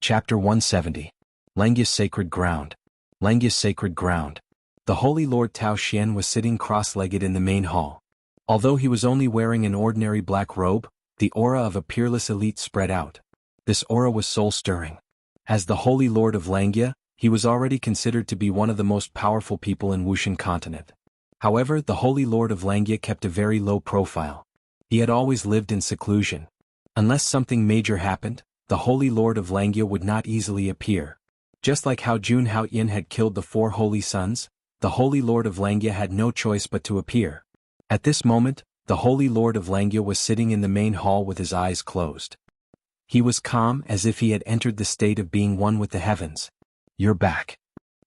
Chapter 170. Langya's Sacred Ground. Langya's Sacred Ground. The Holy Lord Tao Xian was sitting cross-legged in the main hall. Although he was only wearing an ordinary black robe, the aura of a peerless elite spread out. This aura was soul-stirring. As the Holy Lord of Langya, he was already considered to be one of the most powerful people in Wuxian continent. However, the Holy Lord of Langya kept a very low profile. He had always lived in seclusion. Unless something major happened, the Holy Lord of Langya would not easily appear. Just like how Jun Haoyin had killed the 4 holy sons, the Holy Lord of Langya had no choice but to appear. At this moment, the Holy Lord of Langya was sitting in the main hall with his eyes closed. He was calm as if he had entered the state of being one with the heavens. "You're back."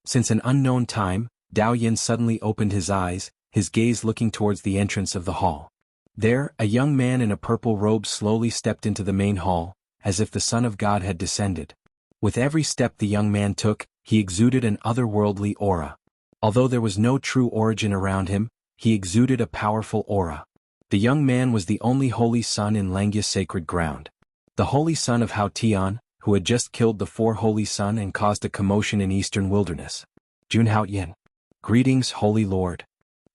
Since an unknown time, Dao Yin suddenly opened his eyes, his gaze looking towards the entrance of the hall. There, a young man in a purple robe slowly stepped into the main hall, as if the Son of God had descended. With every step the young man took, he exuded an otherworldly aura. Although there was no true origin around him, he exuded a powerful aura. The young man was the only holy son in Langya's sacred ground. The holy son of Hao Tian, who had just killed the 4 holy son and caused a commotion in eastern wilderness. Jun Haoyin. "Greetings, Holy Lord."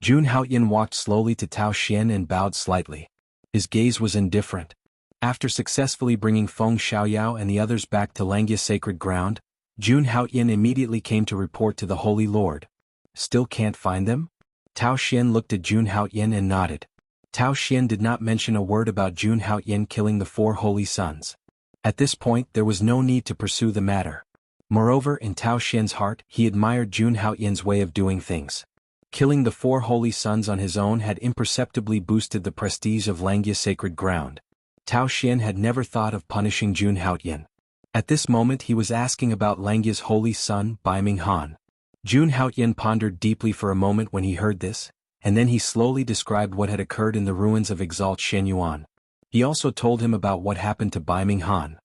Jun Haoyin walked slowly to Tao Xian and bowed slightly. His gaze was indifferent. After successfully bringing Feng Xiaoyao and the others back to Langya's sacred ground, Jun Haoyin immediately came to report to the Holy Lord. "Still can't find them?" Tao Xian looked at Jun Haoyin and nodded. Tao Xian did not mention a word about Jun Haoyin killing the 4 holy sons. At this point there was no need to pursue the matter. Moreover, in Tao Xian's heart he admired Jun Haoyin's way of doing things. Killing the 4 holy sons on his own had imperceptibly boosted the prestige of Langya's sacred ground. Tao Xian had never thought of punishing Jun Haoyin. At this moment he was asking about Langya's holy son, Baiming Han. Jun Haoyin pondered deeply for a moment when he heard this, and then he slowly described what had occurred in the ruins of Exalt Shenyuan. He also told him about what happened to Baiming Han.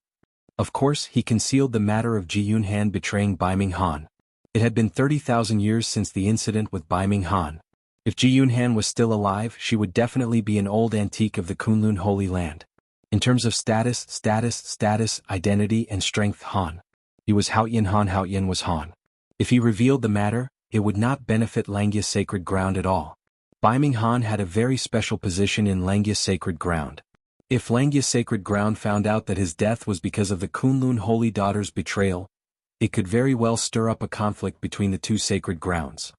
Of course, he concealed the matter of Ji Yunhan betraying Baiming Han. It had been 30,000 years since the incident with Baiming Han. If Ji Yunhan was still alive, she would definitely be an old antique of the Kunlun Holy Land. In terms of status, identity and strength, Han. He was Haoyin Han, Haoyin was Han. If he revealed the matter, it would not benefit Langya's sacred ground at all. Baiming Han had a very special position in Langya's sacred ground. If Langya's sacred ground found out that his death was because of the Kunlun Holy Daughter's betrayal, it could very well stir up a conflict between the 2 sacred grounds.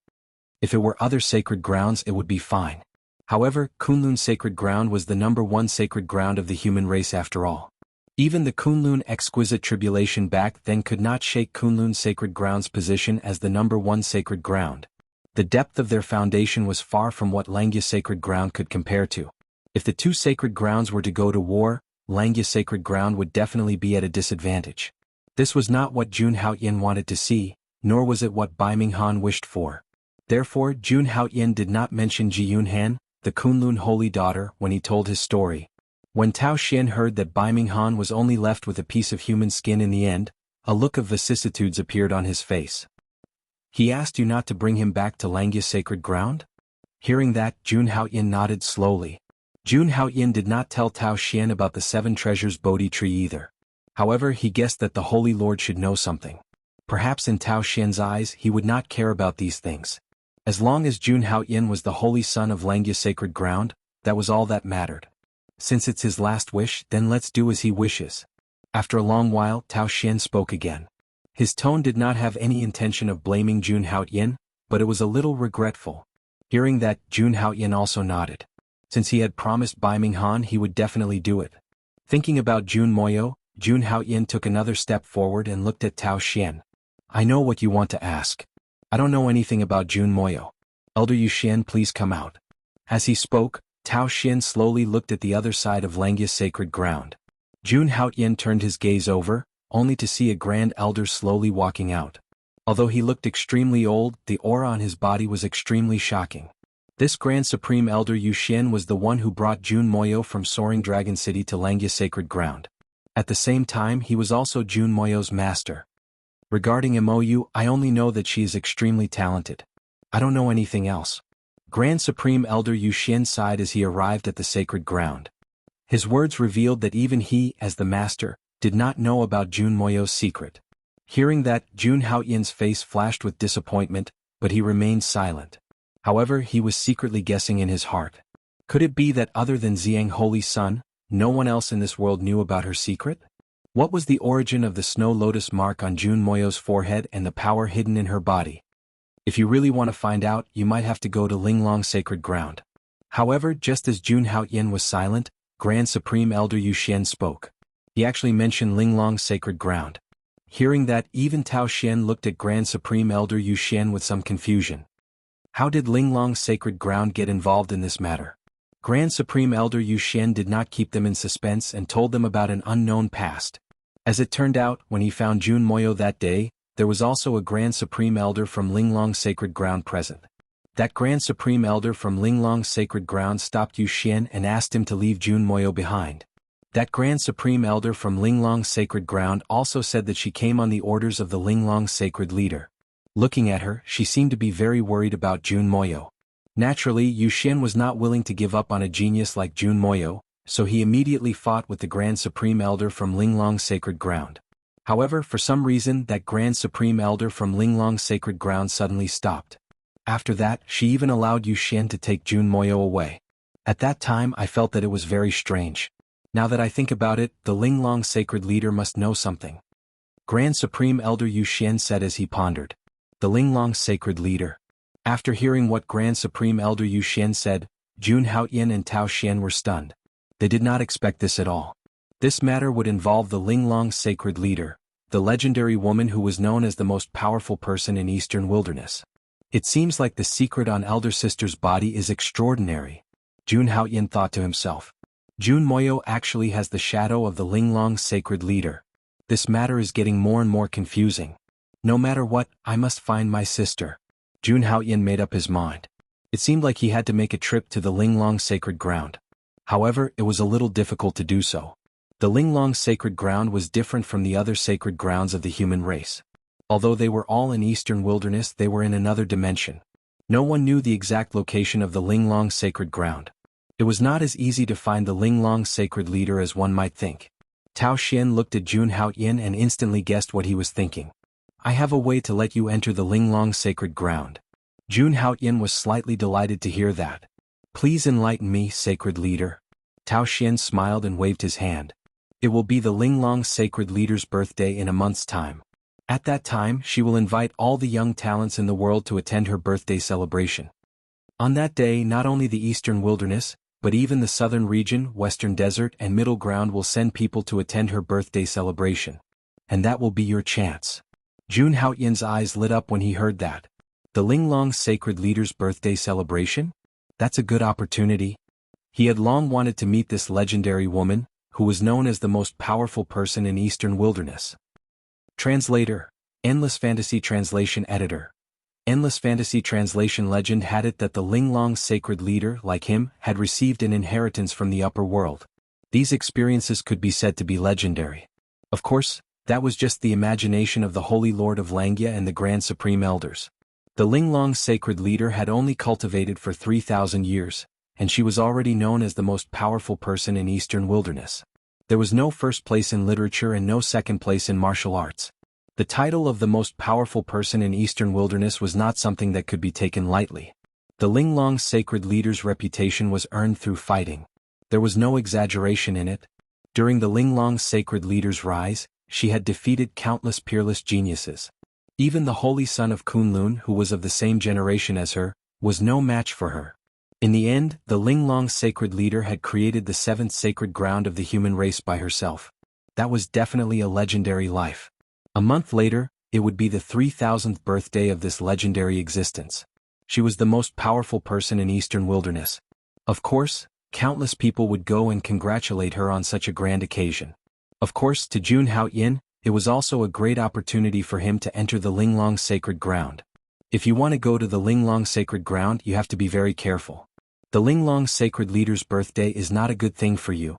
If it were other sacred grounds it would be fine. However, Kunlun's sacred ground was the #1 sacred ground of the human race after all. Even the Kunlun exquisite tribulation back then could not shake Kunlun's sacred ground's position as the #1 sacred ground. The depth of their foundation was far from what Langya's sacred ground could compare to. If the 2 sacred grounds were to go to war, Langya's sacred ground would definitely be at a disadvantage. This was not what Jun Haoyin wanted to see, nor was it what Baiming Han wished for. Therefore, Jun Haoyin did not mention Ji Yunhan, the Kunlun Holy Daughter, when he told his story. When Tao Xian heard that Baiming Han was only left with a piece of human skin in the end, a look of vicissitudes appeared on his face. "He asked you not to bring him back to Langya's sacred ground?" Hearing that, Jun Haoyin nodded slowly. Jun Haoyin did not tell Tao Xian about the 7 treasures Bodhi tree either. However, he guessed that the Holy Lord should know something. Perhaps in Tao Xian's eyes he would not care about these things. As long as Jun Haoyin was the holy son of Langya's sacred ground, that was all that mattered. Since it's his last wish, then let's do as he wishes. After a long while, Tao Xian spoke again. His tone did not have any intention of blaming Jun Haoyin, but it was a little regretful. Hearing that, Jun Haoyin also nodded. Since he had promised Baiming Han he would definitely do it. Thinking about Jun Moyo, Jun Haoyin took another step forward and looked at Tao Xian. "I know what you want to ask. I don't know anything about Jun Moyo. Elder Yu Xian, please come out." As he spoke, Tao Xian slowly looked at the other side of Langya's sacred ground. Jun Haoyin turned his gaze over, only to see a grand elder slowly walking out. Although he looked extremely old, the aura on his body was extremely shocking. This Grand Supreme Elder Yu Xian was the one who brought Jun Moyo from Soaring Dragon City to Langya's sacred ground. At the same time he was also Jun Moyo's master. Regarding Mou, I only know that she is extremely talented. I don't know anything else. Grand Supreme Elder Yu Xian sighed as he arrived at the sacred ground. His words revealed that even he, as the master, did not know about Jun Moyo's secret. Hearing that, Jun Haoyin's face flashed with disappointment, but he remained silent. However, he was secretly guessing in his heart. Could it be that other than Xiang Holy Sun, no one else in this world knew about her secret? What was the origin of the snow lotus mark on Jun Moyo's forehead and the power hidden in her body? If you really want to find out, you might have to go to Linglong Sacred Ground. However, just as Jun Haoyin was silent, Grand Supreme Elder Yu Xian spoke. He actually mentioned Linglong Sacred Ground. Hearing that, even Tao Xian looked at Grand Supreme Elder Yu Xian with some confusion. How did Linglong Sacred Ground get involved in this matter? Grand Supreme Elder Yu Xian did not keep them in suspense and told them about an unknown past. As it turned out, when he found Jun Moyo that day, there was also a Grand Supreme Elder from Linglong Sacred Ground present. That Grand Supreme Elder from Linglong Sacred Ground stopped Yu Xian and asked him to leave Jun Moyo behind. That Grand Supreme Elder from Linglong Sacred Ground also said that she came on the orders of the Linglong Sacred Leader. Looking at her, she seemed to be very worried about Jun Moyo. Naturally, Yu Xian was not willing to give up on a genius like Jun Moyo, so he immediately fought with the Grand Supreme Elder from Linglong Sacred Ground. However, for some reason, that Grand Supreme Elder from Linglong Sacred Ground suddenly stopped. After that, she even allowed Yu Xian to take Jun Moyo away. At that time, I felt that it was very strange. Now that I think about it, the Linglong Sacred Leader must know something. Grand Supreme Elder Yu Xian said as he pondered. The Linglong Sacred Leader. After hearing what Grand Supreme Elder Yu Xian said, Jun Haoyin and Tao Xian were stunned. They did not expect this at all. This matter would involve the Linglong Sacred Leader, the legendary woman who was known as the most powerful person in Eastern Wilderness. It seems like the secret on Elder Sister's body is extraordinary. Jun Haoyin thought to himself. Jun Moyo actually has the shadow of the Linglong Sacred Leader. This matter is getting more and more confusing. No matter what, I must find my sister. Jun Haoyin made up his mind. It seemed like he had to make a trip to the Linglong Sacred Ground. However, it was a little difficult to do so. The Linglong Sacred Ground was different from the other sacred grounds of the human race. Although they were all in Eastern Wilderness, they were in another dimension. No one knew the exact location of the Linglong Sacred Ground. It was not as easy to find the Linglong Sacred Leader as one might think. Tao Xian looked at Jun Haoyin and instantly guessed what he was thinking. I have a way to let you enter the Linglong Sacred Ground. Jun Haoyin was slightly delighted to hear that. Please enlighten me, Sacred Leader. Tao Xian smiled and waved his hand. It will be the Linglong Sacred Leader's birthday in a month's time. At that time, she will invite all the young talents in the world to attend her birthday celebration. On that day, not only the Eastern Wilderness, but even the Southern Region, Western Desert and Middle Ground will send people to attend her birthday celebration. And that will be your chance. Jun Haoyin's eyes lit up when he heard that. The Linglong Sacred Leader's birthday celebration? That's a good opportunity. He had long wanted to meet this legendary woman, who was known as the most powerful person in Eastern Wilderness. Translator, Endless Fantasy Translation Editor. Endless Fantasy Translation legend had it that the Linglong Sacred Leader, like him, had received an inheritance from the upper world. These experiences could be said to be legendary. Of course, that was just the imagination of the Holy Lord of Langya and the Grand Supreme Elders. The Linglong Sacred Leader had only cultivated for 3,000 years, and she was already known as the most powerful person in Eastern Wilderness. There was no first place in literature and no second place in martial arts. The title of the most powerful person in Eastern Wilderness was not something that could be taken lightly. The Linglong Sacred Leader's reputation was earned through fighting. There was no exaggeration in it. During the Linglong Sacred Leader's rise, she had defeated countless peerless geniuses. Even the Holy Son of Kunlun, who was of the same generation as her, was no match for her. In the end, the Linglong Sacred Leader had created the seventh sacred ground of the human race by herself. That was definitely a legendary life. A month later, it would be the 3,000th birthday of this legendary existence. She was the most powerful person in Eastern Wilderness. Of course, countless people would go and congratulate her on such a grand occasion. Of course, to Jun Haoyin, it was also a great opportunity for him to enter the Linglong Sacred Ground. If you want to go to the Linglong Sacred Ground, you have to be very careful. The Linglong Sacred Leader's birthday is not a good thing for you.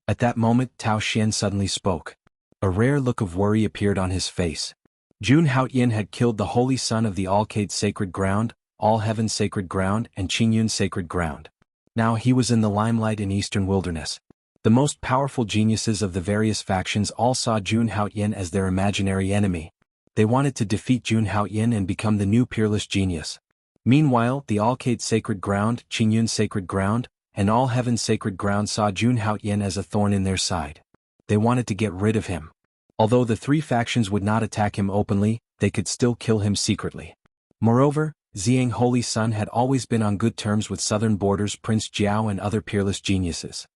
At that moment, Tao Xian suddenly spoke. A rare look of worry appeared on his face. Jun Haoyin had killed the Holy Son of the Alcade Sacred Ground, All Heaven Sacred Ground, and Qingyun Sacred Ground. Now he was in the limelight in Eastern Wilderness. The most powerful geniuses of the various factions all saw Jun Haoyin as their imaginary enemy. They wanted to defeat Jun Haoyin and become the new peerless genius. Meanwhile, the Alcade Sacred Ground, Qingyun Sacred Ground, and All Heaven Sacred Ground saw Jun Haoyin as a thorn in their side. They wanted to get rid of him. Although the three factions would not attack him openly, they could still kill him secretly. Moreover, Xiang Holy Sun had always been on good terms with southern borders Prince Jiao and other peerless geniuses.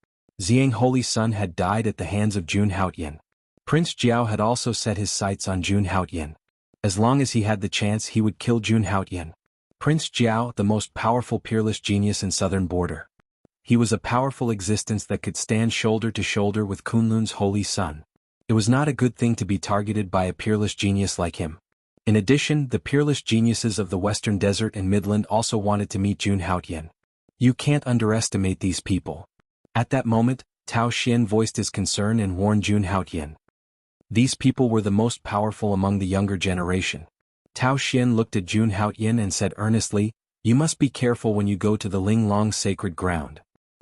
Xiang Holy Sun had died at the hands of Jun Haoyin. Prince Jiao had also set his sights on Jun Haoyin. As long as he had the chance, he would kill Jun Haoyin. Prince Jiao, the most powerful peerless genius in southern border. He was a powerful existence that could stand shoulder to shoulder with Kunlun's Holy Sun. It was not a good thing to be targeted by a peerless genius like him. In addition, the peerless geniuses of the Western Desert and Midland also wanted to meet Jun Haoyin. You can't underestimate these people. At that moment, Tao Xian voiced his concern and warned Jun Haoyin. These people were the most powerful among the younger generation. Tao Xian looked at Jun Haoyin and said earnestly, "You must be careful when you go to the Linglong Sacred Ground."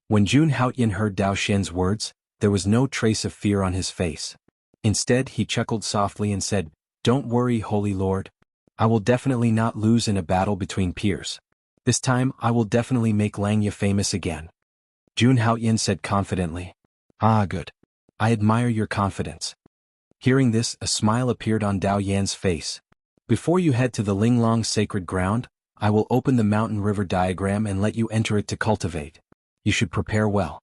When Jun Haoyin heard Tao Xian's words, there was no trace of fear on his face. Instead, he chuckled softly and said, "Don't worry, Holy Lord. I will definitely not lose in a battle between peers. This time, I will definitely make Langya famous again." Jun Haoyin said confidently. "Ah, good. I admire your confidence." Hearing this, a smile appeared on Dao Yan's face. "Before you head to the Linglong Sacred Ground, I will open the mountain river diagram and let you enter it to cultivate. You should prepare well.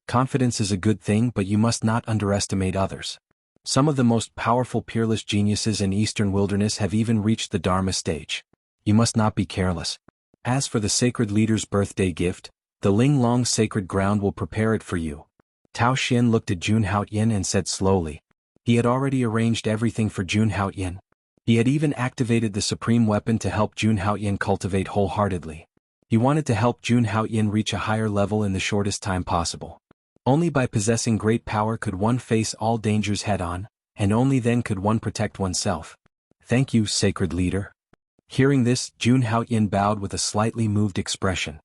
Confidence is a good thing, but you must not underestimate others. Some of the most powerful peerless geniuses in Eastern Wilderness have even reached the Dharma stage. You must not be careless. As for the sacred leader's birthday gift, the Linglong Sacred Ground will prepare it for you." Tao Xian looked at Jun Haoyin and said slowly. He had already arranged everything for Jun Haoyin. He had even activated the supreme weapon to help Jun Haoyin cultivate wholeheartedly. He wanted to help Jun Haoyin reach a higher level in the shortest time possible. Only by possessing great power could one face all dangers head-on, and only then could one protect oneself. "Thank you, sacred leader." Hearing this, Jun Haoyin bowed with a slightly moved expression.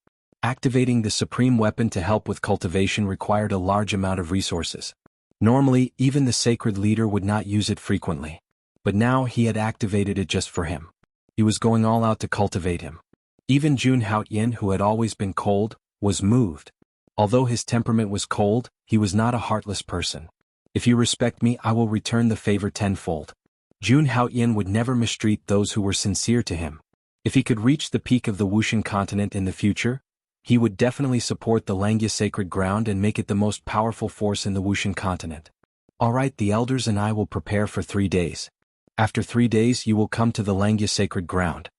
Activating the supreme weapon to help with cultivation required a large amount of resources. Normally, even the sacred leader would not use it frequently. But now he had activated it just for him. He was going all out to cultivate him. Even Jun Haoyin, who had always been cold, was moved. Although his temperament was cold, he was not a heartless person. "If you respect me, I will return the favor tenfold." Jun Haoyin would never mistreat those who were sincere to him. If he could reach the peak of the Wuxian continent in the future, he would definitely support the Langya Sacred Ground and make it the most powerful force in the Wuxian continent. "Alright, the elders and I will prepare for 3 days. After 3 days you will come to the Langya Sacred Ground."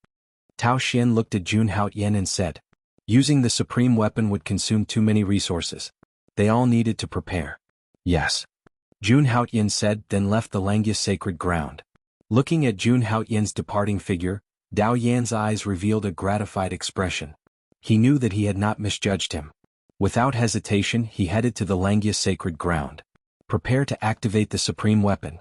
Tao Xian looked at Jun Haoyin and said, "Using the supreme weapon would consume too many resources. They all needed to prepare." "Yes." Jun Haoyin said, then left the Langya Sacred Ground. Looking at Jun Haoyin's departing figure, Dao Yan's eyes revealed a gratified expression. He knew that he had not misjudged him. Without hesitation, he headed to the Langya Sacred Ground. Prepare to activate the supreme weapon.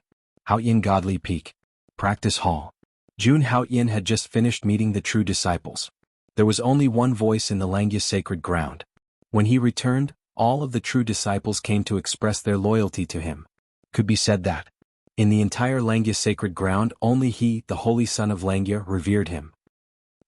Haoyin Godly Peak. Practice Hall. Jun Haoyin had just finished meeting the true disciples. There was only one voice in the Langya Sacred Ground. When he returned, all of the true disciples came to express their loyalty to him. Could be said that, in the entire Langya Sacred Ground, only he, the Holy Son of Langya, revered him.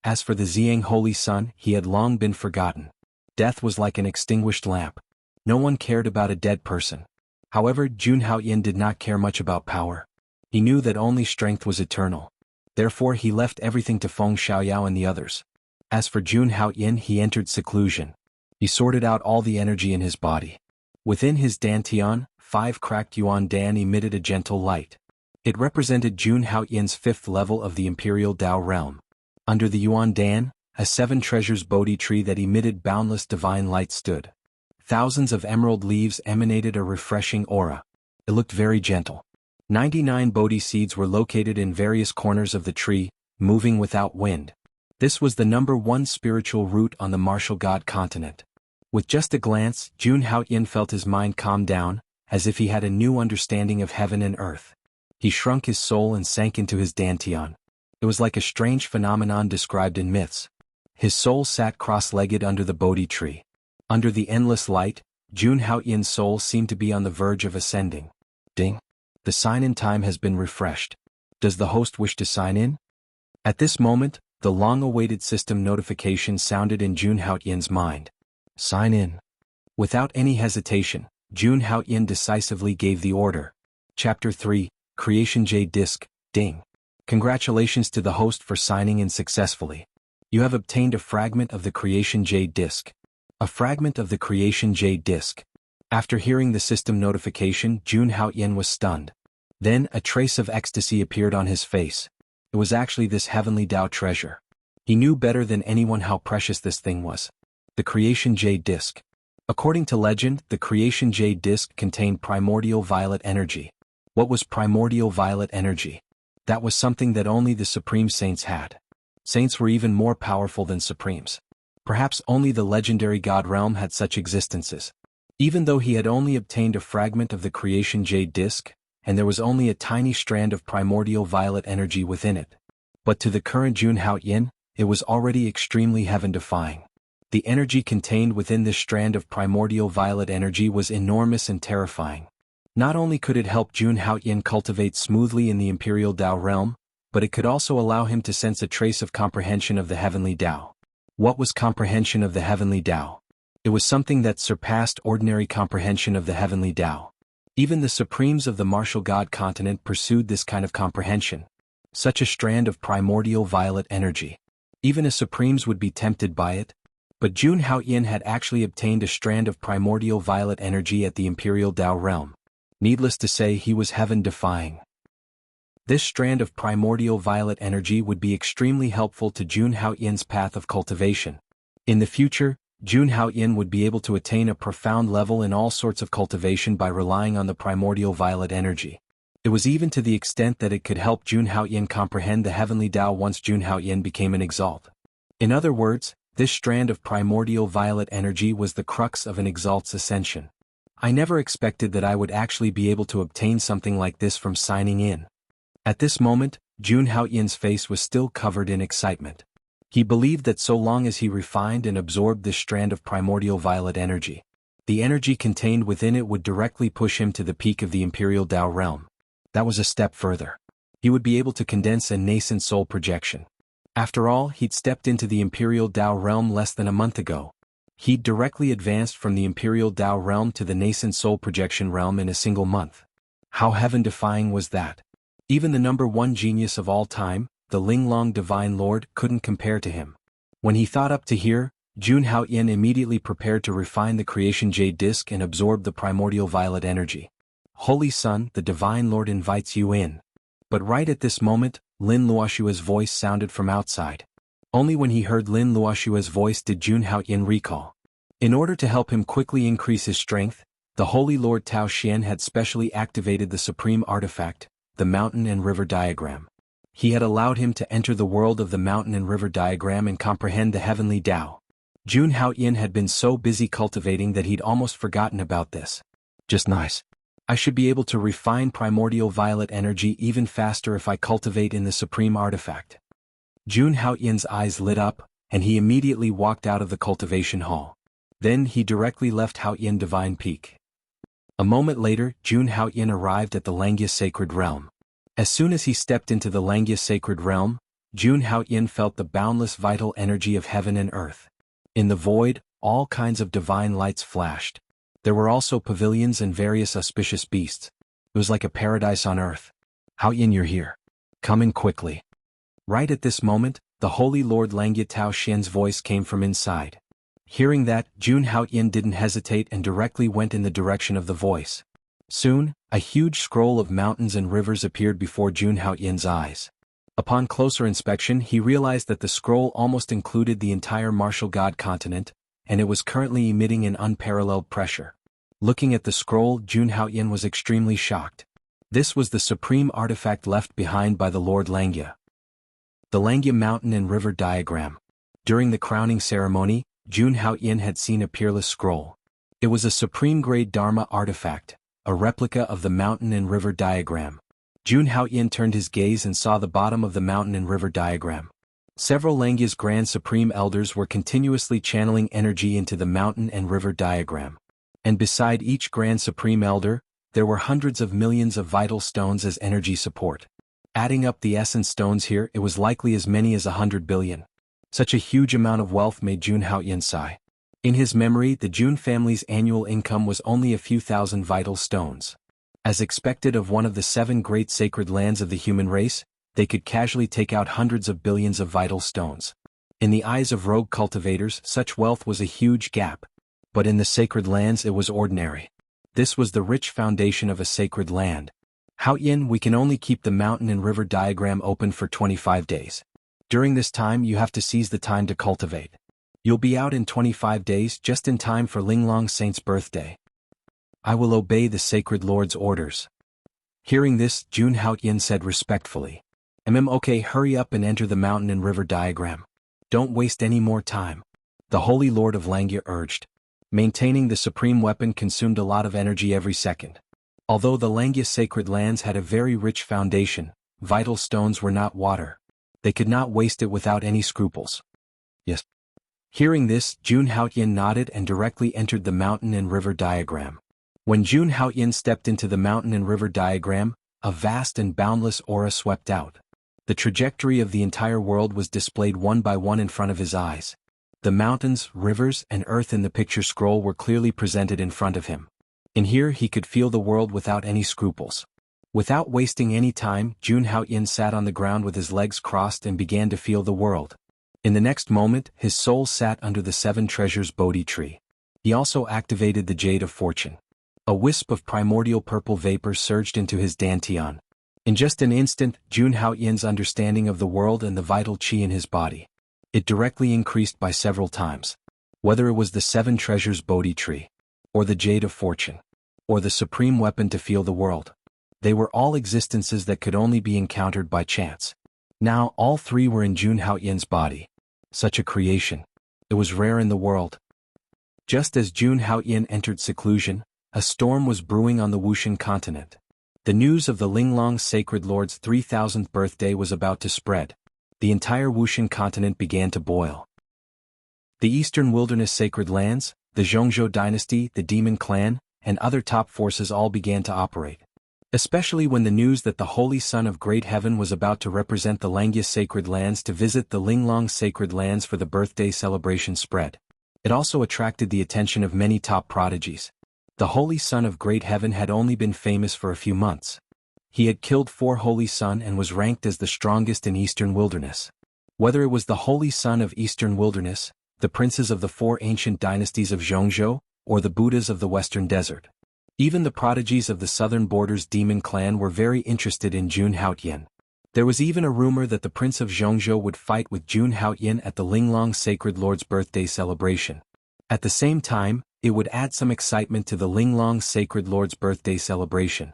As for the Xiang Holy Sun, he had long been forgotten. Death was like an extinguished lamp. No one cared about a dead person. However, Jun Haoyin did not care much about power. He knew that only strength was eternal. Therefore he left everything to Feng Xiaoyao and the others. As for Jun Haoyin, he entered seclusion. He sorted out all the energy in his body. Within his dantian, 5 cracked yuan dan emitted a gentle light. It represented Jun Haoyin's 5th level of the Imperial Dao realm. Under the yuan dan, a 7 treasures Bodhi tree that emitted boundless divine light stood. Thousands of emerald leaves emanated a refreshing aura. It looked very gentle. 99 Bodhi seeds were located in various corners of the tree, moving without wind. This was the #1 spiritual root on the martial god continent. With just a glance, Jun Haoyin felt his mind calm down, as if he had a new understanding of heaven and earth. He shrunk his soul and sank into his dantian. It was like a strange phenomenon described in myths. His soul sat cross-legged under the Bodhi tree. Under the endless light, Jun Haoyin's soul seemed to be on the verge of ascending. Ding. The sign-in time has been refreshed. Does the host wish to sign in? At this moment, the long-awaited system notification sounded in Jun Haoyin's mind. Sign in. Without any hesitation, Jun Haoyin decisively gave the order. Chapter 3, Creation J Disc, Ding. Congratulations to the host for signing in successfully. You have obtained a fragment of the Creation J Disc. A fragment of the Creation J Disc. After hearing the system notification, Jun Haoyin was stunned. Then a trace of ecstasy appeared on his face. It was actually this heavenly Tao treasure. He knew better than anyone how precious this thing was. The Creation J Disc. According to legend, the Creation J Disc contained primordial violet energy. What was primordial violet energy? That was something that only the Supreme Saints had. Saints were even more powerful than Supremes. Perhaps only the legendary God realm had such existences. Even though he had only obtained a fragment of the Creation J Disc, and there was only a tiny strand of primordial violet energy within it. But to the current Jun Haoyin, it was already extremely heaven-defying. The energy contained within this strand of primordial violet energy was enormous and terrifying. Not only could it help Jun Haoyin cultivate smoothly in the Imperial Tao realm, but it could also allow him to sense a trace of comprehension of the heavenly Tao. What was comprehension of the heavenly Tao? It was something that surpassed ordinary comprehension of the heavenly Tao. Even the Supremes of the martial god continent pursued this kind of comprehension. Such a strand of primordial violet energy. Even as Supremes would be tempted by it. But Jun Haoyin had actually obtained a strand of primordial violet energy at the Imperial Tao realm. Needless to say, he was heaven-defying. This strand of primordial violet energy would be extremely helpful to Jun Haoyin's path of cultivation. In the future, Jun Haoyin would be able to attain a profound level in all sorts of cultivation by relying on the primordial violet energy. It was even to the extent that it could help Jun Haoyin comprehend the heavenly Tao once Jun Haoyin became an exalt. In other words, this strand of primordial violet energy was the crux of an exalt's ascension. I never expected that I would actually be able to obtain something like this from signing in. At this moment, Jun Haoyin's face was still covered in excitement. He believed that so long as he refined and absorbed this strand of primordial violet energy, the energy contained within it would directly push him to the peak of the Imperial Tao realm. That was a step further. He would be able to condense a nascent soul projection. After all, he'd stepped into the Imperial Tao realm less than a month ago. He'd directly advanced from the Imperial Tao realm to the nascent soul projection realm in a single month. How heaven-defying was that? Even the #1 genius of all time, the Linglong Divine Lord, couldn't compare to him. When he thought up to here, Jun Haoyin immediately prepared to refine the Creation J Disc and absorb the primordial violet energy. Holy Son, the Divine Lord invites you in. But right at this moment, Lin Luoshua's voice sounded from outside. Only when he heard Lin Luoshua's voice did Jun Haoyin recall. In order to help him quickly increase his strength, the Holy Lord Tao Xian had specially activated the supreme artifact, the mountain and river diagram. He had allowed him to enter the world of the mountain and river diagram and comprehend the heavenly Tao. Jun Haoyin had been so busy cultivating that he'd almost forgotten about this. Just nice. I should be able to refine primordial violet energy even faster if I cultivate in the supreme artifact. Jun Haoyin's eyes lit up, and he immediately walked out of the cultivation hall. Then he directly left Haoyin Divine Peak. A moment later, Jun Haoyin arrived at the Langyas Sacred Realm. As soon as he stepped into the Langyas Sacred Realm, Jun Haoyin felt the boundless vital energy of heaven and earth. In the void, all kinds of divine lights flashed. There were also pavilions and various auspicious beasts. It was like a paradise on earth. Haoyin, you're here. Come in quickly. Right at this moment, the Holy Lord Langya Tao Xian's voice came from inside. Hearing that, Jun Haoyin didn't hesitate and directly went in the direction of the voice. Soon, a huge scroll of mountains and rivers appeared before Jun Haoyin's eyes. Upon closer inspection, he realized that the scroll almost included the entire martial god continent, and it was currently emitting an unparalleled pressure. Looking at the scroll, Jun Haoyin was extremely shocked. This was the supreme artifact left behind by the Lord Langya. The Langya Mountain and River Diagram. During the crowning ceremony, Jun Haoyin had seen a peerless scroll. It was a supreme-grade Dharma artifact, a replica of the mountain and river diagram. Jun Haoyin turned his gaze and saw the bottom of the mountain and river diagram. Several Langya's Grand Supreme Elders were continuously channeling energy into the mountain and river diagram. And beside each Grand Supreme Elder, there were hundreds of millions of vital stones as energy support. Adding up the essence stones here, it was likely as many as 100 billion. Such a huge amount of wealth made Jun Haoyan sigh. In his memory, the Jun family's annual income was only a few thousand vital stones. As expected of one of the 7 great sacred lands of the human race, they could casually take out hundreds of billions of vital stones. In the eyes of rogue cultivators, such wealth was a huge gap. But in the sacred lands it was ordinary. This was the rich foundation of a sacred land. Haoyan, we can only keep the mountain and river diagram open for 25 days. During this time you have to seize the time to cultivate. You'll be out in 25 days, just in time for Linglong Saint's birthday. I will obey the sacred lord's orders. Hearing this, Jun Haoyan said respectfully. Okay, hurry up and enter the mountain and river diagram. Don't waste any more time. The Holy Lord of Langya urged. Maintaining the supreme weapon consumed a lot of energy every second. Although the Langya sacred lands had a very rich foundation, vital stones were not water. They could not waste it without any scruples. Yes. Hearing this, Jun Haoyan nodded and directly entered the mountain and river diagram. When Jun Haoyan stepped into the mountain and river diagram, a vast and boundless aura swept out. The trajectory of the entire world was displayed one by one in front of his eyes. The mountains, rivers, and earth in the picture scroll were clearly presented in front of him. In here he could feel the world without any scruples. Without wasting any time, Jun Haoyan sat on the ground with his legs crossed and began to feel the world. In the next moment, his soul sat under the 7 treasures Bodhi tree. He also activated the Jade of Fortune. A wisp of primordial purple vapor surged into his dantian. In just an instant, Jun Haoyan's understanding of the world and the vital qi in his body. It directly increased by several times. Whether it was the 7 treasures Bodhi tree, or the Jade of Fortune, or the supreme weapon to feel the world. They were all existences that could only be encountered by chance. Now all 3 were in Jun Haoyan's body. Such a creation. It was rare in the world. Just as Jun Haoyan entered seclusion, a storm was brewing on the Wuxian continent. The news of the Linglong Sacred Lord's 3000th birthday was about to spread. The entire Wuxian continent began to boil. The Eastern Wilderness Sacred Lands, the Zhongzhou dynasty, the Demon Clan, and other top forces all began to operate. Especially when the news that the Holy Son of Great Heaven was about to represent the Langya Sacred Lands to visit the Linglong Sacred Lands for the birthday celebration spread. It also attracted the attention of many top prodigies. The Holy Son of Great Heaven had only been famous for a few months. He had killed 4 Holy Sun and was ranked as the strongest in Eastern Wilderness. Whether it was the Holy Sun of Eastern Wilderness, the princes of the 4 ancient dynasties of Zhongzhou, or the Buddhas of the Western Desert. Even the prodigies of the Southern Borders Demon Clan were very interested in Jun Haoyan. There was even a rumor that the Prince of Zhongzhou would fight with Jun Haoyan at the Linglong Sacred Lord's birthday celebration. At the same time, it would add some excitement to the Linglong Sacred Lord's birthday celebration.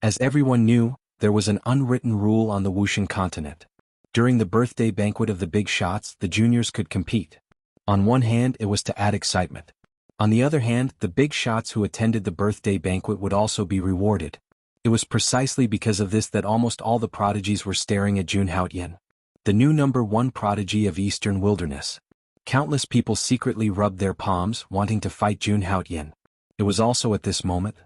As everyone knew, there was an unwritten rule on the Wuxian continent. During the birthday banquet of the big shots, the juniors could compete. On one hand, it was to add excitement. On the other hand, the big shots who attended the birthday banquet would also be rewarded. It was precisely because of this that almost all the prodigies were staring at Jun Haoyan, the new #1 prodigy of Eastern Wilderness. Countless people secretly rubbed their palms, wanting to fight Jun Haoyan. It was also at this moment.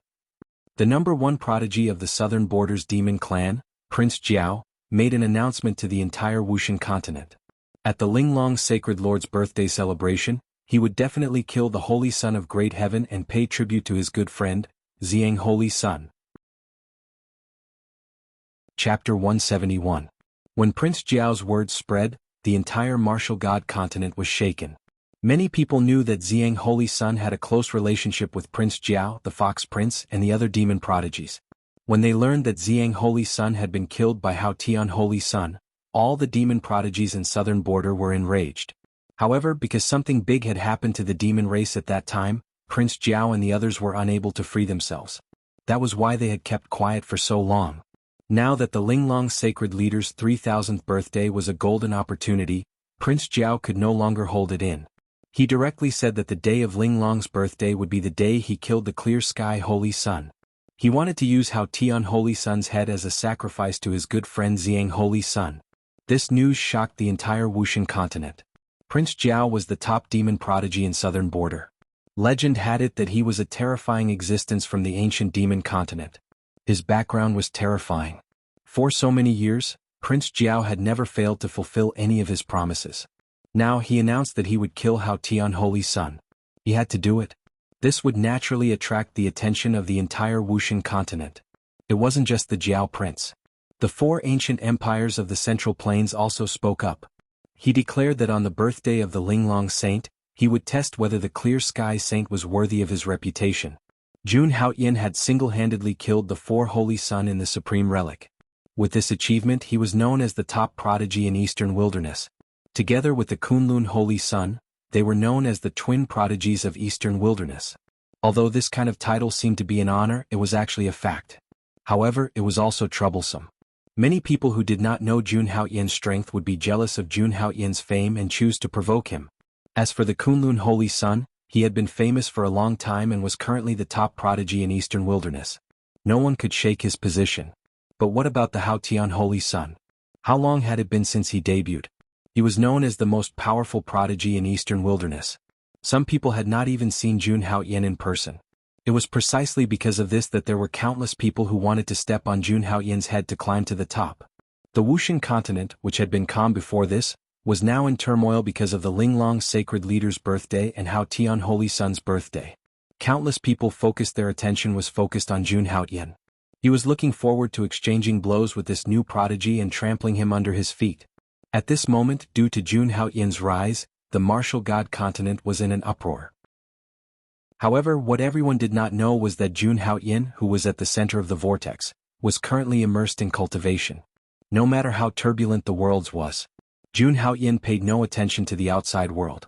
The #1 prodigy of the Southern Borders Demon Clan, Prince Jiao, made an announcement to the entire Wuxian continent. At the Linglong Sacred Lord's birthday celebration, he would definitely kill the Holy Son of Great Heaven and pay tribute to his good friend, Xiang Holy Sun. Chapter 171. When Prince Jiao's words spread, the entire martial god continent was shaken. Many people knew that Xiang Holy Sun had a close relationship with Prince Jiao, the Fox Prince, and the other demon prodigies. When they learned that Xiang Holy Sun had been killed by Hao Tian Holy Sun, all the demon prodigies in Southern Border were enraged. However, because something big had happened to the demon race at that time, Prince Jiao and the others were unable to free themselves. That was why they had kept quiet for so long. Now that the Linglong Sacred Leader's 3000th birthday was a golden opportunity, Prince Jiao could no longer hold it in. He directly said that the day of Linglong's birthday would be the day he killed the Clear Sky Holy Sun. He wanted to use Hao Tian Holy Sun's head as a sacrifice to his good friend Xiang Holy Sun. This news shocked the entire Wuxian continent. Prince Jiao was the top demon prodigy in Southern Border. Legend had it that he was a terrifying existence from the ancient demon continent. His background was terrifying. For so many years, Prince Jiao had never failed to fulfill any of his promises. Now he announced that he would kill Hao Tian Holy Sun. He had to do it. This would naturally attract the attention of the entire Wuxian continent. It wasn't just the Jiao prince. The four ancient empires of the Central Plains also spoke up. He declared that on the birthday of the Linglong Saint, he would test whether the Clear Sky Saint was worthy of his reputation. Jun Haoyin had single-handedly killed the four Holy Sun in the Supreme Relic. With this achievement he was known as the top prodigy in Eastern Wilderness. Together with the Kunlun Holy Sun, they were known as the twin prodigies of Eastern Wilderness. Although this kind of title seemed to be an honor, it was actually a fact. However, it was also troublesome. Many people who did not know Jun Haoyin's strength would be jealous of Jun Haoyin's fame and choose to provoke him. As for the Kunlun Holy Sun, he had been famous for a long time and was currently the top prodigy in Eastern Wilderness. No one could shake his position. But what about the Hao Tian Holy Sun? How long had it been since he debuted? He was known as the most powerful prodigy in Eastern Wilderness. Some people had not even seen Jun Haoyin in person. It was precisely because of this that there were countless people who wanted to step on Jun Haoyin's head to climb to the top. The Wuxian continent, which had been calm before this, was now in turmoil because of the Linglong sacred leader's birthday and Hao Tian Holy Sun's birthday. Countless people their attention was focused on Jun Haoyin. He was looking forward to exchanging blows with this new prodigy and trampling him under his feet. At this moment, due to Jun Haoyin's rise, the martial god continent was in an uproar. However, what everyone did not know was that Jun Haoyin, who was at the center of the vortex, was currently immersed in cultivation. No matter how turbulent the world was, Jun Haoyin paid no attention to the outside world.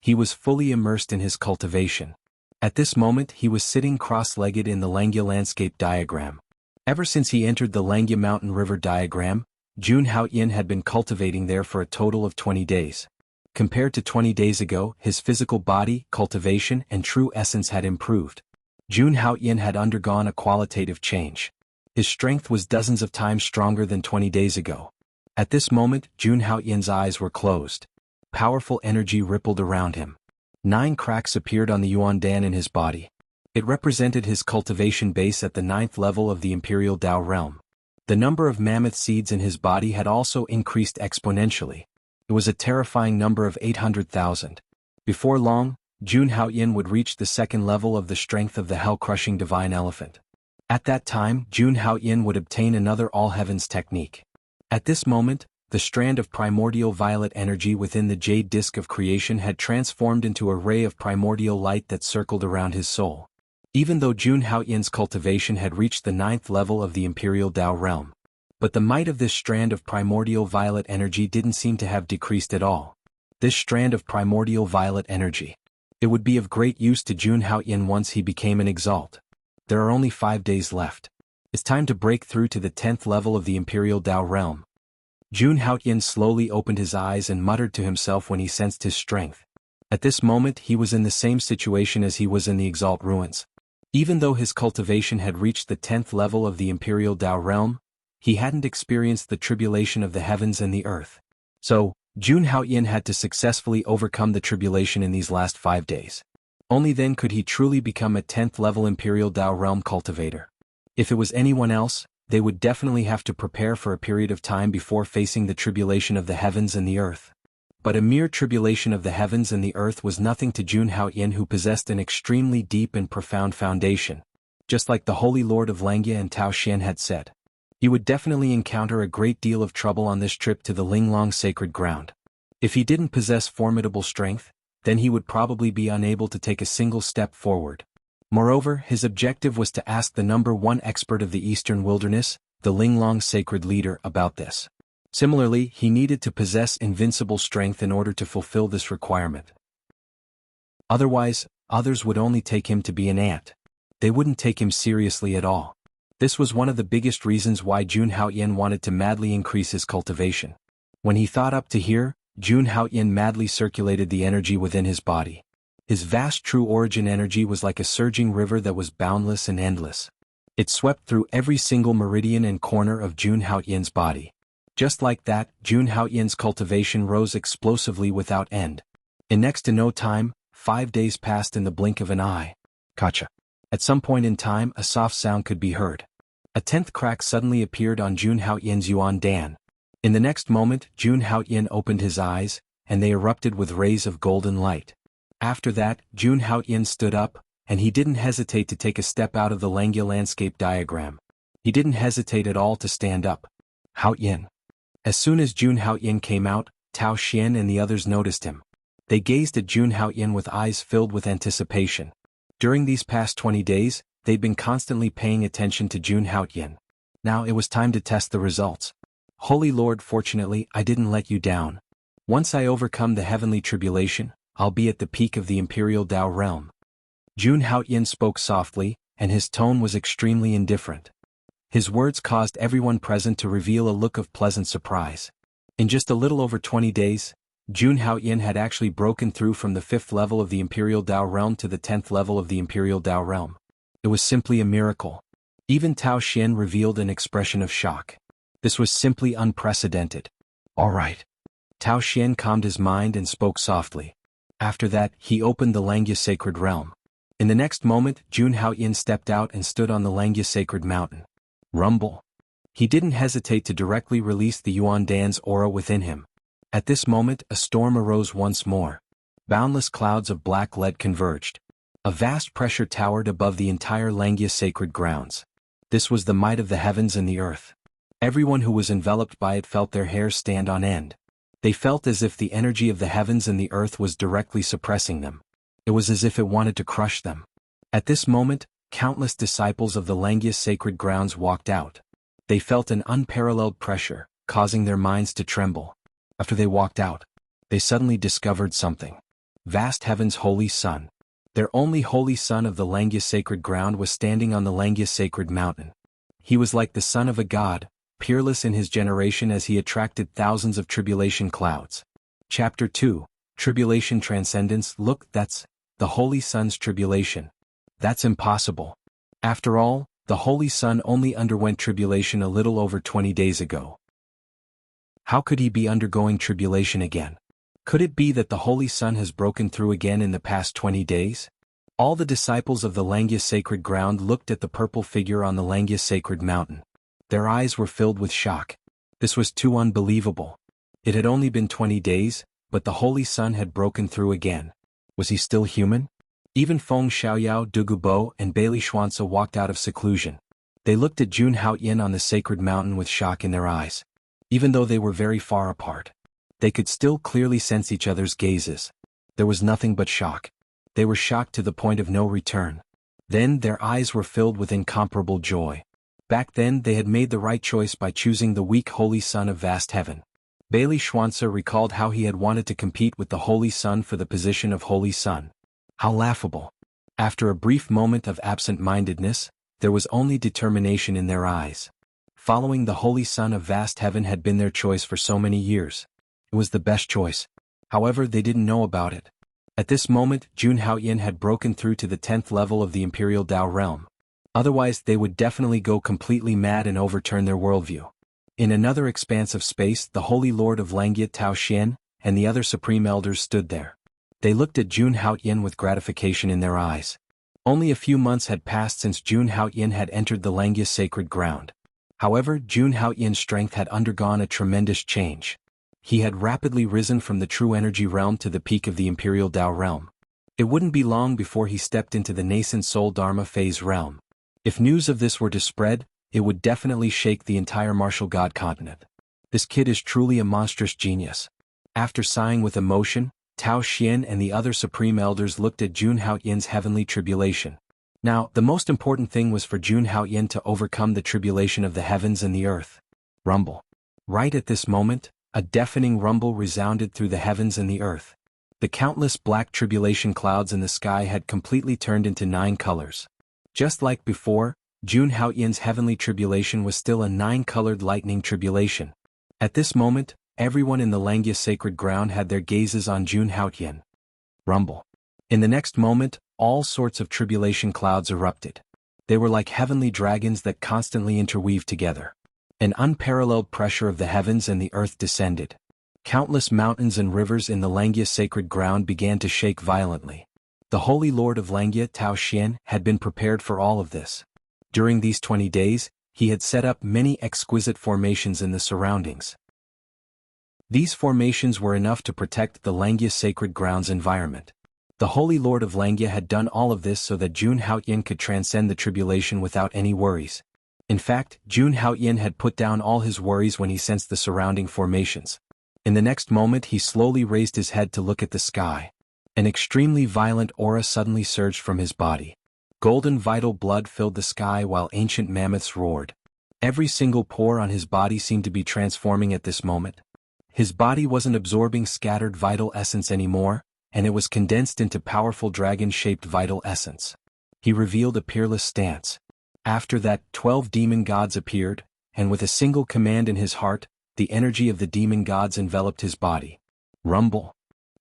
He was fully immersed in his cultivation. At this moment he was sitting cross-legged in the Langya landscape diagram. Ever since he entered the Langya mountain river diagram, Jun Haoyin had been cultivating there for a total of 20 days. Compared to 20 days ago, his physical body, cultivation, and true essence had improved. Jun Haoyin had undergone a qualitative change. His strength was dozens of times stronger than 20 days ago. At this moment, Jun Haoyin's eyes were closed. Powerful energy rippled around him. 9 cracks appeared on the Yuandan in his body. It represented his cultivation base at the 9th level of the Imperial Tao realm. The number of mammoth seeds in his body had also increased exponentially. It was a terrifying number of 800,000. Before long, Jun Haoyin would reach the 2nd level of the strength of the hell-crushing divine elephant. At that time, Jun Haoyin would obtain another all-heavens technique. At this moment, the strand of primordial violet energy within the jade disk of creation had transformed into a ray of primordial light that circled around his soul. Even though Jun Haoyin's cultivation had reached the 9th level of the Imperial Tao realm. But the might of this strand of primordial violet energy didn't seem to have decreased at all. This strand of primordial violet energy. It would be of great use to Jun Haoyin once he became an exalt. There are only 5 days left. It's time to break through to the 10th level of the Imperial Tao realm. Jun Haoyin slowly opened his eyes and muttered to himself when he sensed his strength. At this moment he was in the same situation as he was in the Exalt ruins. Even though his cultivation had reached the 10th level of the Imperial Tao realm, he hadn't experienced the tribulation of the heavens and the earth. So, Jun Haoyin had to successfully overcome the tribulation in these last 5 days. Only then could he truly become a 10th level Imperial Tao realm cultivator. If it was anyone else, they would definitely have to prepare for a period of time before facing the tribulation of the heavens and the earth. But a mere tribulation of the heavens and the earth was nothing to Jun Haoyin, who possessed an extremely deep and profound foundation. Just like the Holy Lord of Langya and Tao Xian had said. He would definitely encounter a great deal of trouble on this trip to the Linglong sacred ground. If he didn't possess formidable strength, then he would probably be unable to take a single step forward. Moreover, his objective was to ask the #1 expert of the Eastern Wilderness, the Linglong sacred leader, about this. Similarly, he needed to possess invincible strength in order to fulfill this requirement. Otherwise, others would only take him to be an ant. They wouldn't take him seriously at all. This was one of the biggest reasons why Jun Haoyin wanted to madly increase his cultivation. When he thought up to here, Jun Haoyin madly circulated the energy within his body. His vast true origin energy was like a surging river that was boundless and endless. It swept through every single meridian and corner of Jun Haoyin's body. Just like that, Jun Haoyin's cultivation rose explosively without end. In next to no time, 5 days passed in the blink of an eye. Gotcha. At some point in time, a soft sound could be heard. A 10th crack suddenly appeared on Jun Haoyan's Yuan Dan. In the next moment, Jun Haoyan opened his eyes, and they erupted with rays of golden light. After that, Jun Haoyan stood up, and he didn't hesitate to take a step out of the Langya landscape diagram. He didn't hesitate at all to stand up. Haoyan. As soon as Jun Haoyan came out, Tao Xian and the others noticed him. They gazed at Jun Haoyan with eyes filled with anticipation. During these past 20 days, they'd been constantly paying attention to Jun Haoyan. Now it was time to test the results. Holy Lord, fortunately, I didn't let you down. Once I overcome the heavenly tribulation, I'll be at the peak of the Imperial Tao realm. Jun Haoyan spoke softly, and his tone was extremely indifferent. His words caused everyone present to reveal a look of pleasant surprise. In just a little over 20 days, Jun Haoyan had actually broken through from the 5th level of the Imperial Tao realm to the 10th level of the Imperial Tao realm. It was simply a miracle. Even Tao Xian revealed an expression of shock. This was simply unprecedented. All right. Tao Xian calmed his mind and spoke softly. After that, he opened the Langya sacred realm. In the next moment, Jun Haoyan stepped out and stood on the Langya sacred mountain. Rumble. He didn't hesitate to directly release the Yuan Dan's aura within him. At this moment, a storm arose once more. Boundless clouds of black lead converged. A vast pressure towered above the entire Langya sacred grounds. This was the might of the heavens and the earth. Everyone who was enveloped by it felt their hair stand on end. They felt as if the energy of the heavens and the earth was directly suppressing them. It was as if it wanted to crush them. At this moment, countless disciples of the Langya sacred grounds walked out. They felt an unparalleled pressure, causing their minds to tremble. After they walked out, they suddenly discovered something. Vast heaven's holy sun. Their only holy son of the Langya sacred ground was standing on the Langya sacred mountain. He was like the son of a god, peerless in his generation as he attracted thousands of tribulation clouds. Chapter 2, Tribulation Transcendence. Look, that's the Holy Son's tribulation. That's impossible. After all, the Holy Son only underwent tribulation a little over 20 days ago. How could he be undergoing tribulation again? Could it be that the Holy Son has broken through again in the past 20 days? All the disciples of the Langya sacred ground looked at the purple figure on the Langya sacred mountain. Their eyes were filled with shock. This was too unbelievable. It had only been 20 days, but the Holy Son had broken through again. Was he still human? Even Feng Xiaoyao, Dugubo, and Bailey Xuanzi walked out of seclusion. They looked at Jun Haoyan on the sacred mountain with shock in their eyes. Even though they were very far apart, they could still clearly sense each other's gazes. There was nothing but shock. They were shocked to the point of no return. Then their eyes were filled with incomparable joy. Back then they had made the right choice by choosing the weak Holy Son of vast heaven. Bailey Xuanzi recalled how he had wanted to compete with the Holy Son for the position of Holy Son. How laughable. After a brief moment of absent-mindedness, there was only determination in their eyes. Following the Holy Son of vast heaven had been their choice for so many years. It was the best choice. However, they didn't know about it. At this moment, Jun Haoyan had broken through to the 10th level of the Imperial Tao realm. Otherwise, they would definitely go completely mad and overturn their worldview. In another expanse of space, the Holy Lord of Langya, Tao Xian, and the other Supreme Elders stood there. They looked at Jun Haoyan with gratification in their eyes. Only a few months had passed since Jun Haoyan had entered the Langya sacred ground. However, Jun Haoyan's strength had undergone a tremendous change. He had rapidly risen from the true energy realm to the peak of the Imperial Tao realm. It wouldn't be long before he stepped into the nascent Soul Dharma phase realm. If news of this were to spread, it would definitely shake the entire martial god continent. This kid is truly a monstrous genius. After sighing with emotion, Tao Xian and the other Supreme Elders looked at Jun Haoyan's heavenly tribulation. Now, the most important thing was for Jun Haoyan to overcome the tribulation of the heavens and the earth. Rumble. Right at this moment, a deafening rumble resounded through the heavens and the earth. The countless black tribulation clouds in the sky had completely turned into 9 colors. Just like before, Jun Haoyan's heavenly tribulation was still a 9-colored lightning tribulation. At this moment, everyone in the Langya sacred ground had their gazes on Jun Haoyan. Rumble. In the next moment, all sorts of tribulation clouds erupted. They were like heavenly dragons that constantly interweaved together. An unparalleled pressure of the heavens and the earth descended. Countless mountains and rivers in the Langya sacred ground began to shake violently. The Holy Lord of Langya Tao Xian had been prepared for all of this. During these 20 days, he had set up many exquisite formations in the surroundings. These formations were enough to protect the Langya sacred grounds environment. The Holy Lord of Langya had done all of this so that Jun Haoyan could transcend the tribulation without any worries. In fact, Jun Haoyan had put down all his worries when he sensed the surrounding formations. In the next moment he slowly raised his head to look at the sky. An extremely violent aura suddenly surged from his body. Golden vital blood filled the sky while ancient mammoths roared. Every single pore on his body seemed to be transforming at this moment. His body wasn't absorbing scattered vital essence anymore, and it was condensed into powerful dragon-shaped vital essence. He revealed a peerless stance. After that, 12 demon gods appeared, and with a single command in his heart, the energy of the demon gods enveloped his body. Rumble.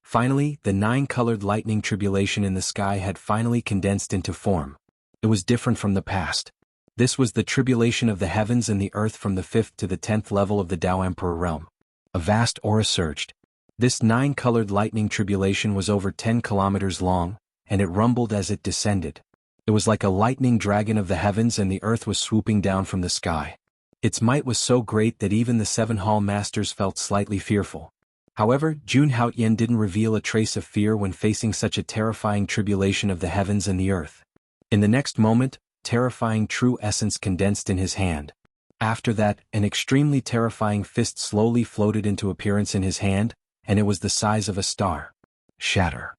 Finally, the 9-colored lightning tribulation in the sky had finally condensed into form. It was different from the past. This was the tribulation of the heavens and the earth from the 5th to the 10th level of the Tao Emperor realm. A vast aura surged. This 9-colored lightning tribulation was over 10 kilometers long, and it rumbled as it descended. It was like a lightning dragon of the heavens, and the earth was swooping down from the sky. Its might was so great that even the 7 hall masters felt slightly fearful. However, Jun Haoyan didn't reveal a trace of fear when facing such a terrifying tribulation of the heavens and the earth. In the next moment, terrifying true essence condensed in his hand. After that, an extremely terrifying fist slowly floated into appearance in his hand, and it was the size of a star. Shatter.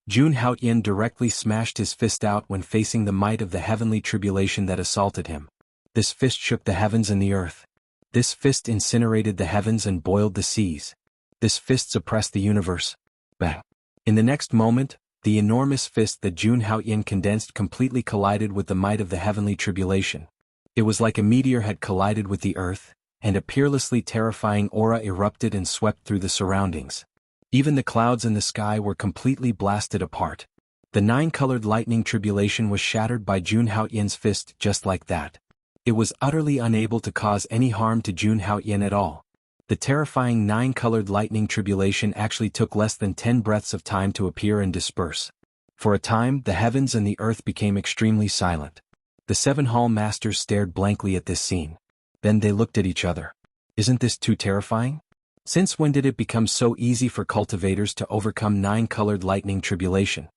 Jun Haoyan directly smashed his fist out when facing the might of the heavenly tribulation that assaulted him. This fist shook the heavens and the earth. This fist incinerated the heavens and boiled the seas. This fist suppressed the universe. Bang. In the next moment, the enormous fist that Jun Haoyan condensed completely collided with the might of the heavenly tribulation. It was like a meteor had collided with the earth, and a peerlessly terrifying aura erupted and swept through the surroundings. Even the clouds in the sky were completely blasted apart. The 9-colored lightning tribulation was shattered by Jun Haoyan's fist just like that. It was utterly unable to cause any harm to Jun Haoyan at all. The terrifying 9-colored lightning tribulation actually took less than 10 breaths of time to appear and disperse. For a time, the heavens and the earth became extremely silent. The 7 hall masters stared blankly at this scene. Then they looked at each other. Isn't this too terrifying? Since when did it become so easy for cultivators to overcome 9-colored lightning tribulation?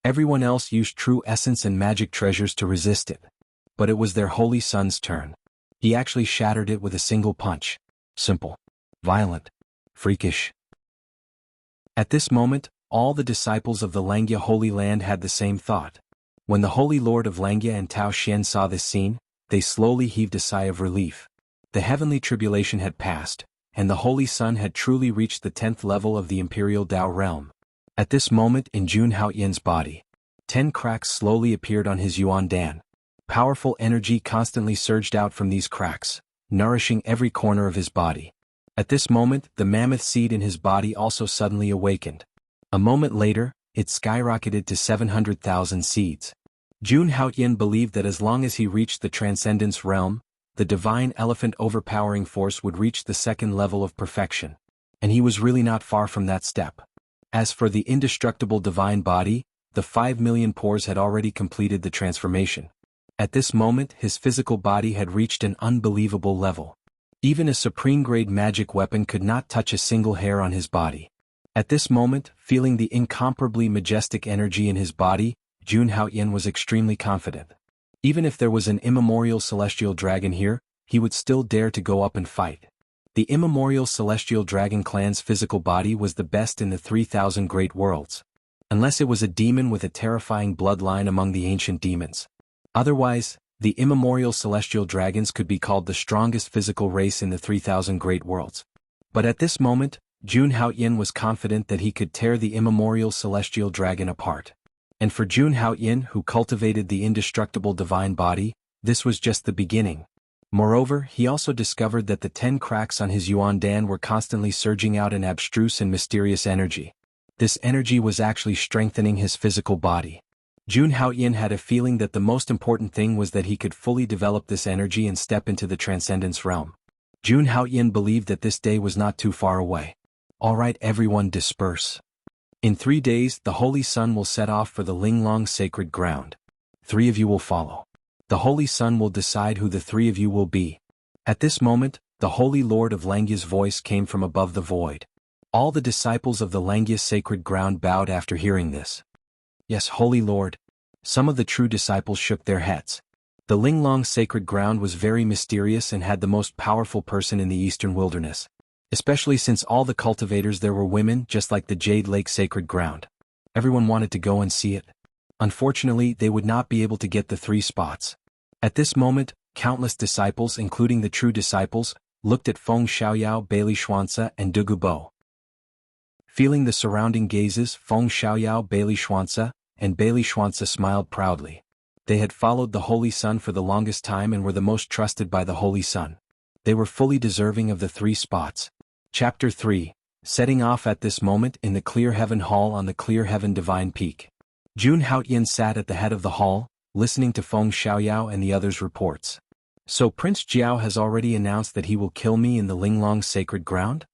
Everyone else used true essence and magic treasures to resist it. But it was their holy son's turn. He actually shattered it with a single punch. Simple. Violent. Freakish. At this moment, all the disciples of the Langya Holy Land had the same thought. When the Holy Lord of Langya and Tao Xian saw this scene, they slowly heaved a sigh of relief. The heavenly tribulation had passed, and the Holy Son had truly reached the 10th level of the Imperial Tao realm. At this moment in Jun Haoyan's body, 10 cracks slowly appeared on his Yuan Dan. Powerful energy constantly surged out from these cracks, nourishing every corner of his body. At this moment, the mammoth seed in his body also suddenly awakened. A moment later, it skyrocketed to 700,000 seeds. Jun Haoyan believed that as long as he reached the Transcendence realm, the divine elephant overpowering force would reach the 2nd level of perfection. And he was really not far from that step. As for the indestructible divine body, the 5 million pores had already completed the transformation. At this moment, his physical body had reached an unbelievable level. Even a supreme-grade magic weapon could not touch a single hair on his body. At this moment, feeling the incomparably majestic energy in his body, Jun Haoyan was extremely confident. Even if there was an immemorial celestial dragon here, he would still dare to go up and fight. The immemorial celestial dragon clan's physical body was the best in the 3,000 great worlds. Unless it was a demon with a terrifying bloodline among the ancient demons. Otherwise, the immemorial celestial dragons could be called the strongest physical race in the 3,000 great worlds. But at this moment, Jun Haoyan was confident that he could tear the immemorial celestial dragon apart. And for Jun Haoyan, who cultivated the indestructible divine body, this was just the beginning. Moreover, he also discovered that the 10 cracks on his Yuan Dan were constantly surging out an abstruse and mysterious energy. This energy was actually strengthening his physical body. Jun Haoyan had a feeling that the most important thing was that he could fully develop this energy and step into the Transcendence realm. Jun Haoyan believed that this day was not too far away. Alright, everyone, disperse. In 3 days the Holy Sun will set off for the Linglong sacred ground. 3 of you will follow. The Holy Sun will decide who the 3 of you will be. At this moment, the Holy Lord of Langya's voice came from above the void. All the disciples of the Langya sacred ground bowed after hearing this. Yes, Holy Lord. Some of the true disciples shook their heads. The Linglong sacred ground was very mysterious and had the most powerful person in the eastern wilderness. Especially since all the cultivators there were women, just like the Jade Lake sacred ground. Everyone wanted to go and see it. Unfortunately, they would not be able to get the 3 spots. At this moment, countless disciples, including the true disciples, looked at Feng Xiaoyao, Bailey Xuanzi, and Dugu Bo. Feeling the surrounding gazes, Feng Xiaoyao, Bailey Xuanzi, and Bailey Xuanzi smiled proudly. They had followed the Holy Sun for the longest time and were the most trusted by the Holy Sun. They were fully deserving of the 3 spots. Chapter 3. Setting off at this moment in the Clear Heaven Hall on the Clear Heaven Divine Peak. Jun Haotian sat at the head of the hall, listening to Feng Xiaoyao and the others' reports. So Prince Jiao has already announced that he will kill me in the Linglong sacred ground?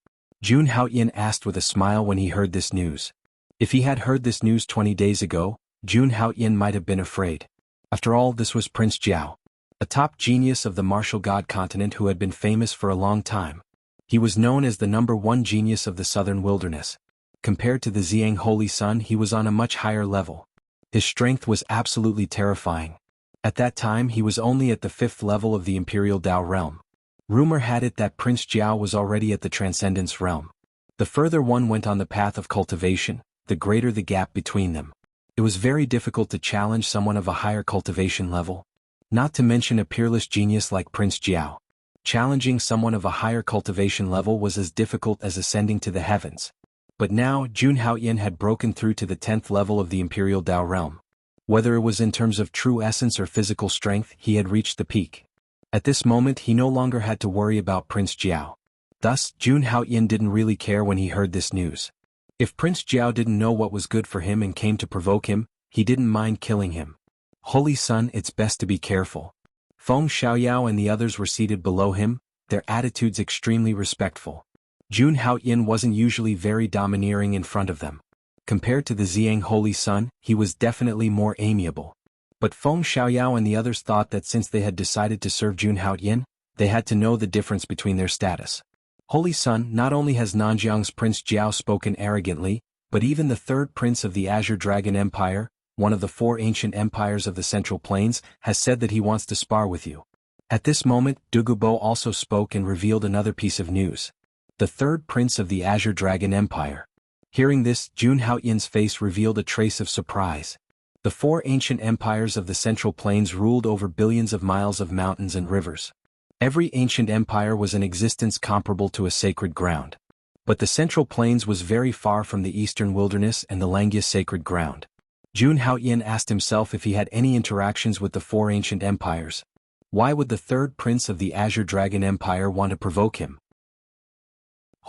Jun Haotian asked with a smile when he heard this news. If he had heard this news 20 days ago, Jun Haotian might have been afraid. After all, this was Prince Jiao, a top genius of the martial god continent who had been famous for a long time. He was known as the #1 genius of the southern wilderness. Compared to the Xiang Holy Sun, he was on a much higher level. His strength was absolutely terrifying. At that time he was only at the 5th level of the Imperial Dao realm. Rumor had it that Prince Jiao was already at the Transcendence realm. The further one went on the path of cultivation, the greater the gap between them. It was very difficult to challenge someone of a higher cultivation level. Not to mention a peerless genius like Prince Jiao. Challenging someone of a higher cultivation level was as difficult as ascending to the heavens. But now Jun Haotian had broken through to the 10th level of the Imperial Dao realm. Whether it was in terms of true essence or physical strength, he had reached the peak. At this moment he no longer had to worry about Prince Jiao. Thus, Jun Haotian didn't really care when he heard this news. If Prince Jiao didn't know what was good for him and came to provoke him, he didn't mind killing him. Holy Sun, it's best to be careful. Feng Xiaoyao and the others were seated below him, their attitudes extremely respectful. Jun Haotian wasn't usually very domineering in front of them. Compared to the Xiang Holy Sun, he was definitely more amiable. But Feng Xiaoyao and the others thought that since they had decided to serve Jun Haotian, they had to know the difference between their status. Holy Sun, not only has Nanjiang's Prince Jiao spoken arrogantly, but even the 3rd prince of the Azure Dragon Empire, one of the 4 ancient empires of the Central Plains, has said that he wants to spar with you. At this moment, Dugu Bo also spoke and revealed another piece of news. The 3rd prince of the Azure Dragon Empire. Hearing this, Jun Haotian's face revealed a trace of surprise. The 4 ancient empires of the Central Plains ruled over billions of miles of mountains and rivers. Every ancient empire was in existence comparable to a sacred ground. But the Central Plains was very far from the eastern wilderness and the Langya sacred ground. Jun Haotian asked himself if he had any interactions with the 4 ancient empires. Why would the 3rd prince of the Azure Dragon Empire want to provoke him?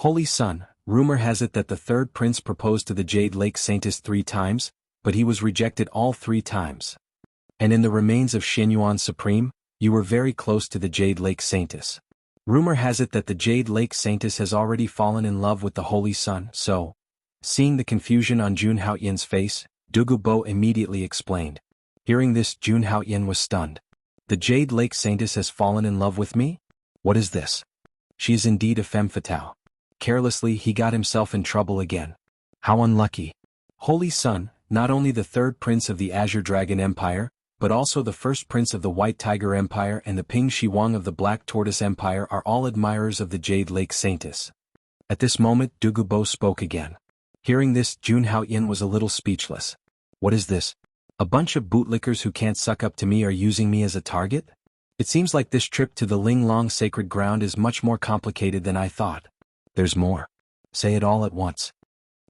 Holy Sun, rumor has it that the 3rd prince proposed to the Jade Lake Saintess 3 times, but he was rejected all 3 times. And in the remains of Xianyuan Supreme, you were very close to the Jade Lake Saintess. Rumor has it that the Jade Lake Saintess has already fallen in love with the Holy Sun, so... Seeing the confusion on Jun Haotian's face, Dugu Bo immediately explained. Hearing this, Jun Haotian was stunned. The Jade Lake Saintess has fallen in love with me? What is this? She is indeed a femme fatale. Carelessly, he got himself in trouble again. How unlucky. Holy Sun, not only the 3rd prince of the Azure Dragon Empire, but also the 1st prince of the White Tiger Empire and the Ping Shi Huang of the Black Tortoise Empire are all admirers of the Jade Lake Saintess. At this moment, Dugu Bo spoke again. Hearing this, Jun Haotian was a little speechless. What is this? A bunch of bootlickers who can't suck up to me are using me as a target? It seems like this trip to the Linglong sacred ground is much more complicated than I thought. There's more. Say it all at once.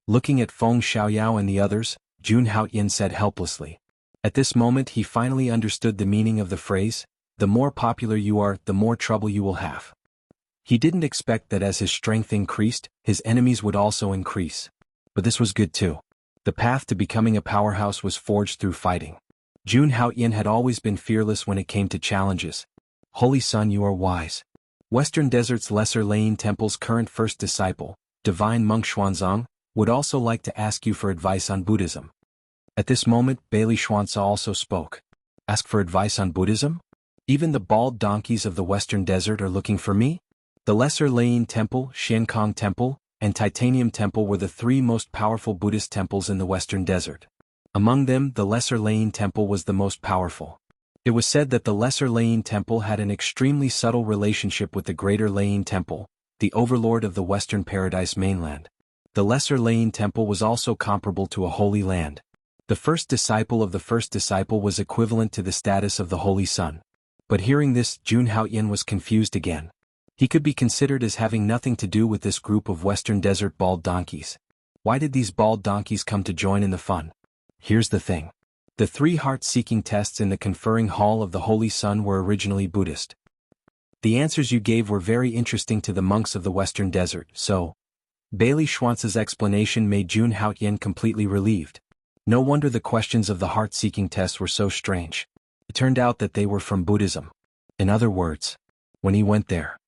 Looking at Feng Xiaoyao and the others, Jun Haotian said helplessly. At this moment he finally understood the meaning of the phrase, the more popular you are, the more trouble you will have. He didn't expect that as his strength increased, his enemies would also increase. But this was good too. The path to becoming a powerhouse was forged through fighting. Jun Haotian had always been fearless when it came to challenges. Holy Sun, you are wise. Western Desert's Lesser Lane Temple's current 1st disciple, Divine Monk Xuanzang, would also like to ask you for advice on Buddhism. At this moment, Bailey Xuanzi also spoke. Ask for advice on Buddhism? Even the bald donkeys of the Western Desert are looking for me? The Lesser Layin Temple, Xiankong Temple, and Titanium Temple were the three most powerful Buddhist temples in the Western Desert. Among them, the Lesser Layin Temple was the most powerful. It was said that the Lesser Layin Temple had an extremely subtle relationship with the Greater Layin Temple, the overlord of the Western Paradise mainland. The Lesser Layin Temple was also comparable to a holy land. The first disciple of the first disciple was equivalent to the status of the Holy Son. But hearing this, Jun Haoyan was confused again. He could be considered as having nothing to do with this group of Western Desert bald donkeys. Why did these bald donkeys come to join in the fun? Here's the thing. The 3 heart-seeking tests in the conferring hall of the Holy Sun were originally Buddhist. The answers you gave were very interesting to the monks of the Western Desert, so Bailey Xuanzi's explanation made Jun Haoyan completely relieved. No wonder the questions of the heart-seeking tests were so strange. It turned out that they were from Buddhism. In other words, when he went there,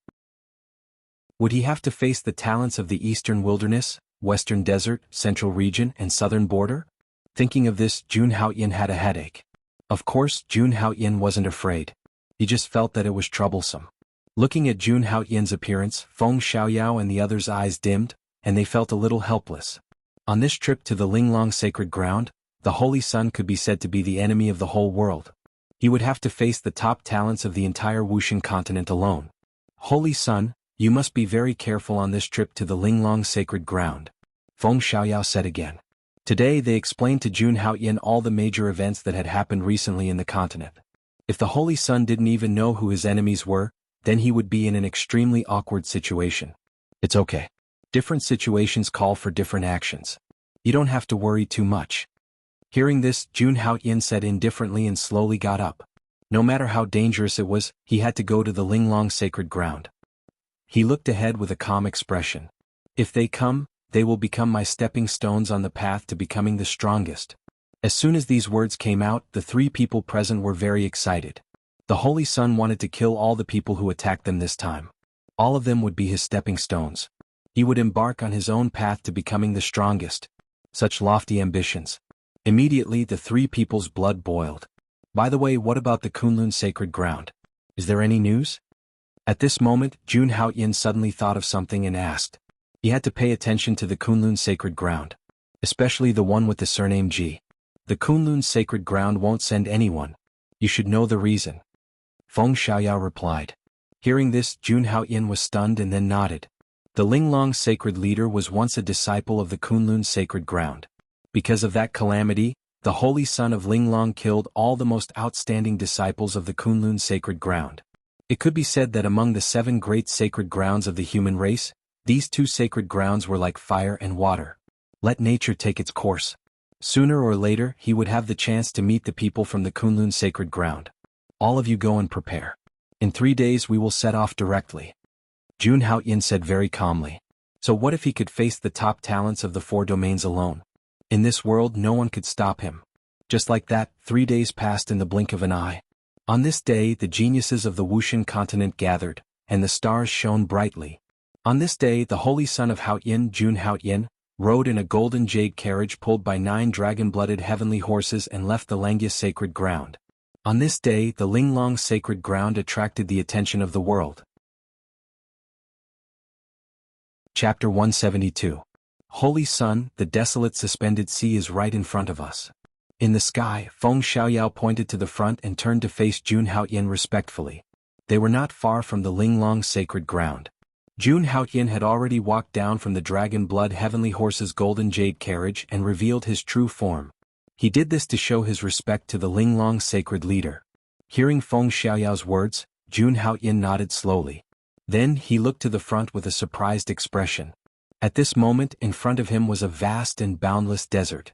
would he have to face the talents of the Eastern Wilderness, Western Desert, Central Region, and Southern Border? Thinking of this, Jun Haoyan had a headache. Of course, Jun Haoyan wasn't afraid. He just felt that it was troublesome. Looking at Jun Haoyan's appearance, Feng Xiaoyao and the others' eyes dimmed, and they felt a little helpless. On this trip to the Linglong sacred ground, the Holy Sun could be said to be the enemy of the whole world. He would have to face the top talents of the entire Wuxian continent alone. Holy Sun, you must be very careful on this trip to the Linglong sacred ground, Feng Xiaoyao said again. Today they explained to Jun Haoyan all the major events that had happened recently in the continent. If the Holy Sun didn't even know who his enemies were, then he would be in an extremely awkward situation. It's okay. Different situations call for different actions. You don't have to worry too much. Hearing this, Jun Haoyan said indifferently and slowly got up. No matter how dangerous it was, he had to go to the Linglong sacred ground. He looked ahead with a calm expression. If they come, they will become my stepping stones on the path to becoming the strongest. As soon as these words came out, the 3 people present were very excited. The Holy Sun wanted to kill all the people who attacked them this time. All of them would be his stepping stones. He would embark on his own path to becoming the strongest. Such lofty ambitions. Immediately the 3 people's blood boiled. By the way, what about the Kunlun sacred ground? Is there any news? At this moment, Jun Haoyan suddenly thought of something and asked. He had to pay attention to the Kunlun sacred ground. Especially the one with the surname Ji. The Kunlun sacred ground won't send anyone. You should know the reason. Feng Xiaoyao replied. Hearing this, Jun Haoyan was stunned and then nodded. The Linglong sacred leader was once a disciple of the Kunlun sacred ground. Because of that calamity, the Holy Sun of Linglong killed all the most outstanding disciples of the Kunlun sacred ground. It could be said that among the 7 great sacred grounds of the human race, these 2 sacred grounds were like fire and water. Let nature take its course. Sooner or later, he would have the chance to meet the people from the Kunlun sacred ground. All of you go and prepare. In 3 days we will set off directly. Jun Haoyan said very calmly. So what if he could face the top talents of the 4 domains alone? In this world no one could stop him. Just like that, 3 days passed in the blink of an eye. On this day the geniuses of the Wuxian continent gathered, and the stars shone brightly. On this day the Holy Son of Haoyan, Jun Haoyan, rode in a golden jade carriage pulled by 9 dragon-blooded heavenly horses and left the Lengyus sacred ground. On this day the Linglong sacred ground attracted the attention of the world. Chapter 172. Holy Sun, the desolate suspended sea is right in front of us. In the sky, Feng Xiaoyao pointed to the front and turned to face Jun Haoyan respectfully. They were not far from the Linglong sacred ground. Jun Haoyan had already walked down from the dragon blood heavenly horse's golden jade carriage and revealed his true form. He did this to show his respect to the Linglong sacred leader. Hearing Feng Xiaoyao's words, Jun Haoyan nodded slowly. Then he looked to the front with a surprised expression. At this moment, in front of him was a vast and boundless desert.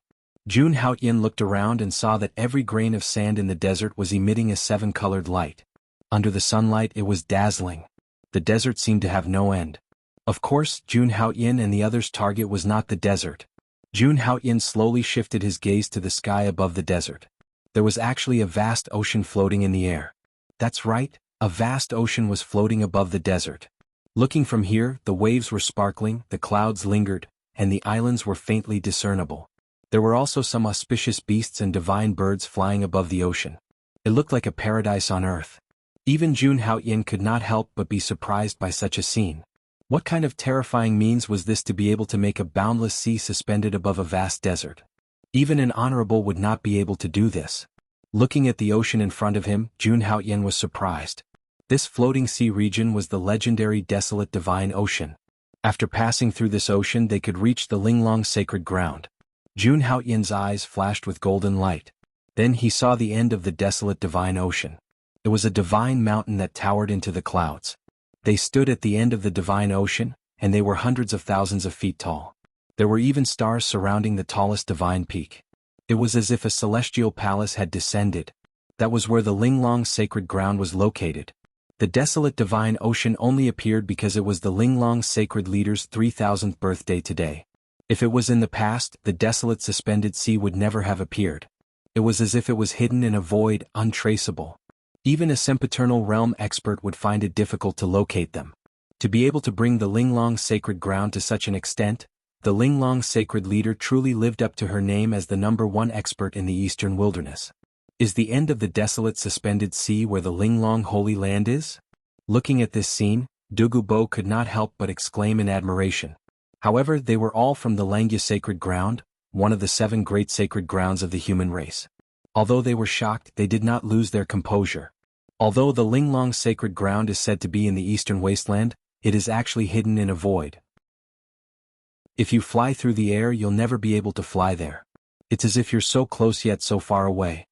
Jun Haoyan looked around and saw that every grain of sand in the desert was emitting a 7-colored light. Under the sunlight it was dazzling. The desert seemed to have no end. Of course, Jun Haoyan and the others' target was not the desert. Jun Haoyan slowly shifted his gaze to the sky above the desert. There was actually a vast ocean floating in the air. That's right, a vast ocean was floating above the desert. Looking from here, the waves were sparkling, the clouds lingered, and the islands were faintly discernible. There were also some auspicious beasts and divine birds flying above the ocean. It looked like a paradise on earth. Even Jun Haoyin could not help but be surprised by such a scene. What kind of terrifying means was this to be able to make a boundless sea suspended above a vast desert? Even an honorable would not be able to do this. Looking at the ocean in front of him, Jun Haoyin was surprised. This floating sea region was the legendary desolate divine ocean. After passing through this ocean they could reach the Linglong sacred ground. Jun Haoyin's eyes flashed with golden light. Then he saw the end of the desolate divine ocean. It was a divine mountain that towered into the clouds. They stood at the end of the divine ocean, and they were hundreds of thousands of feet tall. There were even stars surrounding the tallest divine peak. It was as if a celestial palace had descended. That was where the Linglong sacred ground was located. The desolate divine ocean only appeared because it was the Linglong sacred leader's 3000th birthday today. If it was in the past, the desolate suspended sea would never have appeared. It was as if it was hidden in a void, untraceable. Even a sempiternal realm expert would find it difficult to locate them. To be able to bring the Linglong sacred ground to such an extent, the Linglong sacred leader truly lived up to her name as the #1 expert in the eastern wilderness. Is the end of the desolate suspended sea where the Linglong Holy Land is? Looking at this scene, Dugu Bo could not help but exclaim in admiration. However, they were all from the Langya sacred ground, one of the 7 great sacred grounds of the human race. Although they were shocked, they did not lose their composure. Although the Linglong sacred ground is said to be in the eastern wasteland, it is actually hidden in a void. If you fly through the air, you'll never be able to fly there. It's as if you're so close yet so far away.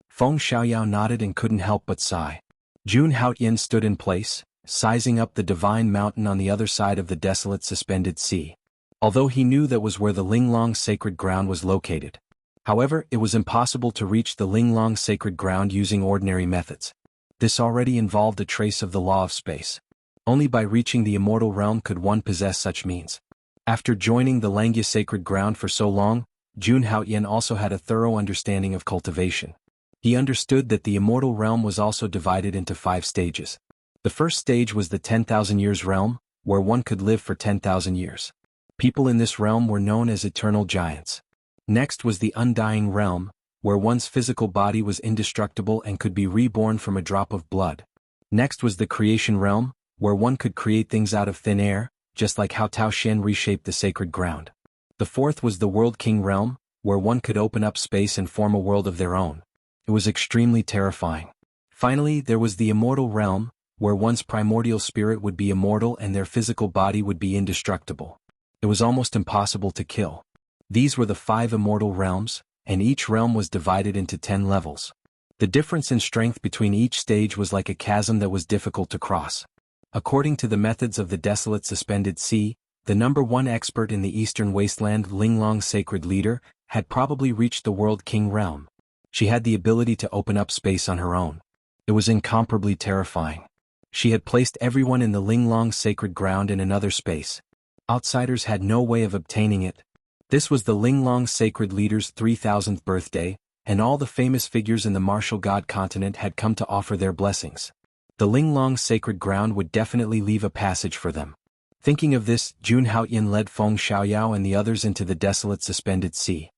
Feng Xiaoyao nodded and couldn't help but sigh. Jun Haoyin stood in place, sizing up the divine mountain on the other side of the desolate suspended sea. Although he knew that was where the Linglong sacred ground was located. However, it was impossible to reach the Linglong sacred ground using ordinary methods. This already involved a trace of the law of space. Only by reaching the immortal realm could one possess such means. After joining the Langya sacred ground for so long, Jun Haoyin also had a thorough understanding of cultivation. He understood that the immortal realm was also divided into 5 stages. The first stage was the 10,000 years realm, where one could live for 10,000 years. People in this realm were known as eternal giants. Next was the undying realm, where one's physical body was indestructible and could be reborn from a drop of blood. Next was the creation realm, where one could create things out of thin air, just like how Tao Xian reshaped the sacred ground. The fourth was the World King realm, where one could open up space and form a world of their own. It was extremely terrifying. Finally, there was the immortal realm, where one's primordial spirit would be immortal and their physical body would be indestructible. It was almost impossible to kill. These were the 5 immortal realms, and each realm was divided into 10 levels. The difference in strength between each stage was like a chasm that was difficult to cross. According to the methods of the desolate suspended sea, the #1 expert in the eastern wasteland, Linglong sacred leader, had probably reached the World King realm. She had the ability to open up space on her own. It was incomparably terrifying. She had placed everyone in the Linglong sacred ground in another space. Outsiders had no way of obtaining it. This was the Linglong sacred leader's 3000th birthday, and all the famous figures in the martial god continent had come to offer their blessings. The Linglong sacred ground would definitely leave a passage for them. Thinking of this, Jun Haoyin led Feng Xiaoyao and the others into the desolate suspended sea.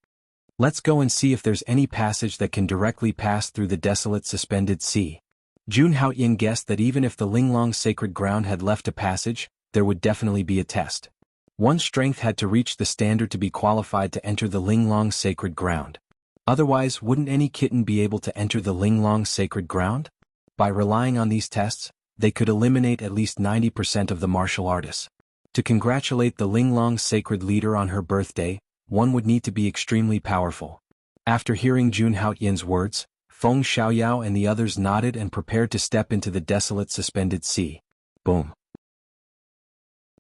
Let's go and see if there's any passage that can directly pass through the desolate suspended sea. Jun Haoyin guessed that even if the Linglong sacred ground had left a passage, there would definitely be a test. One's strength had to reach the standard to be qualified to enter the Linglong sacred ground. Otherwise, wouldn't any kitten be able to enter the Linglong sacred ground? By relying on these tests, they could eliminate at least 90% of the martial artists. To congratulate the Linglong sacred leader on her birthday, one would need to be extremely powerful. After hearing Jun Haoyin's words, Feng Xiaoyao and the others nodded and prepared to step into the desolate suspended sea. Boom.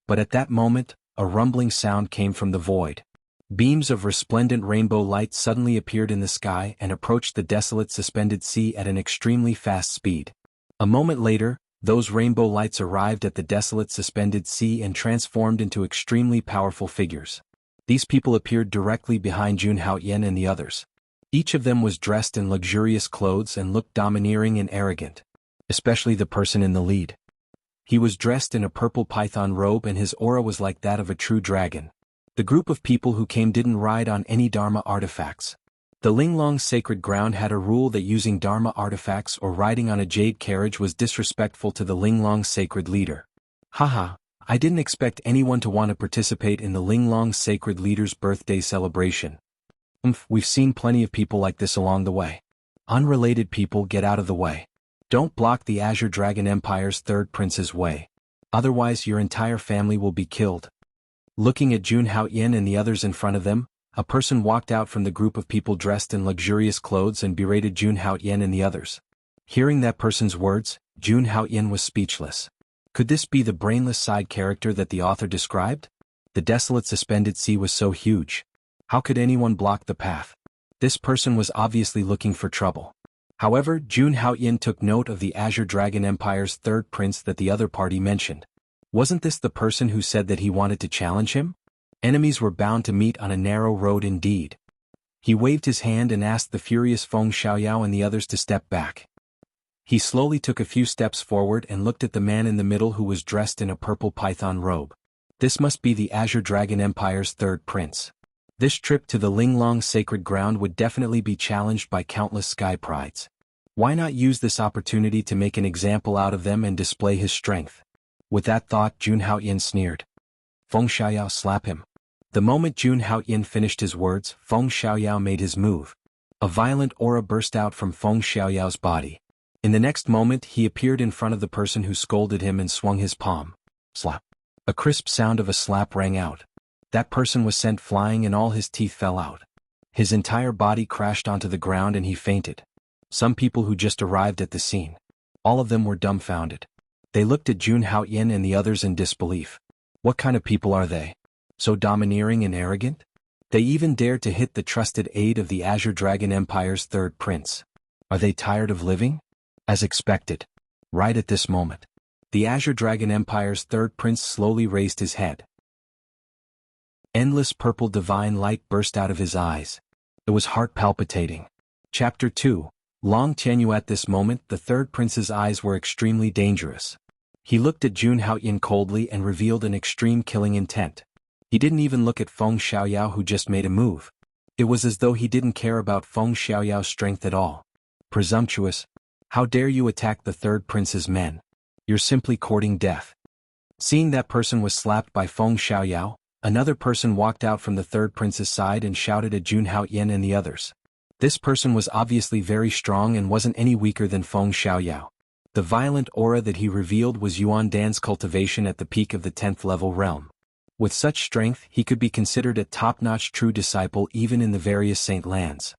But at that moment, a rumbling sound came from the void. Beams of resplendent rainbow light suddenly appeared in the sky and approached the desolate suspended sea at an extremely fast speed. A moment later, those rainbow lights arrived at the desolate suspended sea and transformed into extremely powerful figures. These people appeared directly behind Jun Haoyin and the others. Each of them was dressed in luxurious clothes and looked domineering and arrogant. Especially the person in the lead. He was dressed in a purple python robe and his aura was like that of a true dragon. The group of people who came didn't ride on any Dharma artifacts. The Linglong sacred ground had a rule that using Dharma artifacts or riding on a jade carriage was disrespectful to the Linglong sacred leader. Haha, I didn't expect anyone to want to participate in the Linglong sacred leader's birthday celebration. We've seen plenty of people like this along the way. Unrelated people, get out of the way. Don't block the Azure Dragon Empire's third prince's way. Otherwise your entire family will be killed. Looking at Jun Haoyin and the others in front of them, a person walked out from the group of people dressed in luxurious clothes and berated Jun Haoyin and the others. Hearing that person's words, Jun Haoyin was speechless. Could this be the brainless side character that the author described? The desolate suspended sea was so huge. How could anyone block the path? This person was obviously looking for trouble. However, Jun Haoyin took note of the Azure Dragon Empire's third prince that the other party mentioned. Wasn't this the person who said that he wanted to challenge him? Enemies were bound to meet on a narrow road indeed. He waved his hand and asked the furious Feng Xiaoyao and the others to step back. He slowly took a few steps forward and looked at the man in the middle who was dressed in a purple python robe. This must be the Azure Dragon Empire's third prince. This trip to the Linglong sacred ground would definitely be challenged by countless sky prides. Why not use this opportunity to make an example out of them and display his strength? With that thought, Jun Haoyin sneered. Feng Xiaoyao, slap him. The moment Jun Haoyin finished his words, Feng Xiaoyao made his move. A violent aura burst out from Feng Xiaoyao's body. In the next moment he appeared in front of the person who scolded him and swung his palm. Slap. A crisp sound of a slap rang out. That person was sent flying and all his teeth fell out. His entire body crashed onto the ground and he fainted. Some people who just arrived at the scene. All of them were dumbfounded. They looked at Jun Haoyin and the others in disbelief. What kind of people are they? So domineering and arrogant? They even dared to hit the trusted aide of the Azure Dragon Empire's third prince. Are they tired of living? As expected. Right at this moment, the Azure Dragon Empire's third prince slowly raised his head. Endless purple divine light burst out of his eyes. It was heart palpitating. Chapter 2. Long Tianyu. At this moment the third prince's eyes were extremely dangerous. He looked at Jun Haoyin coldly and revealed an extreme killing intent. He didn't even look at Feng Xiaoyao who just made a move. It was as though he didn't care about Feng Xiaoyao's strength at all. Presumptuous. How dare you attack the third prince's men? You're simply courting death. Seeing that person was slapped by Feng Xiaoyao, another person walked out from the third prince's side and shouted at Jun Haoyin and the others. This person was obviously very strong and wasn't any weaker than Feng Xiaoyao. The violent aura that he revealed was Yuan Dan's cultivation at the peak of the 10th level realm. With such strength he could be considered a top-notch true disciple even in the various saint lands.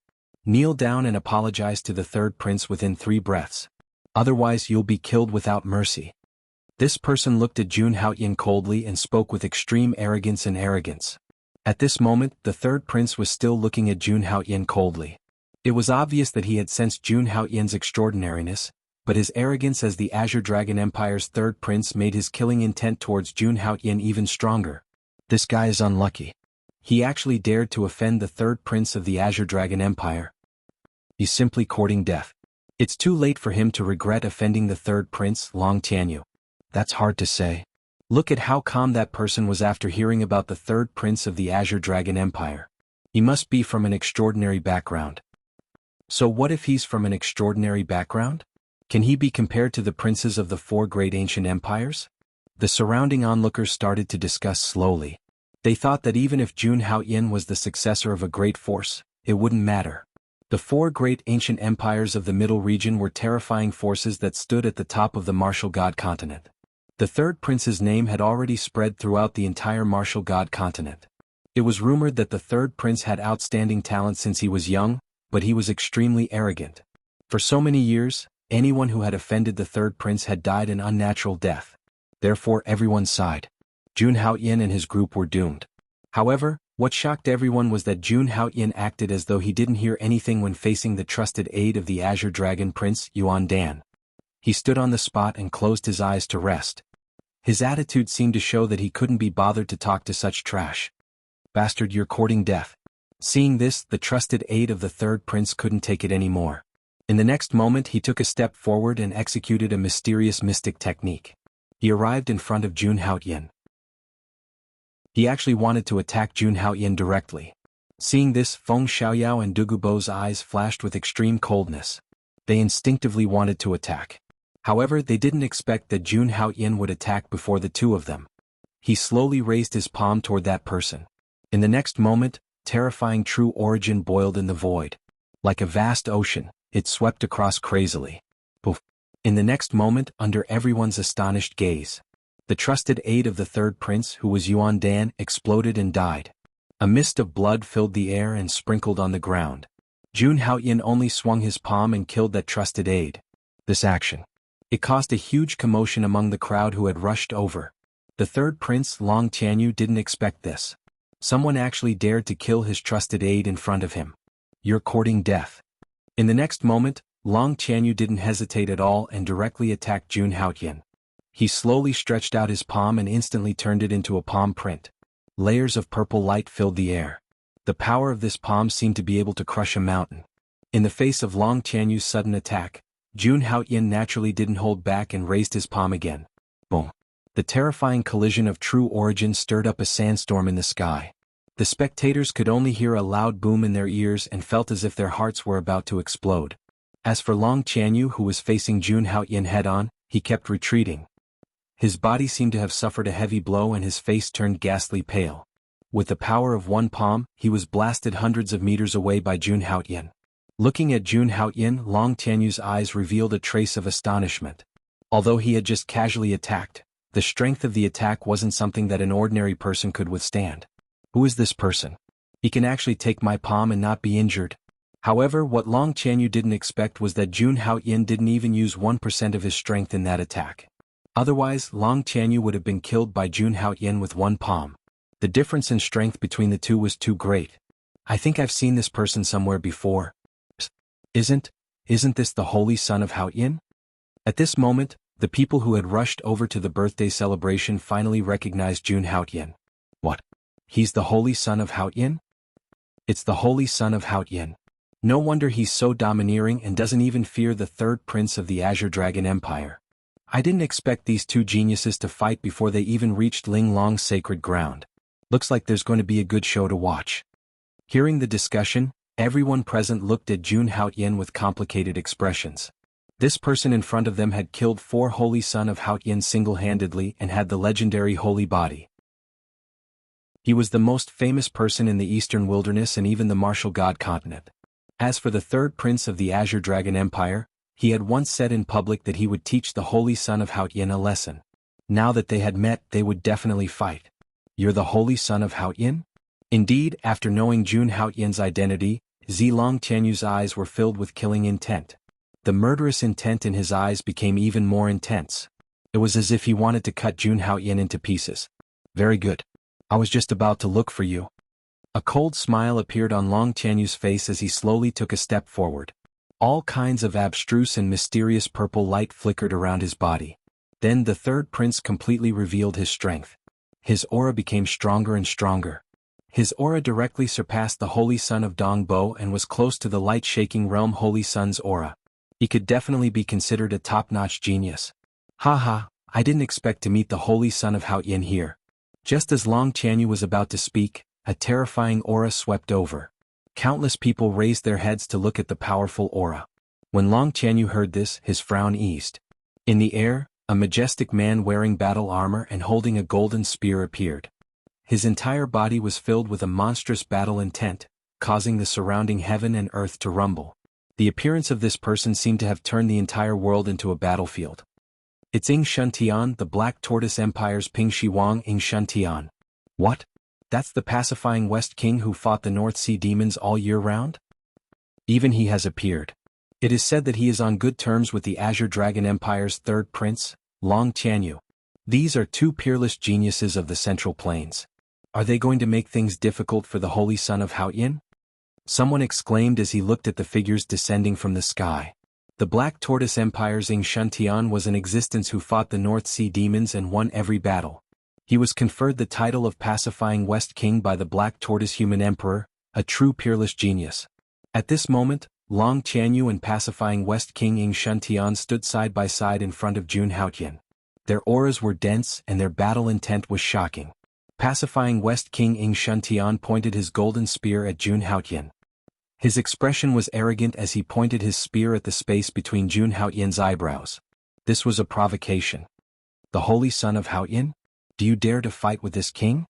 Kneel down and apologize to the third prince within 3 breaths. Otherwise you'll be killed without mercy. This person looked at Jun Haoyin coldly and spoke with extreme arrogance. At this moment the third prince was still looking at Jun Haoyin coldly. It was obvious that he had sensed Jun Haoyin's extraordinariness, but his arrogance as the Azure Dragon Empire's third prince made his killing intent towards Jun Haoyin even stronger. This guy is unlucky. He actually dared to offend the third prince of the Azure Dragon Empire. He's simply courting death. It's too late for him to regret offending the third prince, Long Tianyu. That's hard to say. Look at how calm that person was after hearing about the third prince of the Azure Dragon Empire. He must be from an extraordinary background. So what if he's from an extraordinary background? Can he be compared to the princes of the 4 great ancient empires? The surrounding onlookers started to discuss slowly. They thought that even if Jun Haoyin was the successor of a great force, it wouldn't matter. The 4 great ancient empires of the middle region were terrifying forces that stood at the top of the martial god continent. The third prince's name had already spread throughout the entire martial god continent. It was rumored that the third prince had outstanding talent since he was young, but he was extremely arrogant. For so many years, anyone who had offended the third prince had died an unnatural death. Therefore everyone sighed. Jun Haoyin and his group were doomed. However, what shocked everyone was that Jun Haoyin acted as though he didn't hear anything when facing the trusted aide of the Azure Dragon Prince, Yuan Dan. He stood on the spot and closed his eyes to rest. His attitude seemed to show that he couldn't be bothered to talk to such trash. Bastard, you're courting death. Seeing this, the trusted aide of the third prince couldn't take it anymore. In the next moment he took a step forward and executed a mysterious mystic technique. He arrived in front of Jun Haoyin. He actually wanted to attack Jun Haoyan directly. Seeing this, Feng Xiaoyao and Dugubo's eyes flashed with extreme coldness. They instinctively wanted to attack. However, they didn't expect that Jun Haoyan would attack before the two of them. He slowly raised his palm toward that person. In the next moment, terrifying true origin boiled in the void. Like a vast ocean, it swept across crazily. Poof. In the next moment, under everyone's astonished gaze, the trusted aide of the third prince, who was Yuan Dan, exploded and died. A mist of blood filled the air and sprinkled on the ground. Jun Haoyan only swung his palm and killed that trusted aide. This action. It caused a huge commotion among the crowd who had rushed over. The third prince, Long Tianyu, didn't expect this. Someone actually dared to kill his trusted aide in front of him. You're courting death. In the next moment, Long Tianyu didn't hesitate at all and directly attacked Jun Haoyan. He slowly stretched out his palm and instantly turned it into a palm print. Layers of purple light filled the air. The power of this palm seemed to be able to crush a mountain. In the face of Long Tianyu's sudden attack, Jun Haoyan naturally didn't hold back and raised his palm again. Boom. The terrifying collision of true origin stirred up a sandstorm in the sky. The spectators could only hear a loud boom in their ears and felt as if their hearts were about to explode. As for Long Tianyu, who was facing Jun Haoyan head-on, he kept retreating. His body seemed to have suffered a heavy blow and his face turned ghastly pale. With the power of one palm, he was blasted hundreds of meters away by Jun Haoyan. Looking at Jun Haoyan, Long Tianyu's eyes revealed a trace of astonishment. Although he had just casually attacked, the strength of the attack wasn't something that an ordinary person could withstand. Who is this person? He can actually take my palm and not be injured. However, what Long Tianyu didn't expect was that Jun Haoyan didn't even use 1% of his strength in that attack. Otherwise, Long Tianyu would have been killed by Jun Haoyan with one palm. The difference in strength between the two was too great. I think I've seen this person somewhere before. Isn't this the holy son of Haoyan? At this moment, the people who had rushed over to the birthday celebration finally recognized Jun Haoyan. What? He's the holy son of Haoyan? It's the holy son of Haoyan. No wonder he's so domineering and doesn't even fear the third prince of the Azure Dragon Empire. I didn't expect these two geniuses to fight before they even reached Ling Long's sacred ground. Looks like there's going to be a good show to watch. Hearing the discussion, everyone present looked at Jun Haoyan with complicated expressions. This person in front of them had killed 4 holy son of Haoyan single-handedly and had the legendary holy body. He was the most famous person in the Eastern Wilderness and even the martial god continent. As for the third prince of the Azure Dragon Empire, he had once said in public that he would teach the holy son of Haoyan a lesson. Now that they had met, they would definitely fight. You're the holy son of Haoyan? Indeed, after knowing Jun Haoyan's identity, Long Tianyu's eyes were filled with killing intent. The murderous intent in his eyes became even more intense. It was as if he wanted to cut Jun Haoyan into pieces. Very good. I was just about to look for you. A cold smile appeared on Long Tianyu's face as he slowly took a step forward. All kinds of abstruse and mysterious purple light flickered around his body. Then the third prince completely revealed his strength. His aura became stronger and stronger. His aura directly surpassed the Holy Son of Dongbo and was close to the light-shaking realm Holy Sun's aura. He could definitely be considered a top-notch genius. Haha, I didn't expect to meet the Holy Son of Haoyan here. Just as Long Tianyu was about to speak, a terrifying aura swept over. Countless people raised their heads to look at the powerful aura. When Long Tianyu heard this, his frown eased. In the air, a majestic man wearing battle armor and holding a golden spear appeared. His entire body was filled with a monstrous battle intent, causing the surrounding heaven and earth to rumble. The appearance of this person seemed to have turned the entire world into a battlefield. It's Ing Shuntian, the Black Tortoise Empire's Ping Shiwang Ing Shuntian. What? That's the pacifying West King who fought the North Sea demons all year round? Even he has appeared. It is said that he is on good terms with the Azure Dragon Empire's third prince, Long Tianyu. These are two peerless geniuses of the Central Plains. Are they going to make things difficult for the Holy Son of Haoyan? Someone exclaimed as he looked at the figures descending from the sky. The Black Tortoise Empire's Ing Shuntian was in existence who fought the North Sea demons and won every battle. He was conferred the title of Pacifying West King by the Black Tortoise Human Emperor, a true peerless genius. At this moment, Long Tianyu and Pacifying West King Ing Shuntian stood side by side in front of Jun Haoyan. Their auras were dense and their battle intent was shocking. Pacifying West King Ing Shuntian pointed his golden spear at Jun Haotian. His expression was arrogant as he pointed his spear at the space between Jun Haotian's eyebrows. This was a provocation. The holy son of Haotian? Do you dare to fight with this king?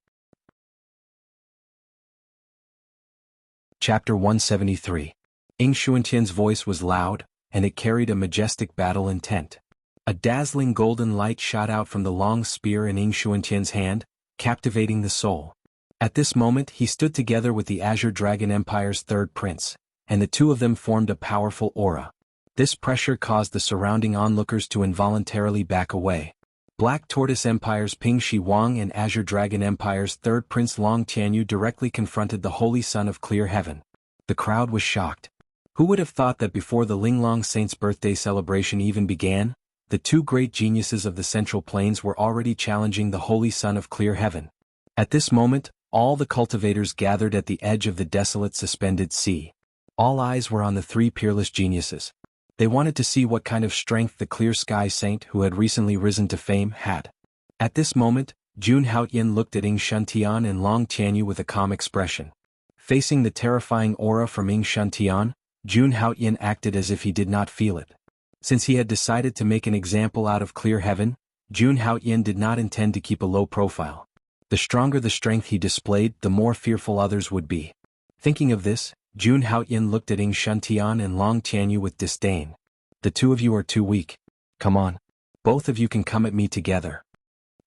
Chapter 173. Ing Xuantian's voice was loud, and it carried a majestic battle intent. A dazzling golden light shot out from the long spear in Ing Xuantian's hand, captivating the soul. At this moment he stood together with the Azure Dragon Empire's third prince, and the two of them formed a powerful aura. This pressure caused the surrounding onlookers to involuntarily back away. Black Tortoise Empire's Ping Shi Huang and Azure Dragon Empire's third prince Long Tianyu directly confronted the Holy Son of Clear Heaven. The crowd was shocked. Who would have thought that before the Linglong Saint's birthday celebration even began, the two great geniuses of the Central Plains were already challenging the Holy Son of Clear Heaven? At this moment, all the cultivators gathered at the edge of the desolate suspended sea. All eyes were on the three peerless geniuses. They wanted to see what kind of strength the Clear Sky Saint who had recently risen to fame had. At this moment, Jun Haotian looked at Ing Shuntian and Long Tianyu with a calm expression. Facing the terrifying aura from Ing Shuntian, Jun Haotian acted as if he did not feel it. Since he had decided to make an example out of Clear Heaven, Jun Haotian did not intend to keep a low profile. The stronger the strength he displayed, the more fearful others would be. Thinking of this, Jun Haotian looked at Ing Shuntian and Long Tianyu with disdain. The two of you are too weak. Come on. Both of you can come at me together.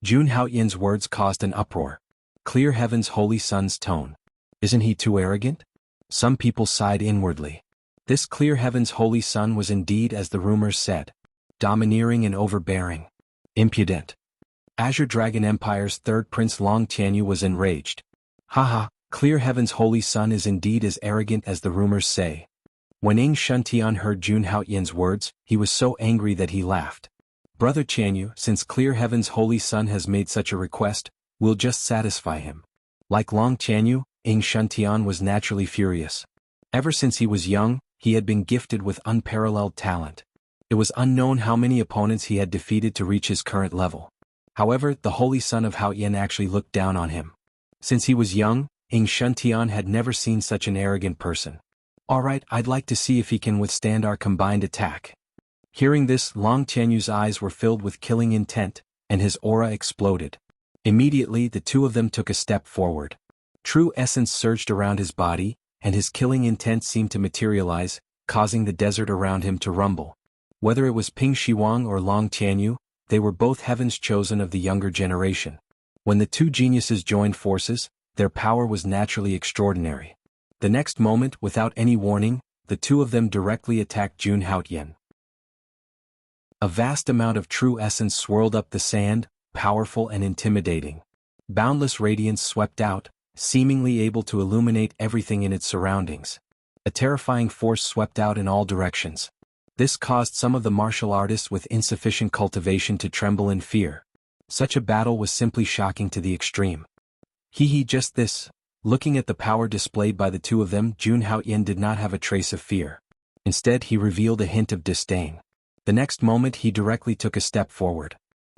Jun Haotian's words caused an uproar. Clear Heaven's holy son's tone. Isn't he too arrogant? Some people sighed inwardly. This Clear Heaven's holy son was indeed, as the rumors said, domineering and overbearing. Impudent. Azure Dragon Empire's third prince Long Tianyu was enraged. Haha, Clear Heaven's holy son is indeed as arrogant as the rumors say. When Ing Shuntian heard Jun Haotian's words, he was so angry that he laughed. Brother Tianyu, since Clear Heaven's holy son has made such a request, we'll just satisfy him. Like Long Tianyu, Ing Shuntian was naturally furious. Ever since he was young, he had been gifted with unparalleled talent. It was unknown how many opponents he had defeated to reach his current level. However, the holy son of Haotian actually looked down on him. Since he was young, Ing Shuntian had never seen such an arrogant person. Alright, I'd like to see if he can withstand our combined attack. Hearing this, Long Tianyu's eyes were filled with killing intent, and his aura exploded. Immediately, the two of them took a step forward. True essence surged around his body, and his killing intent seemed to materialize, causing the desert around him to rumble. Whether it was Ping Shi Huang or Long Tianyu, they were both heaven's chosen of the younger generation. When the two geniuses joined forces, their power was naturally extraordinary. The next moment, without any warning, the two of them directly attacked Jun Haotian. A vast amount of true essence swirled up the sand, powerful and intimidating. Boundless radiance swept out, seemingly able to illuminate everything in its surroundings. A terrifying force swept out in all directions. This caused some of the martial artists with insufficient cultivation to tremble in fear. Such a battle was simply shocking to the extreme. Just this. Looking at the power displayed by the two of them, Jun Haotian did not have a trace of fear. Instead, he revealed a hint of disdain. The next moment he directly took a step forward.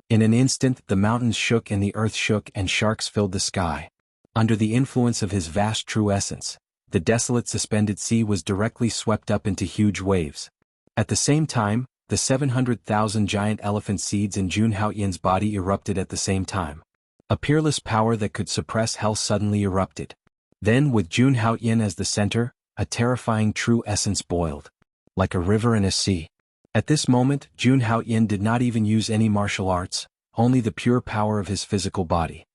In an instant, the mountains shook and the earth shook and sharks filled the sky. Under the influence of his vast true essence, the desolate suspended sea was directly swept up into huge waves. At the same time, the 700,000 giant elephant seeds in Jun Haotian's body erupted at the same time. A peerless power that could suppress hell suddenly erupted. Then, with Jun Haotian as the center, a terrifying true essence boiled. Like a river in a sea. At this moment, Jun Haotian did not even use any martial arts, only the pure power of his physical body.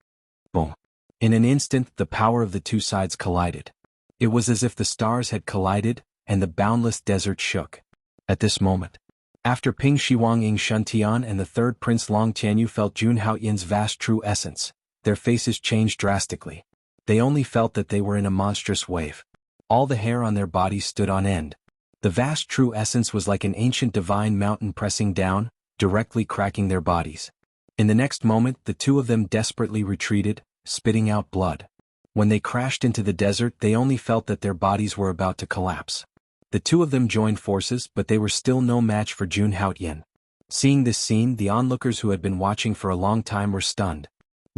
Boom. In an instant, the power of the two sides collided. It was as if the stars had collided, and the boundless desert shook. At this moment, after Ping Shi Huang Ing Shuntian and the third prince Long Tianyu felt Jun Haotian's vast true essence, their faces changed drastically. They only felt that they were in a monstrous wave. All the hair on their bodies stood on end. The vast true essence was like an ancient divine mountain pressing down, directly cracking their bodies. In the next moment, the two of them desperately retreated, spitting out blood. When they crashed into the desert, they only felt that their bodies were about to collapse. The two of them joined forces, but they were still no match for Jun Haotian. Seeing this scene, the onlookers who had been watching for a long time were stunned.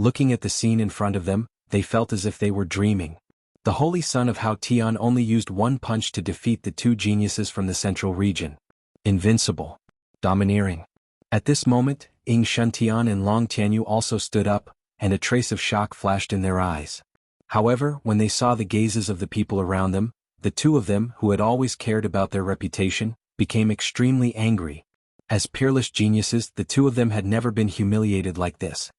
Looking at the scene in front of them, they felt as if they were dreaming. The holy son of Hao Tian only used one punch to defeat the two geniuses from the central region. Invincible. Domineering. At this moment, Ying Shuntian and Long Tianyu also stood up, and a trace of shock flashed in their eyes. However, when they saw the gazes of the people around them, the two of them, who had always cared about their reputation, became extremely angry. As peerless geniuses, the two of them had never been humiliated like this.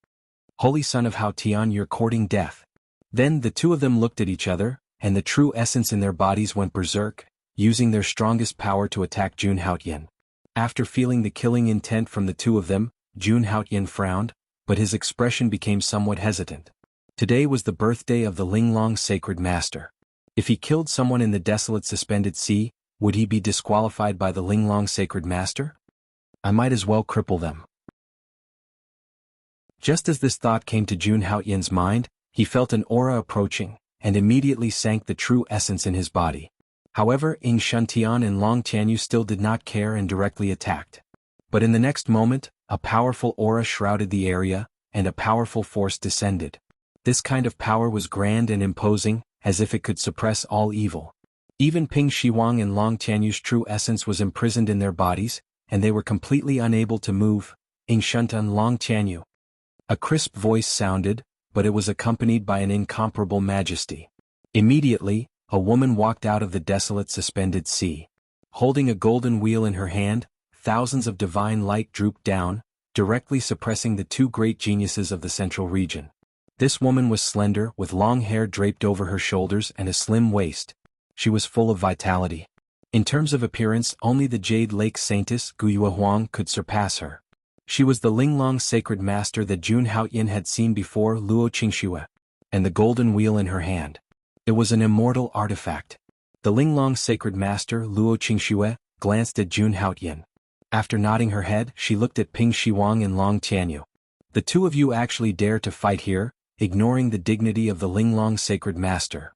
Holy son of Hao Tian, you're courting death. Then the two of them looked at each other, and the true essence in their bodies went berserk, using their strongest power to attack Jun Haotian. After feeling the killing intent from the two of them, Jun Haotian frowned, but his expression became somewhat hesitant. Today was the birthday of the Linglong Sacred Master. If he killed someone in the desolate suspended sea, would he be disqualified by the Linglong Sacred Master? I might as well cripple them. Just as this thought came to Jun Haotian's mind, he felt an aura approaching, and immediately sank the true essence in his body. However, Ying Shuntian and Long Tianyu still did not care and directly attacked. But in the next moment, a powerful aura shrouded the area, and a powerful force descended. This kind of power was grand and imposing, as if it could suppress all evil. Even Ping Shiwang and Long Tianyu's true essence was imprisoned in their bodies, and they were completely unable to move. Ying Shuntian, Long Tianyu. A crisp voice sounded, but it was accompanied by an incomparable majesty. Immediately, a woman walked out of the desolate suspended sea. Holding a golden wheel in her hand, thousands of divine light drooped down, directly suppressing the two great geniuses of the central region. This woman was slender, with long hair draped over her shoulders and a slim waist. She was full of vitality. In terms of appearance, only the Jade Lake Saintess Guyue Huang could surpass her. She was the Linglong Sacred Master that Jun Haotian had seen before, Luo Qingxue, and the golden wheel in her hand. It was an immortal artifact. The Linglong Sacred Master, Luo Qingxue, glanced at Jun Haotian. After nodding her head, she looked at Ping Shiwang and Long Tianyu. The two of you actually dare to fight here, ignoring the dignity of the Linglong Sacred Master.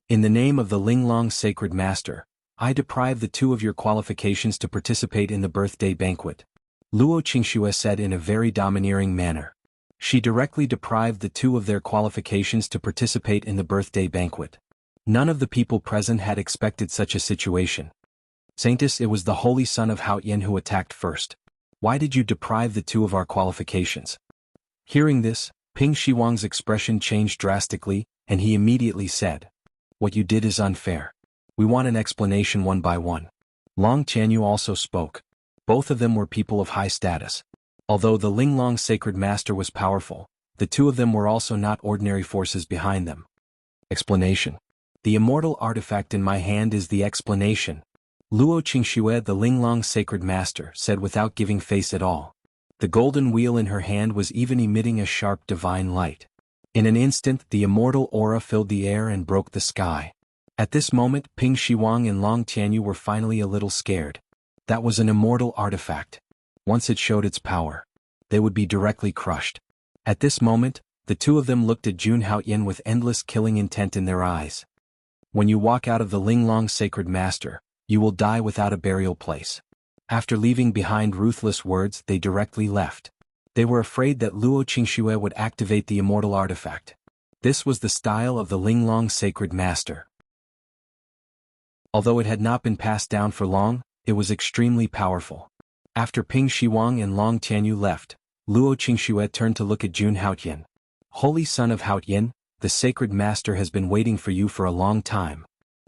In the name of the Linglong Sacred Master, I deprive the two of your qualifications to participate in the birthday banquet. Luo Qingxue said in a very domineering manner. She directly deprived the two of their qualifications to participate in the birthday banquet. None of the people present had expected such a situation. Saintess, it was the holy son of Haotian who attacked first. Why did you deprive the two of our qualifications? Hearing this, Ping Shiwang's expression changed drastically, and he immediately said, What you did is unfair. We want an explanation one by one. Long Tianyu also spoke. Both of them were people of high status. Although the Linglong Sacred Master was powerful, the two of them were also not ordinary forces behind them. Explanation. The immortal artifact in my hand is the explanation. Luo Qingxue, the Linglong Sacred Master, said without giving face at all. The golden wheel in her hand was even emitting a sharp divine light. In an instant, the immortal aura filled the air and broke the sky. At this moment, Ping Shiwang and Long Tianyu were finally a little scared. That was an immortal artifact. Once it showed its power, they would be directly crushed. At this moment, the two of them looked at Jun Haotian with endless killing intent in their eyes. When you walk out of the Linglong Sacred Master, you will die without a burial place. After leaving behind ruthless words, they directly left. They were afraid that Luo Qingxue would activate the immortal artifact. This was the style of the Linglong Sacred Master. Although it had not been passed down for long, it was extremely powerful. After Ping Shiwang and Long Tianyu left, Luo Qingxue turned to look at Jun Haotian. Holy son of Haotian, the Sacred Master has been waiting for you for a long time.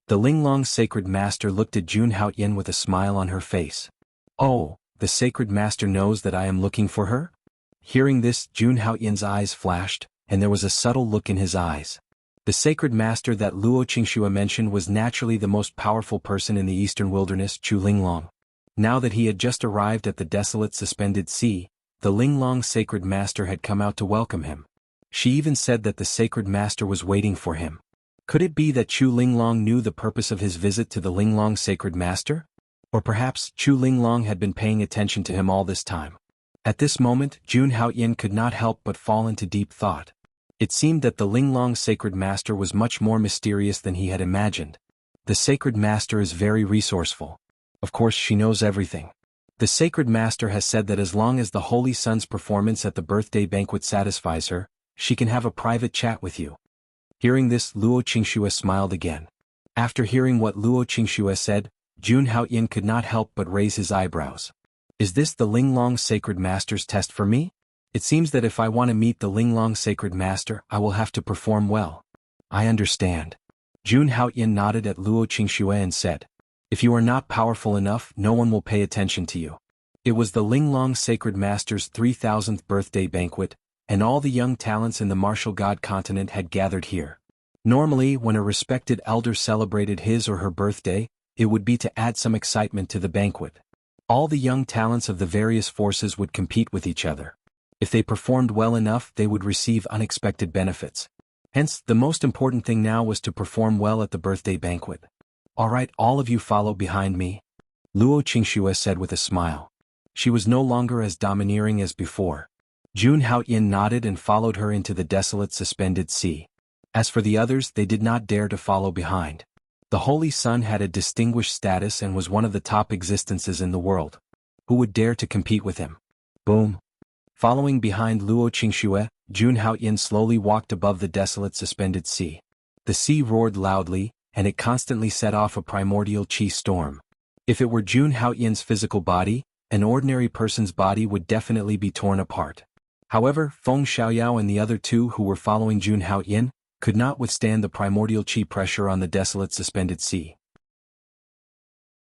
The Linglong Sacred Master looked at Jun Haotian with a smile on her face. Oh, the Sacred Master knows that I am looking for her? Hearing this, Jun Haotian's eyes flashed, and there was a subtle look in his eyes. The Sacred Master that Luo Qingxue mentioned was naturally the most powerful person in the eastern wilderness, Chu Linglong. Now that he had just arrived at the desolate suspended sea, the Linglong Sacred Master had come out to welcome him. She even said that the Sacred Master was waiting for him. Could it be that Chu Linglong knew the purpose of his visit to the Linglong Sacred Master? Or perhaps Chu Linglong had been paying attention to him all this time. At this moment, Jun Haotian could not help but fall into deep thought. It seemed that the Linglong Sacred Master was much more mysterious than he had imagined. The Sacred Master is very resourceful. Of course, she knows everything. The Sacred Master has said that as long as the Holy Son's performance at the birthday banquet satisfies her, she can have a private chat with you." Hearing this, Luo Qingxue smiled again. After hearing what Luo Qingxue said, Jun Haoyin could not help but raise his eyebrows. "Is this the Linglong Sacred Master's test for me? It seems that if I want to meet the Linglong Sacred Master, I will have to perform well." "I understand." Jun Haoyin nodded at Luo Qingxue and said, "If you are not powerful enough, no one will pay attention to you." It was the Linglong Sacred Master's 3000th birthday banquet, and all the young talents in the martial god continent had gathered here. Normally, when a respected elder celebrated his or her birthday, it would be to add some excitement to the banquet. All the young talents of the various forces would compete with each other. If they performed well enough, they would receive unexpected benefits. Hence, the most important thing now was to perform well at the birthday banquet. "All right, all of you follow behind me," Luo Qingxue said with a smile. She was no longer as domineering as before. Jun Haoyin nodded and followed her into the desolate suspended sea. As for the others, they did not dare to follow behind. The Holy Sun had a distinguished status and was one of the top existences in the world. Who would dare to compete with him? Boom. Following behind Luo Qingxue, Jun Haoyin slowly walked above the desolate suspended sea. The sea roared loudly, and it constantly set off a primordial qi storm. If it were Jun Haoyin's physical body, an ordinary person's body would definitely be torn apart. However, Feng Xiaoyao and the other two who were following Jun Haoyin could not withstand the primordial qi pressure on the desolate suspended sea.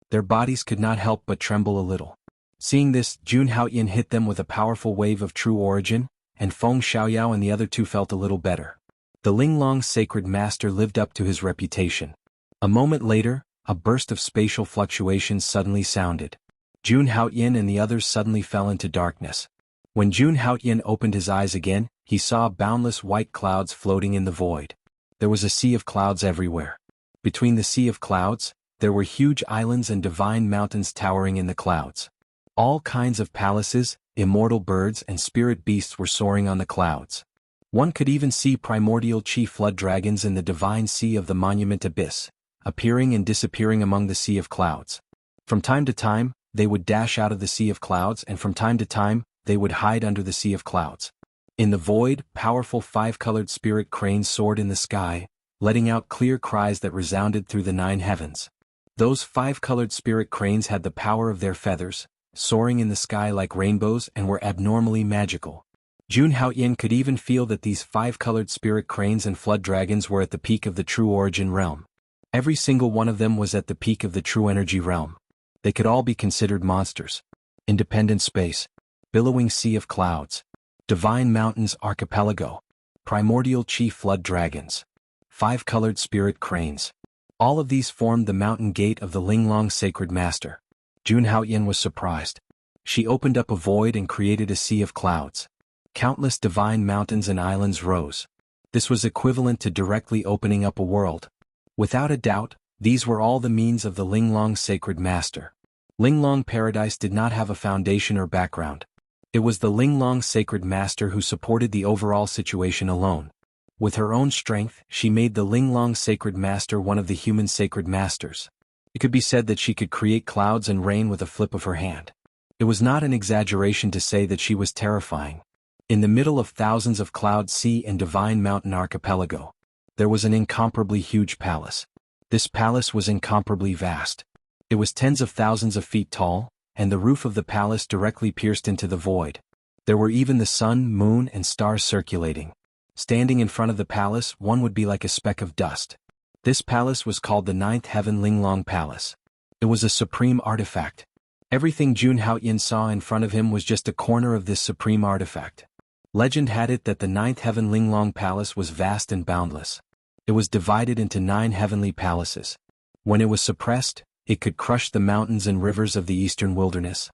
Their bodies could not help but tremble a little. Seeing this, Jun Haoyin hit them with a powerful wave of true origin, and Feng Xiaoyao and the other two felt a little better. The Linglong Sacred Master lived up to his reputation. A moment later, a burst of spatial fluctuations suddenly sounded. Jun Haoyin and the others suddenly fell into darkness. When Jun Haoyin opened his eyes again, he saw boundless white clouds floating in the void. There was a sea of clouds everywhere. Between the sea of clouds, there were huge islands and divine mountains towering in the clouds. All kinds of palaces, immortal birds and spirit beasts were soaring on the clouds. One could even see primordial qi flood dragons in the divine sea of the monument abyss, appearing and disappearing among the sea of clouds. From time to time, they would dash out of the sea of clouds, and from time to time, they would hide under the sea of clouds. In the void, powerful five-colored spirit cranes soared in the sky, letting out clear cries that resounded through the 9 heavens. Those five-colored spirit cranes had the power of their feathers, soaring in the sky like rainbows, and were abnormally magical. Jun Haoyin could even feel that these five-colored spirit cranes and flood dragons were at the peak of the true origin realm. Every single one of them was at the peak of the true energy realm. They could all be considered monsters. Independent space. Billowing sea of clouds. Divine mountains archipelago. Primordial qi flood dragons. Five-colored spirit cranes. All of these formed the mountain gate of the Linglong Sacred Master. Jun Haoyin was surprised. She opened up a void and created a sea of clouds. Countless divine mountains and islands rose. This was equivalent to directly opening up a world. Without a doubt, these were all the means of the Linglong Sacred Master. Linglong Paradise did not have a foundation or background. It was the Linglong Sacred Master who supported the overall situation alone. With her own strength, she made the Linglong Sacred Master one of the human sacred masters. It could be said that she could create clouds and rain with a flip of her hand. It was not an exaggeration to say that she was terrifying. In the middle of thousands of cloud sea and divine mountain archipelago, there was an incomparably huge palace. This palace was incomparably vast. It was tens of thousands of feet tall, and the roof of the palace directly pierced into the void. There were even the sun, moon, and stars circulating. Standing in front of the palace, one would be like a speck of dust. This palace was called the 9th Heaven Linglong Palace. It was a supreme artifact. Everything Jun Haoyin saw in front of him was just a corner of this supreme artifact. Legend had it that the 9th Heaven Linglong Palace was vast and boundless. It was divided into 9 heavenly palaces. When it was suppressed, it could crush the mountains and rivers of the eastern wilderness.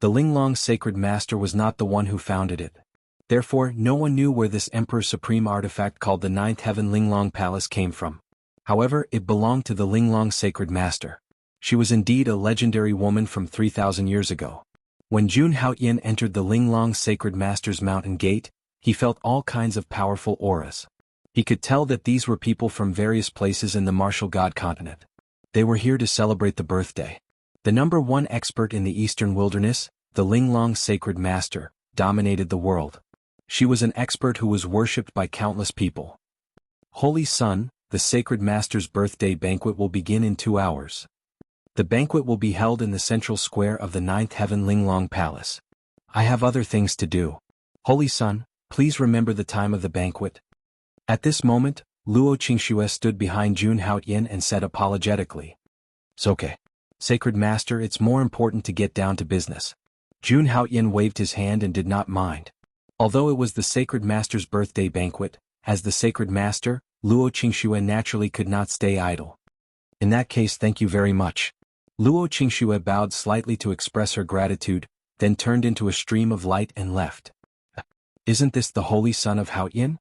The Linglong Sacred Master was not the one who founded it. Therefore, no one knew where this Emperor's supreme artifact called the 9th Heaven Linglong Palace came from. However, it belonged to the Linglong Sacred Master. She was indeed a legendary woman from 3,000 years ago. When Jun Haoyin entered the Linglong Sacred Master's mountain gate, he felt all kinds of powerful auras. He could tell that these were people from various places in the martial god continent. They were here to celebrate the birthday. The #1 expert in the eastern wilderness, the Linglong Sacred Master, dominated the world. She was an expert who was worshipped by countless people. Holy Son, the sacred master's birthday banquet will begin in 2 hours. The banquet will be held in the central square of the 9th heaven Linglong Palace. I have other things to do. Holy Son, please remember the time of the banquet. At this moment, Luo Qingxue stood behind Jun Haoyin and said apologetically. It's okay. Sacred Master, it's more important to get down to business. Jun Haoyin waved his hand and did not mind. Although it was the Sacred Master's birthday banquet, as the Sacred Master, Luo Qingxue naturally could not stay idle. In that case, thank you very much. Luo Qingxue bowed slightly to express her gratitude, then turned into a stream of light and left. Isn't this the Holy Son of Haoyin?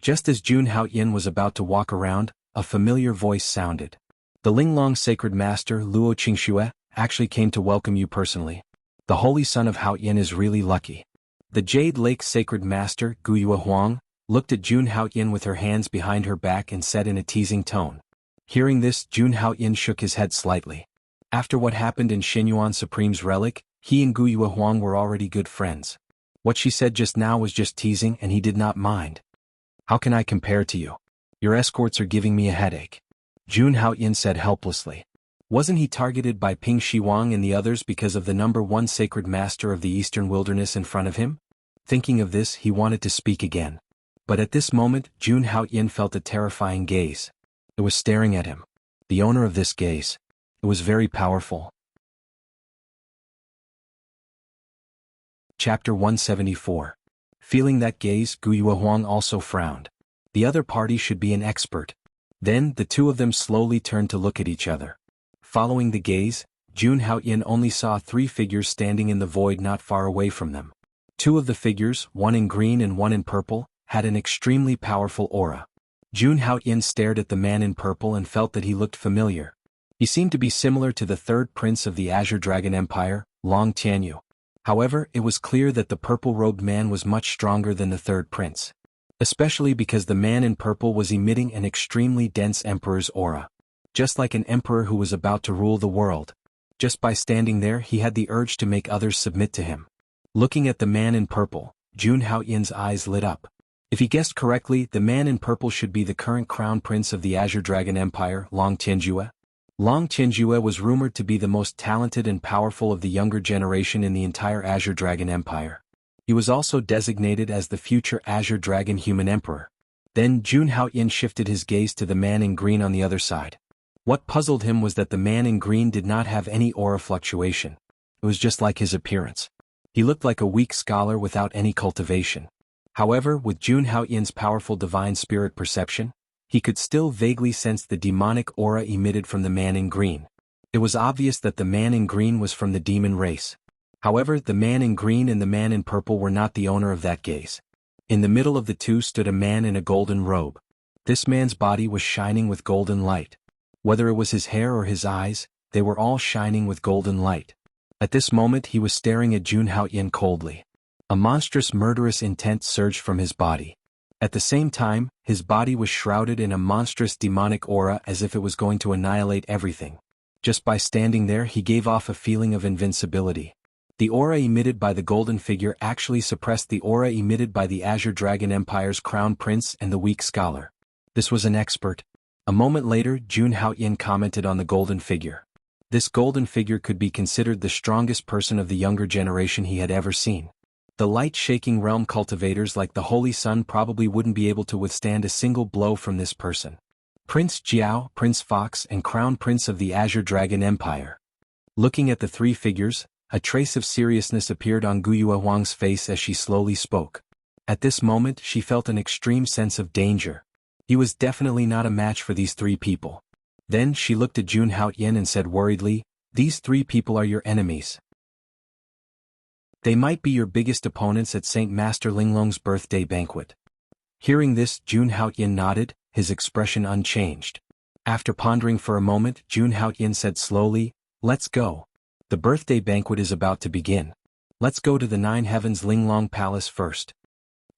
Just as Jun Haoyin was about to walk around, a familiar voice sounded. The Linglong Sacred Master, Luo Qingxue, actually came to welcome you personally. The Holy Son of Haoyin is really lucky. The Jade Lake Sacred Master, Guyue Huang, looked at Jun Haoyin with her hands behind her back and said in a teasing tone. Hearing this, Jun Haoyin shook his head slightly. After what happened in Shenyuan Supreme's relic, he and Guyue Huang were already good friends. What she said just now was just teasing and he did not mind. How can I compare to you? Your escorts are giving me a headache. Jun Haoyin said helplessly. Wasn't he targeted by Ping Shiwang and the others because of the number 1 sacred master of the eastern wilderness in front of him? Thinking of this, he wanted to speak again. But at this moment, Jun Haoyin felt a terrifying gaze. It was staring at him. The owner of this gaze. It was very powerful. Chapter 174. Feeling that gaze, Guyue Huang also frowned. The other party should be an expert. Then, the two of them slowly turned to look at each other. Following the gaze, Jun Haoyin only saw 3 figures standing in the void not far away from them. 2 of the figures, one in green and one in purple, had an extremely powerful aura. Jun Haoyin stared at the man in purple and felt that he looked familiar. He seemed to be similar to the 3rd prince of the Azure Dragon Empire, Long Tianyu. However, it was clear that the purple-robed man was much stronger than the 3rd prince. Especially because the man in purple was emitting an extremely dense emperor's aura. Just like an emperor who was about to rule the world. Just by standing there, he had the urge to make others submit to him. Looking at the man in purple, Jun Haoyin's eyes lit up. If he guessed correctly, the man in purple should be the current crown prince of the Azure Dragon Empire, Long Tianjue. Long Tianjue was rumored to be the most talented and powerful of the younger generation in the entire Azure Dragon Empire. He was also designated as the future Azure Dragon Human Emperor. Then Jun Haoyin shifted his gaze to the man in green on the other side. What puzzled him was that the man in green did not have any aura fluctuation. It was just like his appearance. He looked like a weak scholar without any cultivation. However, with Jun Haoyin's powerful divine spirit perception, he could still vaguely sense the demonic aura emitted from the man in green. It was obvious that the man in green was from the demon race. However, the man in green and the man in purple were not the owner of that gaze. In the middle of the two stood a man in a golden robe. This man's body was shining with golden light. Whether it was his hair or his eyes, they were all shining with golden light. At this moment he was staring at Jun Haoyin coldly. A monstrous murderous intent surged from his body. At the same time, his body was shrouded in a monstrous demonic aura as if it was going to annihilate everything. Just by standing there he gave off a feeling of invincibility. The aura emitted by the golden figure actually suppressed the aura emitted by the Azure Dragon Empire's crown prince and the weak scholar. This was an expert. A moment later, Jun Haoyin commented on the golden figure. This golden figure could be considered the strongest person of the younger generation he had ever seen. The light-shaking realm cultivators like the Holy Sun probably wouldn't be able to withstand a single blow from this person. Prince Jiao, Prince Fox, and Crown Prince of the Azure Dragon Empire. Looking at the 3 figures, a trace of seriousness appeared on Guyue Huang's face as she slowly spoke. At this moment she felt an extreme sense of danger. He was definitely not a match for these 3 people. Then she looked at Jun Haoyin and said worriedly, "These 3 people are your enemies. They might be your biggest opponents at Saint Master Linglong's birthday banquet." Hearing this, Jun Haoyin nodded, his expression unchanged. After pondering for a moment, Jun Haoyin said slowly, "Let's go. The birthday banquet is about to begin. Let's go to the 9 Heavens Linglong Palace first."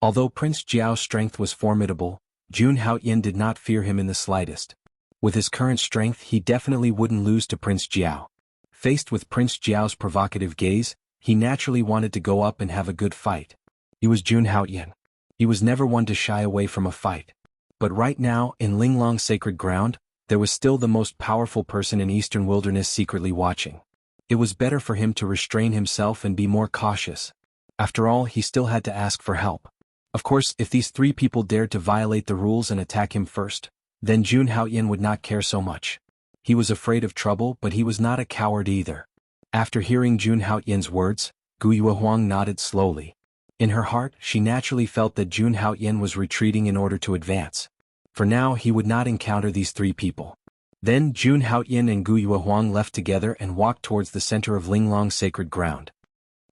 Although Prince Jiao's strength was formidable, Jun Haoyin did not fear him in the slightest. With his current strength he definitely wouldn't lose to Prince Jiao. Faced with Prince Jiao's provocative gaze, he naturally wanted to go up and have a good fight. He was Jun Haoyin. He was never one to shy away from a fight. But right now, in Linglong's sacred ground, there was still the most powerful person in Eastern Wilderness secretly watching. It was better for him to restrain himself and be more cautious. After all, he still had to ask for help. Of course, if these three people dared to violate the rules and attack him first, then Jun Haoyan would not care so much. He was afraid of trouble, but he was not a coward either. After hearing Jun Haoyan's words, Gu Yuehuang nodded slowly. In her heart, she naturally felt that Jun Haoyan was retreating in order to advance. For now, he would not encounter these three people. Then Jun Haoyan and Gu Yuehuang left together and walked towards the center of Linglong's sacred ground.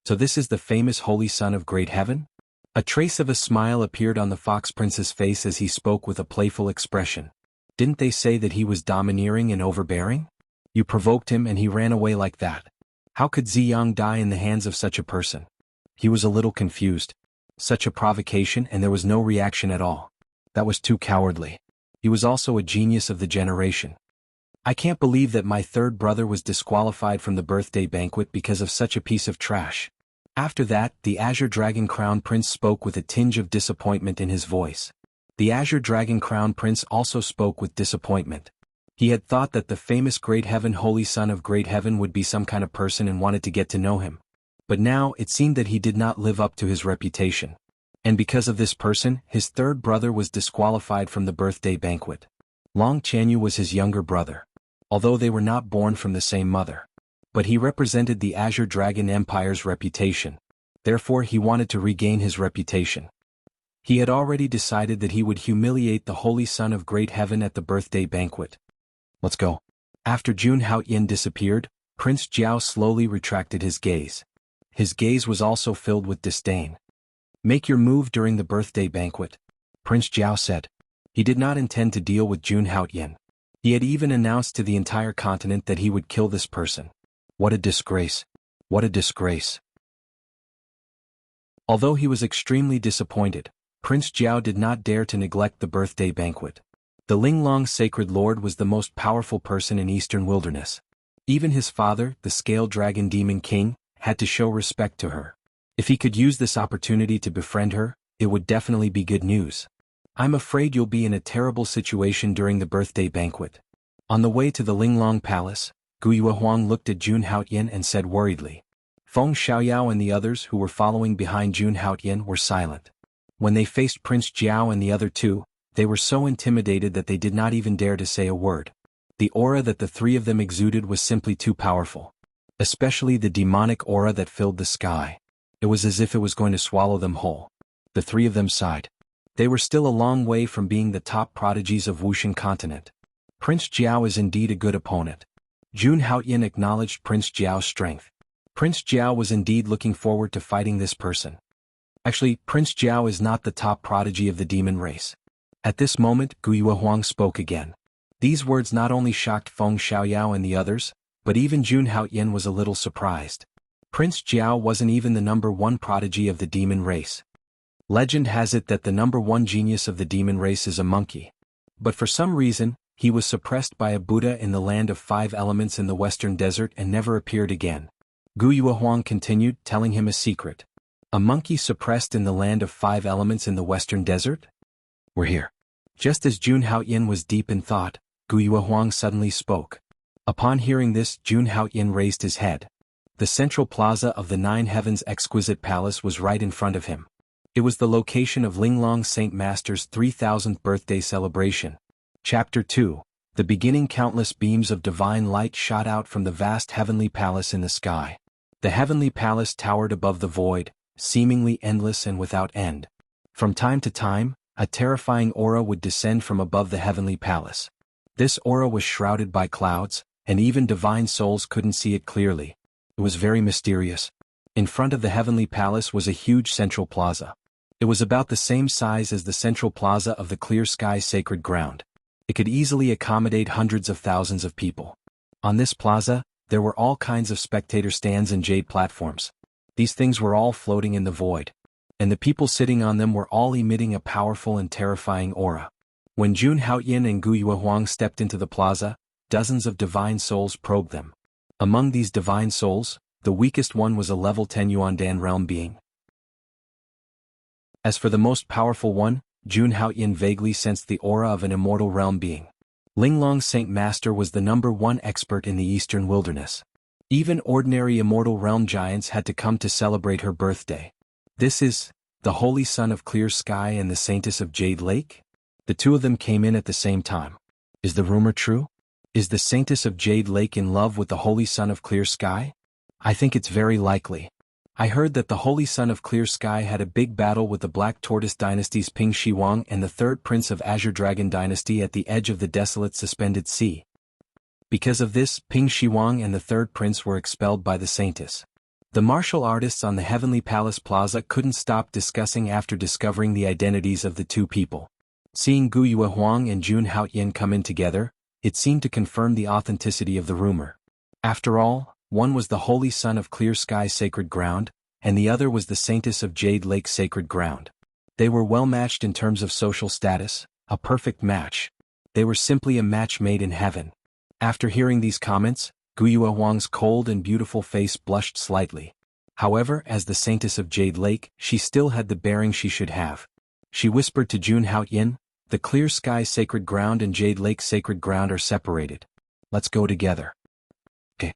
So this is the famous Holy Son of Great Heaven? A trace of a smile appeared on the Fox Prince's face as he spoke with a playful expression. Didn't they say that he was domineering and overbearing? You provoked him and he ran away like that. How could Ziyang die in the hands of such a person? He was a little confused. Such a provocation and there was no reaction at all. That was too cowardly. He was also a genius of the generation. I can't believe that my third brother was disqualified from the birthday banquet because of such a piece of trash. After that, the Azure Dragon Crown Prince spoke with a tinge of disappointment in his voice. The Azure Dragon Crown Prince also spoke with disappointment. He had thought that the famous Great Heaven Holy Son of Great Heaven would be some kind of person and wanted to get to know him. But now it seemed that he did not live up to his reputation. And because of this person, his third brother was disqualified from the birthday banquet. Long Chanyu was his younger brother. Although they were not born from the same mother. But he represented the Azure Dragon Empire's reputation. Therefore he wanted to regain his reputation. He had already decided that he would humiliate the Holy Son of Great Heaven at the birthday banquet. Let's go. After Jun Haoyan disappeared, Prince Jiao slowly retracted his gaze. His gaze was also filled with disdain. Make your move during the birthday banquet, Prince Jiao said. He did not intend to deal with Jun Haoyan. He had even announced to the entire continent that he would kill this person. What a disgrace. What a disgrace. Although he was extremely disappointed, Prince Jiao did not dare to neglect the birthday banquet. The Linglong Sacred Lord was the most powerful person in Eastern Wilderness. Even his father, the Scale Dragon Demon King, had to show respect to her. If he could use this opportunity to befriend her, it would definitely be good news. I'm afraid you'll be in a terrible situation during the birthday banquet. On the way to the Linglong Palace, Gu Yuehuang looked at Jun Haoyan and said worriedly. Feng Xiaoyao and the others who were following behind Jun Haoyan were silent. When they faced Prince Jiao and the other two, they were so intimidated that they did not even dare to say a word. The aura that the three of them exuded was simply too powerful. Especially the demonic aura that filled the sky. It was as if it was going to swallow them whole. The three of them sighed. They were still a long way from being the top prodigies of Wuxian continent. Prince Jiao is indeed a good opponent. Jun Haoyan acknowledged Prince Jiao's strength. Prince Jiao was indeed looking forward to fighting this person. Actually, Prince Jiao is not the top prodigy of the demon race. At this moment, Gu Yuehuang spoke again. These words not only shocked Feng Xiaoyao and the others, but even Jun Haoyan was a little surprised. Prince Jiao wasn't even the number one prodigy of the demon race. Legend has it that the number one genius of the demon race is a monkey. But for some reason, he was suppressed by a Buddha in the land of 5 elements in the western desert and never appeared again. Gu Yuehuang continued, telling him a secret. A monkey suppressed in the land of 5 elements in the western desert? We're here. Just as Jun Haoyan was deep in thought, Gu Yuehuang suddenly spoke. Upon hearing this, Jun Haoyan raised his head. The central plaza of the 9 Heavens exquisite palace was right in front of him. It was the location of Linglong Saint Master's 3000th birthday celebration. Chapter 2. The beginning. Countless beams of divine light shot out from the vast heavenly palace in the sky. The heavenly palace towered above the void, seemingly endless and without end. From time to time, a terrifying aura would descend from above the heavenly palace. This aura was shrouded by clouds, and even divine souls couldn't see it clearly. It was very mysterious. In front of the heavenly palace was a huge central plaza. It was about the same size as the central plaza of the Clear Sky Sacred Ground. It could easily accommodate hundreds of thousands of people. On this plaza, there were all kinds of spectator stands and jade platforms. These things were all floating in the void. And the people sitting on them were all emitting a powerful and terrifying aura. When Jun Haoyan and Gu Yuehuang stepped into the plaza, dozens of divine souls probed them. Among these divine souls, the weakest one was a level 10 Yuandan realm being. As for the most powerful one, Jun Haoyin vaguely sensed the aura of an immortal realm being. Linglong Saint Master was the #1 expert in the eastern wilderness. Even ordinary immortal realm giants had to come to celebrate her birthday. This is the Holy Son of Clear Sky and the Saintess of Jade Lake? The two of them came in at the same time. Is the rumor true? Is the Saintess of Jade Lake in love with the Holy Son of Clear Sky? I think it's very likely. I heard that the Holy Son of Clear Sky had a big battle with the Black Tortoise Dynasty's Ping Shiwang and the third prince of Azure Dragon Dynasty at the edge of the desolate suspended sea. Because of this, Ping Shiwang and the third prince were expelled by the Saintess. The martial artists on the Heavenly Palace Plaza couldn't stop discussing after discovering the identities of the two people. Seeing Gu Yue Huang and Jun Haoyin come in together, it seemed to confirm the authenticity of the rumor. After all, one was the Holy Son of Clear Sky Sacred Ground, and the other was the Saintess of Jade Lake Sacred Ground. They were well matched in terms of social status, a perfect match. They were simply a match made in heaven. After hearing these comments, Gu Yue Huang's cold and beautiful face blushed slightly. However, as the Saintess of Jade Lake, she still had the bearing she should have. She whispered to Jun Haoyin, "The Clear Sky Sacred Ground and Jade Lake Sacred Ground are separated. Let's go together." Okay.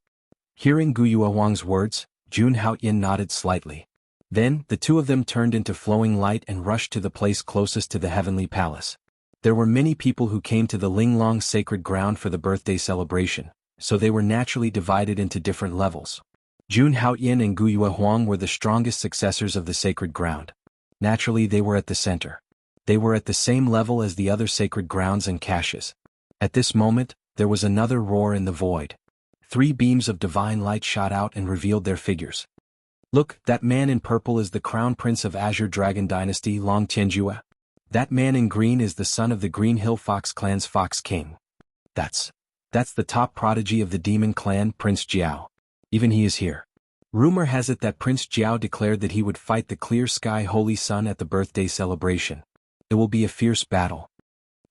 Hearing Gu Yue Huang's words, Jun Haoyin nodded slightly. Then, the two of them turned into flowing light and rushed to the place closest to the Heavenly Palace. There were many people who came to the Linglong Sacred Ground for the birthday celebration, so they were naturally divided into different levels. Jun Haoyin and Gu Yue Huang were the strongest successors of the Sacred Ground. Naturally, they were at the center. They were at the same level as the other sacred grounds and caches. At this moment, there was another roar in the void. 3 beams of divine light shot out and revealed their figures. "Look, that man in purple is the Crown Prince of Azure Dragon Dynasty Long Tianjue. That man in green is the son of the Green Hill Fox Clan's Fox King. That's the top prodigy of the Demon Clan, Prince Jiao. Even he is here. Rumor has it that Prince Jiao declared that he would fight the Clear Sky Holy Sun at the birthday celebration. It will be a fierce battle."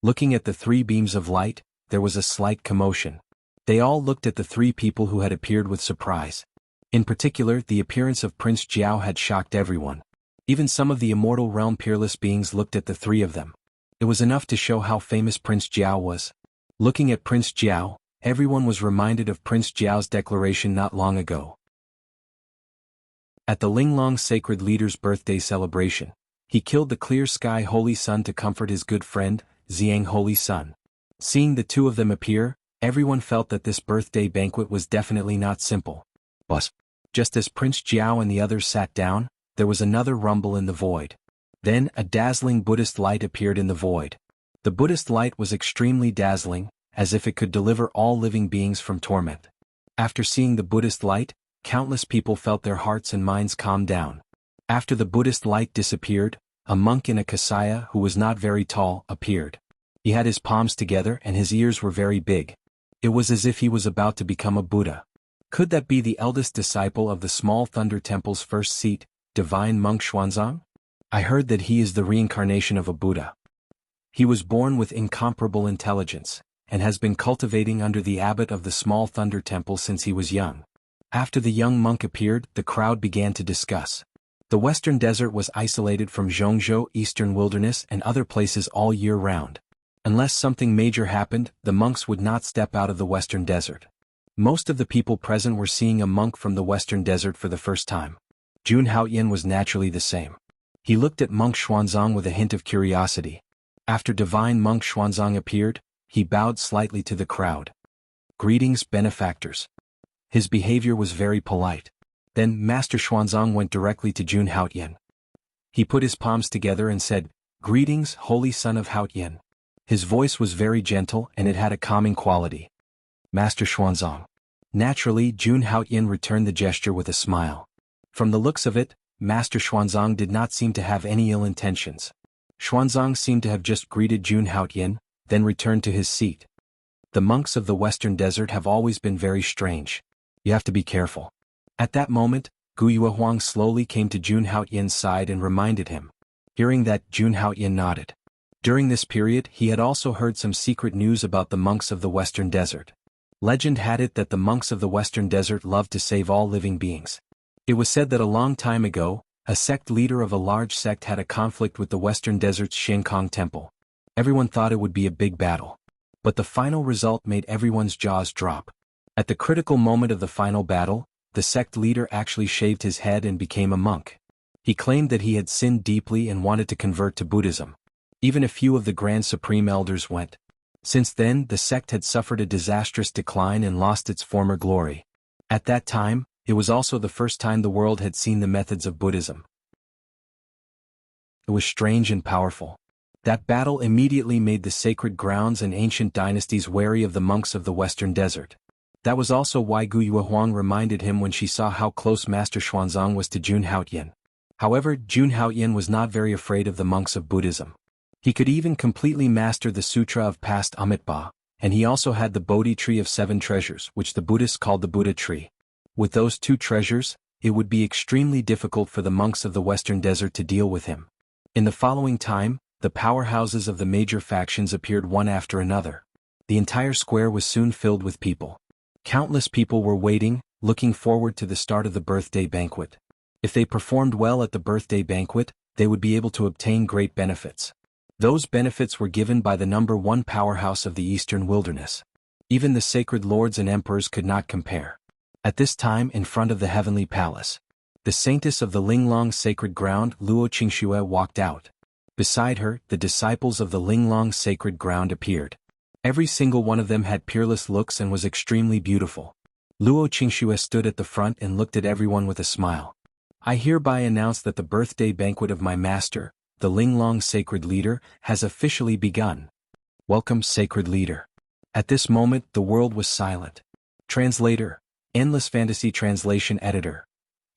Looking at the 3 beams of light, there was a slight commotion. They all looked at the 3 people who had appeared with surprise. In particular, the appearance of Prince Jiao had shocked everyone. Even some of the immortal realm peerless beings looked at the 3 of them. It was enough to show how famous Prince Jiao was. Looking at Prince Jiao, everyone was reminded of Prince Jiao's declaration not long ago. At the Linglong Sacred Leader's birthday celebration, he killed the Clear Sky Holy Sun to comfort his good friend, Xiang Holy Sun. Seeing the 2 of them appear, everyone felt that this birthday banquet was definitely not simple. But, just as Prince Jiao and the others sat down, there was another rumble in the void. Then, a dazzling Buddhist light appeared in the void. The Buddhist light was extremely dazzling, as if it could deliver all living beings from torment. After seeing the Buddhist light, countless people felt their hearts and minds calm down. After the Buddhist light disappeared, a monk in a kasaya who was not very tall appeared. He had his palms together and his ears were very big. It was as if he was about to become a Buddha. Could that be the eldest disciple of the Small Thunder Temple's first seat, Divine Monk Xuanzang? I heard that he is the reincarnation of a Buddha. He was born with incomparable intelligence, and has been cultivating under the abbot of the Small Thunder Temple since he was young. After the young monk appeared, the crowd began to discuss. The Western Desert was isolated from Zhongzhou Eastern Wilderness and other places all year round. Unless something major happened, the monks would not step out of the Western Desert. Most of the people present were seeing a monk from the Western Desert for the first time. Jun Haoyin was naturally the same. He looked at Monk Xuanzang with a hint of curiosity. After Divine Monk Xuanzang appeared, he bowed slightly to the crowd. "Greetings, benefactors." His behavior was very polite. Then Master Xuanzang went directly to Jun Haoyin. He put his palms together and said, "Greetings, Holy Son of Haoyin." His voice was very gentle and it had a calming quality. "Master Xuanzang." Naturally, Jun Haoyin returned the gesture with a smile. From the looks of it, Master Xuanzang did not seem to have any ill intentions. Xuanzang seemed to have just greeted Jun Haoyin, then returned to his seat. The monks of the Western Desert have always been very strange. You have to be careful. At that moment, Gu Yue Huang slowly came to Jun Haoyin's side and reminded him. Hearing that, Jun Haoyin nodded. During this period, he had also heard some secret news about the monks of the Western Desert. Legend had it that the monks of the Western Desert loved to save all living beings. It was said that a long time ago, A sect leader of a large sect had a conflict with the Western Desert's Xiankong Temple. Everyone thought it would be a big battle. But the final result made everyone's jaws drop. At the critical moment of the final battle, the sect leader actually shaved his head and became a monk. He claimed that he had sinned deeply and wanted to convert to Buddhism. Even a few of the Grand Supreme Elders went. Since then, the sect had suffered a disastrous decline and lost its former glory. At that time, it was also the first time the world had seen the methods of Buddhism. It was strange and powerful. That battle immediately made the sacred grounds and ancient dynasties wary of the monks of the Western Desert. That was also why Gu Yuehuang reminded him when she saw how close Master Xuanzang was to Jun Haotian. However, Jun Haotian was not very afraid of the monks of Buddhism. He could even completely master the Sutra of Past Amitabha, and he also had the Bodhi tree of 7 treasures, which the Buddhists called the Buddha tree. With those 2 treasures, it would be extremely difficult for the monks of the Western Desert to deal with him. In the following time, the powerhouses of the major factions appeared one after another. The entire square was soon filled with people. Countless people were waiting, looking forward to the start of the birthday banquet. If they performed well at the birthday banquet, they would be able to obtain great benefits. Those benefits were given by the #1 powerhouse of the Eastern Wilderness. Even the sacred lords and emperors could not compare. At this time, in front of the heavenly palace, the saintess of the Linglong sacred ground, Luo Qingxue, walked out. Beside her, the disciples of the Linglong sacred ground appeared. Every single one of them had peerless looks and was extremely beautiful. Luo Qingxue stood at the front and looked at everyone with a smile. I hereby announce that the birthday banquet of my master, the Linglong sacred leader, has officially begun. Welcome, sacred leader. At this moment, the world was silent. Translator. Endless Fantasy Translation Editor.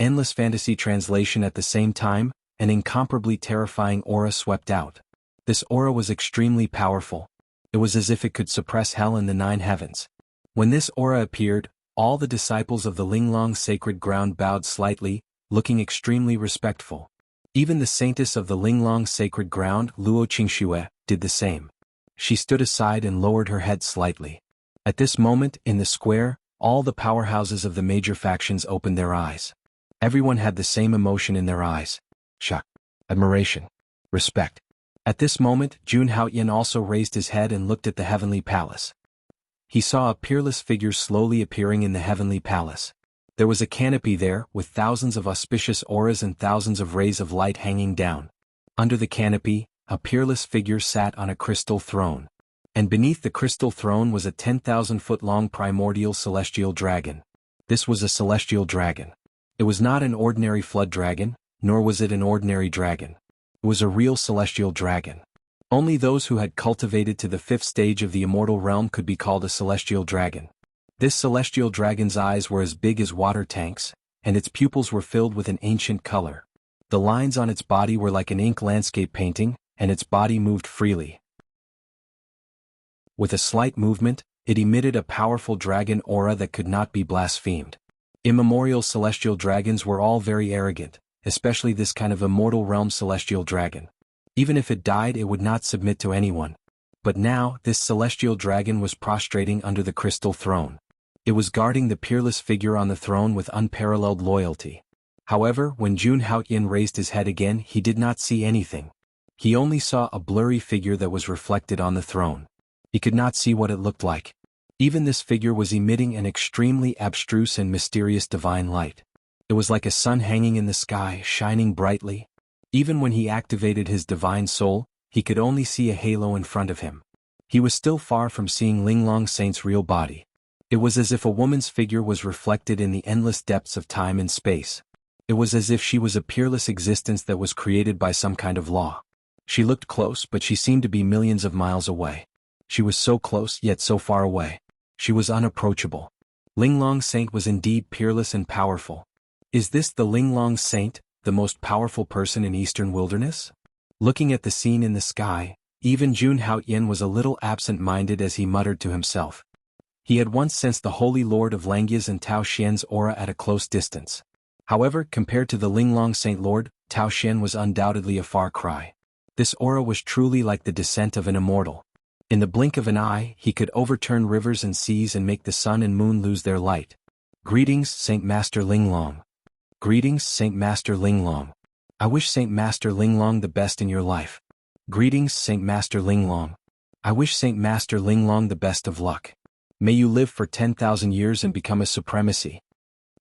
Endless Fantasy Translation. At the same time, an incomparably terrifying aura swept out. This aura was extremely powerful. It was as if it could suppress hell in the 9 heavens. When this aura appeared, all the disciples of the Linglong sacred ground bowed slightly, looking extremely respectful. Even the saintess of the Linglong sacred ground, Luo Qingxue, did the same. She stood aside and lowered her head slightly. At this moment, in the square, all the powerhouses of the major factions opened their eyes. Everyone had the same emotion in their eyes. Shock, admiration, respect. At this moment, Jun Haotian also raised his head and looked at the heavenly palace. He saw a peerless figure slowly appearing in the heavenly palace. There was a canopy there, with thousands of auspicious auras and thousands of rays of light hanging down. Under the canopy, a peerless figure sat on a crystal throne. And beneath the crystal throne was a 10,000-foot-long primordial celestial dragon. This was a celestial dragon. It was not an ordinary flood dragon, nor was it an ordinary dragon. It was a real celestial dragon. Only those who had cultivated to the 5th stage of the immortal realm could be called a celestial dragon. This celestial dragon's eyes were as big as water tanks, and its pupils were filled with an ancient color. The lines on its body were like an ink landscape painting, and its body moved freely. With a slight movement, it emitted a powerful dragon aura that could not be blasphemed. Immemorial celestial dragons were all very arrogant, especially this kind of immortal realm celestial dragon. Even if it died, it would not submit to anyone. But now, this celestial dragon was prostrating under the crystal throne. It was guarding the peerless figure on the throne with unparalleled loyalty. However, when Jun Haotian raised his head again, he did not see anything. He only saw a blurry figure that was reflected on the throne. He could not see what it looked like. Even this figure was emitting an extremely abstruse and mysterious divine light. It was like a sun hanging in the sky, shining brightly. Even when he activated his divine soul, he could only see a halo in front of him. He was still far from seeing Linglong Saint's real body. It was as if a woman's figure was reflected in the endless depths of time and space. It was as if she was a peerless existence that was created by some kind of law. She looked close, but she seemed to be millions of miles away. She was so close, yet so far away. She was unapproachable. Linglong Saint was indeed peerless and powerful. Is this the Linglong Saint, the most powerful person in Eastern Wilderness? Looking at the scene in the sky, even Jun Haotian was a little absent-minded as he muttered to himself. He had once sensed the Holy Lord of Langya's and Tao Xian's aura at a close distance. However, compared to the Linglong Saint Lord, Tao Xian was undoubtedly a far cry. This aura was truly like the descent of an immortal. In the blink of an eye, he could overturn rivers and seas and make the sun and moon lose their light. Greetings, Saint Master Linglong. Greetings, Saint Master Linglong. I wish Saint Master Linglong the best in your life. Greetings, Saint Master Linglong. I wish Saint Master Linglong the best of luck. May you live for 10,000 years and become a supremacy.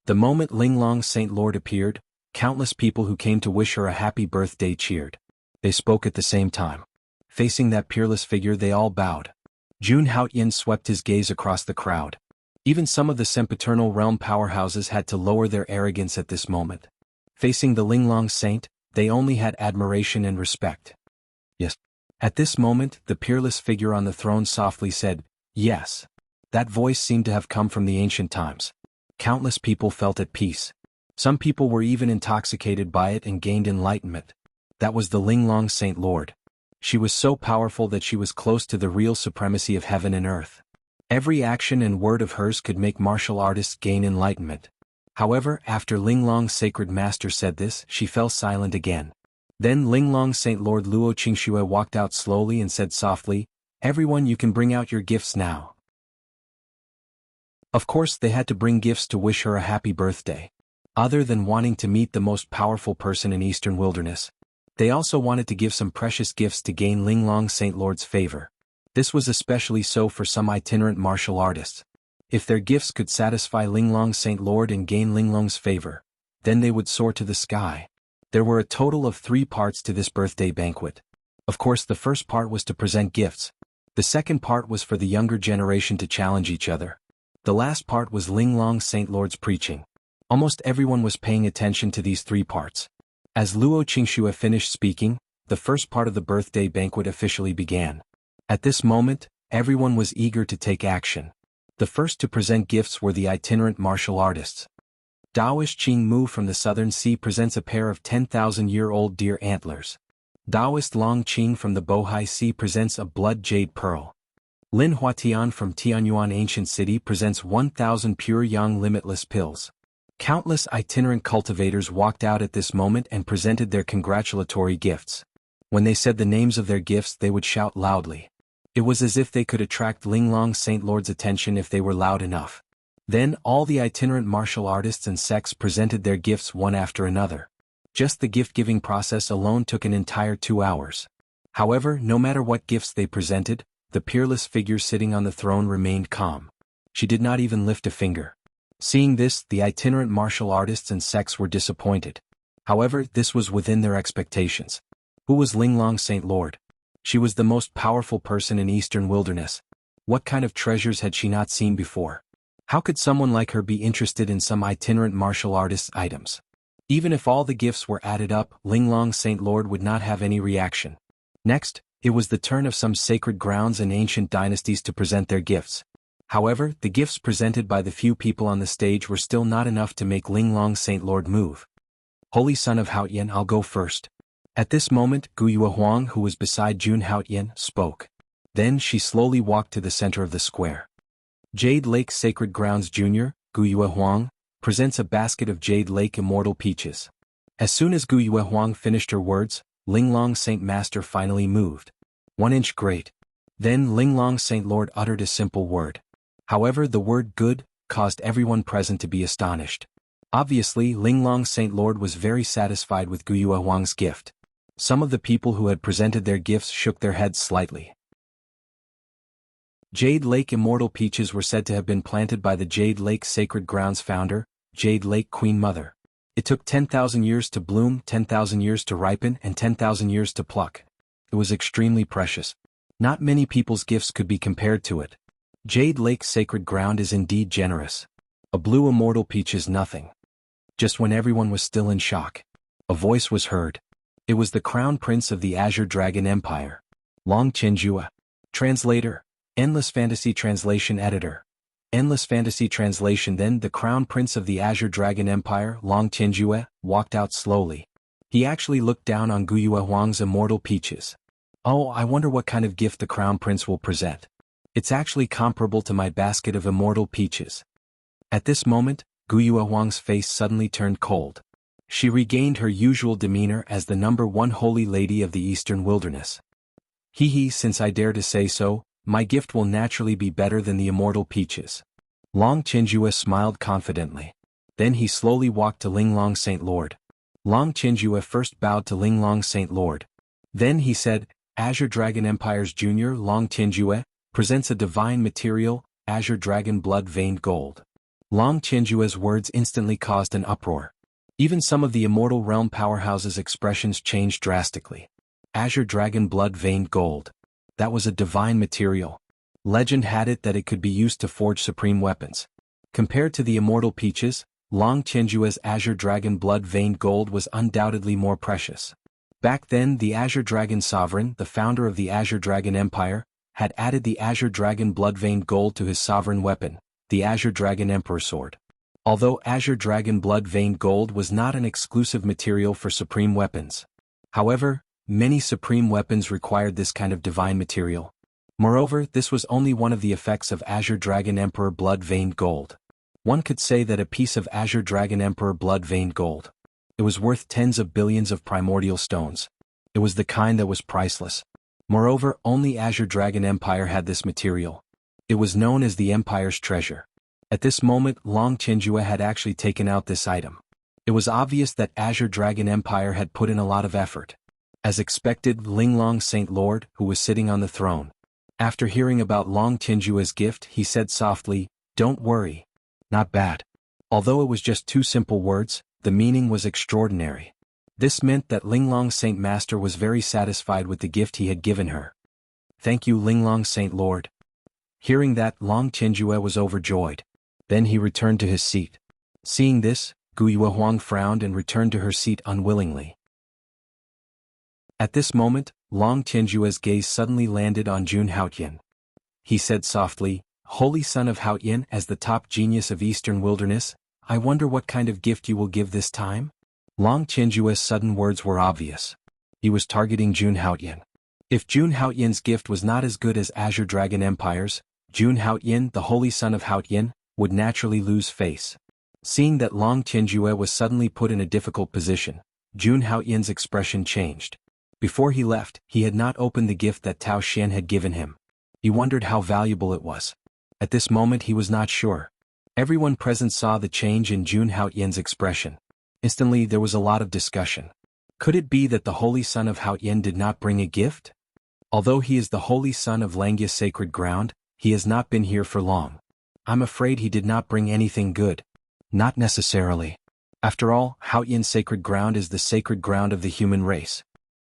The moment Linglong's Saint Lord appeared, countless people who came to wish her a happy birthday cheered. They spoke at the same time. Facing that peerless figure, they all bowed. Jun Haotian swept his gaze across the crowd. Even some of the sempiternal realm powerhouses had to lower their arrogance at this moment. Facing the Linglong Saint, they only had admiration and respect. Yes. At this moment, the peerless figure on the throne softly said, "Yes." That voice seemed to have come from the ancient times. Countless people felt at peace. Some people were even intoxicated by it and gained enlightenment. That was the Linglong Saint Lord. She was so powerful that she was close to the real supremacy of heaven and earth. Every action and word of hers could make martial artists gain enlightenment. However, after Linglong's sacred master said this, she fell silent again. Then Linglong Saint Lord Luo Qingxue walked out slowly and said softly, "Everyone, you can bring out your gifts now." Of course, they had to bring gifts to wish her a happy birthday. Other than wanting to meet the most powerful person in Eastern Wilderness, they also wanted to give some precious gifts to gain Linglong Saint Lord's favor. This was especially so for some itinerant martial artists. If their gifts could satisfy Linglong Saint Lord and gain Linglong's favor, then they would soar to the sky. There were a total of 3 parts to this birthday banquet. Of course, the first part was to present gifts. The second part was for the younger generation to challenge each other. The last part was Linglong Saint Lord's preaching. Almost everyone was paying attention to these 3 parts. As Luo Qingxue finished speaking, the first part of the birthday banquet officially began. At this moment, everyone was eager to take action. The first to present gifts were the itinerant martial artists. Daoist Qing Mu from the Southern Sea presents a pair of 10,000-year-old deer antlers. Daoist Long Qing from the Bohai Sea presents a blood jade pearl. Lin Huatian from Tianyuan Ancient City presents 1,000 pure yang limitless pills. Countless itinerant cultivators walked out at this moment and presented their congratulatory gifts. When they said the names of their gifts, they would shout loudly. It was as if they could attract Linglong Saint Lord's attention if they were loud enough. Then all the itinerant martial artists and sects presented their gifts one after another. Just the gift-giving process alone took an entire 2 hours. However, no matter what gifts they presented, the peerless figure sitting on the throne remained calm. She did not even lift a finger. Seeing this, the itinerant martial artists and sects were disappointed. However, this was within their expectations. Who was Linglong Saint Lord? She was the most powerful person in Eastern Wilderness. What kind of treasures had she not seen before? How could someone like her be interested in some itinerant martial artist's items? Even if all the gifts were added up, Linglong Saint Lord would not have any reaction. Next, it was the turn of some sacred grounds and ancient dynasties to present their gifts. However, the gifts presented by the few people on the stage were still not enough to make Linglong Saint Lord move. "Holy Son of Haotian, I'll go first." At this moment, Guyue Huang, who was beside Jun Haotian, spoke. Then she slowly walked to the center of the square. Jade Lake Sacred Grounds Jr., Guyue Huang, presents a basket of Jade Lake Immortal Peaches. As soon as Guyue Huang finished her words, Linglong Saint Master finally moved. 1 inch great. Then Linglong Saint Lord uttered a simple word. However, the word good caused everyone present to be astonished. Obviously, Linglong Saint Lord was very satisfied with Guyue Huang's gift. Some of the people who had presented their gifts shook their heads slightly. Jade Lake Immortal Peaches were said to have been planted by the Jade Lake Sacred Grounds founder, Jade Lake Queen Mother. It took 10,000 years to bloom, 10,000 years to ripen, and 10,000 years to pluck. It was extremely precious. Not many people's gifts could be compared to it. Jade Lake Sacred Ground is indeed generous. A blue immortal peach is nothing. Just when everyone was still in shock, a voice was heard. It was the Crown Prince of the Azure Dragon Empire. Long Qianjue. Translator. Endless Fantasy Translation Editor. Endless Fantasy Translation. Then the Crown Prince of the Azure Dragon Empire, Long Qianjue, walked out slowly. He actually looked down on Guyue Huang's immortal peaches. "Oh, I wonder what kind of gift the Crown Prince will present. It's actually comparable to my basket of immortal peaches." At this moment, Guyue Huang's face suddenly turned cold. She regained her usual demeanor as the #1 holy lady of the Eastern Wilderness. Since I dare to say so, my gift will naturally be better than the immortal peaches." Long Qianjue smiled confidently. Then he slowly walked to Linglong Saint Lord. Long Qinjue first bowed to Linglong Saint Lord. Then he said, Azure Dragon Empire's Junior Long Qinjue presents a divine material, Azure Dragon Blood Veined Gold. Long Qinjue's words instantly caused an uproar. Even some of the Immortal Realm powerhouses' expressions changed drastically. Azure Dragon Blood Veined Gold. That was a divine material. Legend had it that it could be used to forge supreme weapons. Compared to the Immortal Peaches, Long Qinjue's Azure Dragon Blood Veined Gold was undoubtedly more precious. Back then, the Azure Dragon Sovereign, the founder of the Azure Dragon Empire, had added the Azure Dragon Blood Veined Gold to his sovereign weapon, the Azure Dragon Emperor Sword. Although Azure Dragon Blood Veined Gold was not an exclusive material for supreme weapons. However, many supreme weapons required this kind of divine material. Moreover, this was only one of the effects of Azure Dragon Emperor Blood Veined Gold. One could say that a piece of Azure Dragon Emperor Blood Veined Gold. It was worth tens of billions of primordial stones. It was the kind that was priceless. Moreover, only Azure Dragon Empire had this material. It was known as the Empire's treasure. At this moment, Long Qinjue had actually taken out this item. It was obvious that Azure Dragon Empire had put in a lot of effort. As expected, Linglong Saint Lord, who was sitting on the throne. After hearing about Long Qinjue's gift, he said softly, "Don't worry. Not bad." Although it was just two simple words, the meaning was extraordinary. This meant that Linglong Saint Master was very satisfied with the gift he had given her. "Thank you, Linglong Saint Lord." Hearing that, Long Qinjue was overjoyed. Then he returned to his seat. Seeing this, Guyue Huang frowned and returned to her seat unwillingly. At this moment, Long Qinjue's gaze suddenly landed on Jun Haotian. He said softly, "Holy son of Haotian, as the top genius of Eastern Wilderness, I wonder what kind of gift you will give this time?" Long Qinjue's sudden words were obvious. He was targeting Jun Haotian. If Jun Haotian's gift was not as good as Azure Dragon Empire's, Jun Haotian, the holy son of Haotian, would naturally lose face. Seeing that Long Qinjue was suddenly put in a difficult position, Jun Haotian's expression changed. Before he left, he had not opened the gift that Tao Xian had given him. He wondered how valuable it was. At this moment he was not sure. Everyone present saw the change in Jun Haotian's expression. Instantly there was a lot of discussion. Could it be that the holy son of Haotian did not bring a gift? Although he is the holy son of Langya's sacred ground, he has not been here for long. I'm afraid he did not bring anything good. Not necessarily. After all, Haotian's sacred ground is the sacred ground of the human race.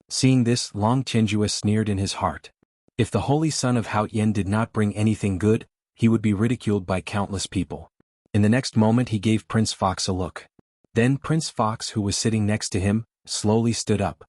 Seeing this, Long Qinjue sneered in his heart. If the holy son of Haotian did not bring anything good, he would be ridiculed by countless people. In the next moment he gave Prince Fox a look. Then Prince Fox, who was sitting next to him, slowly stood up.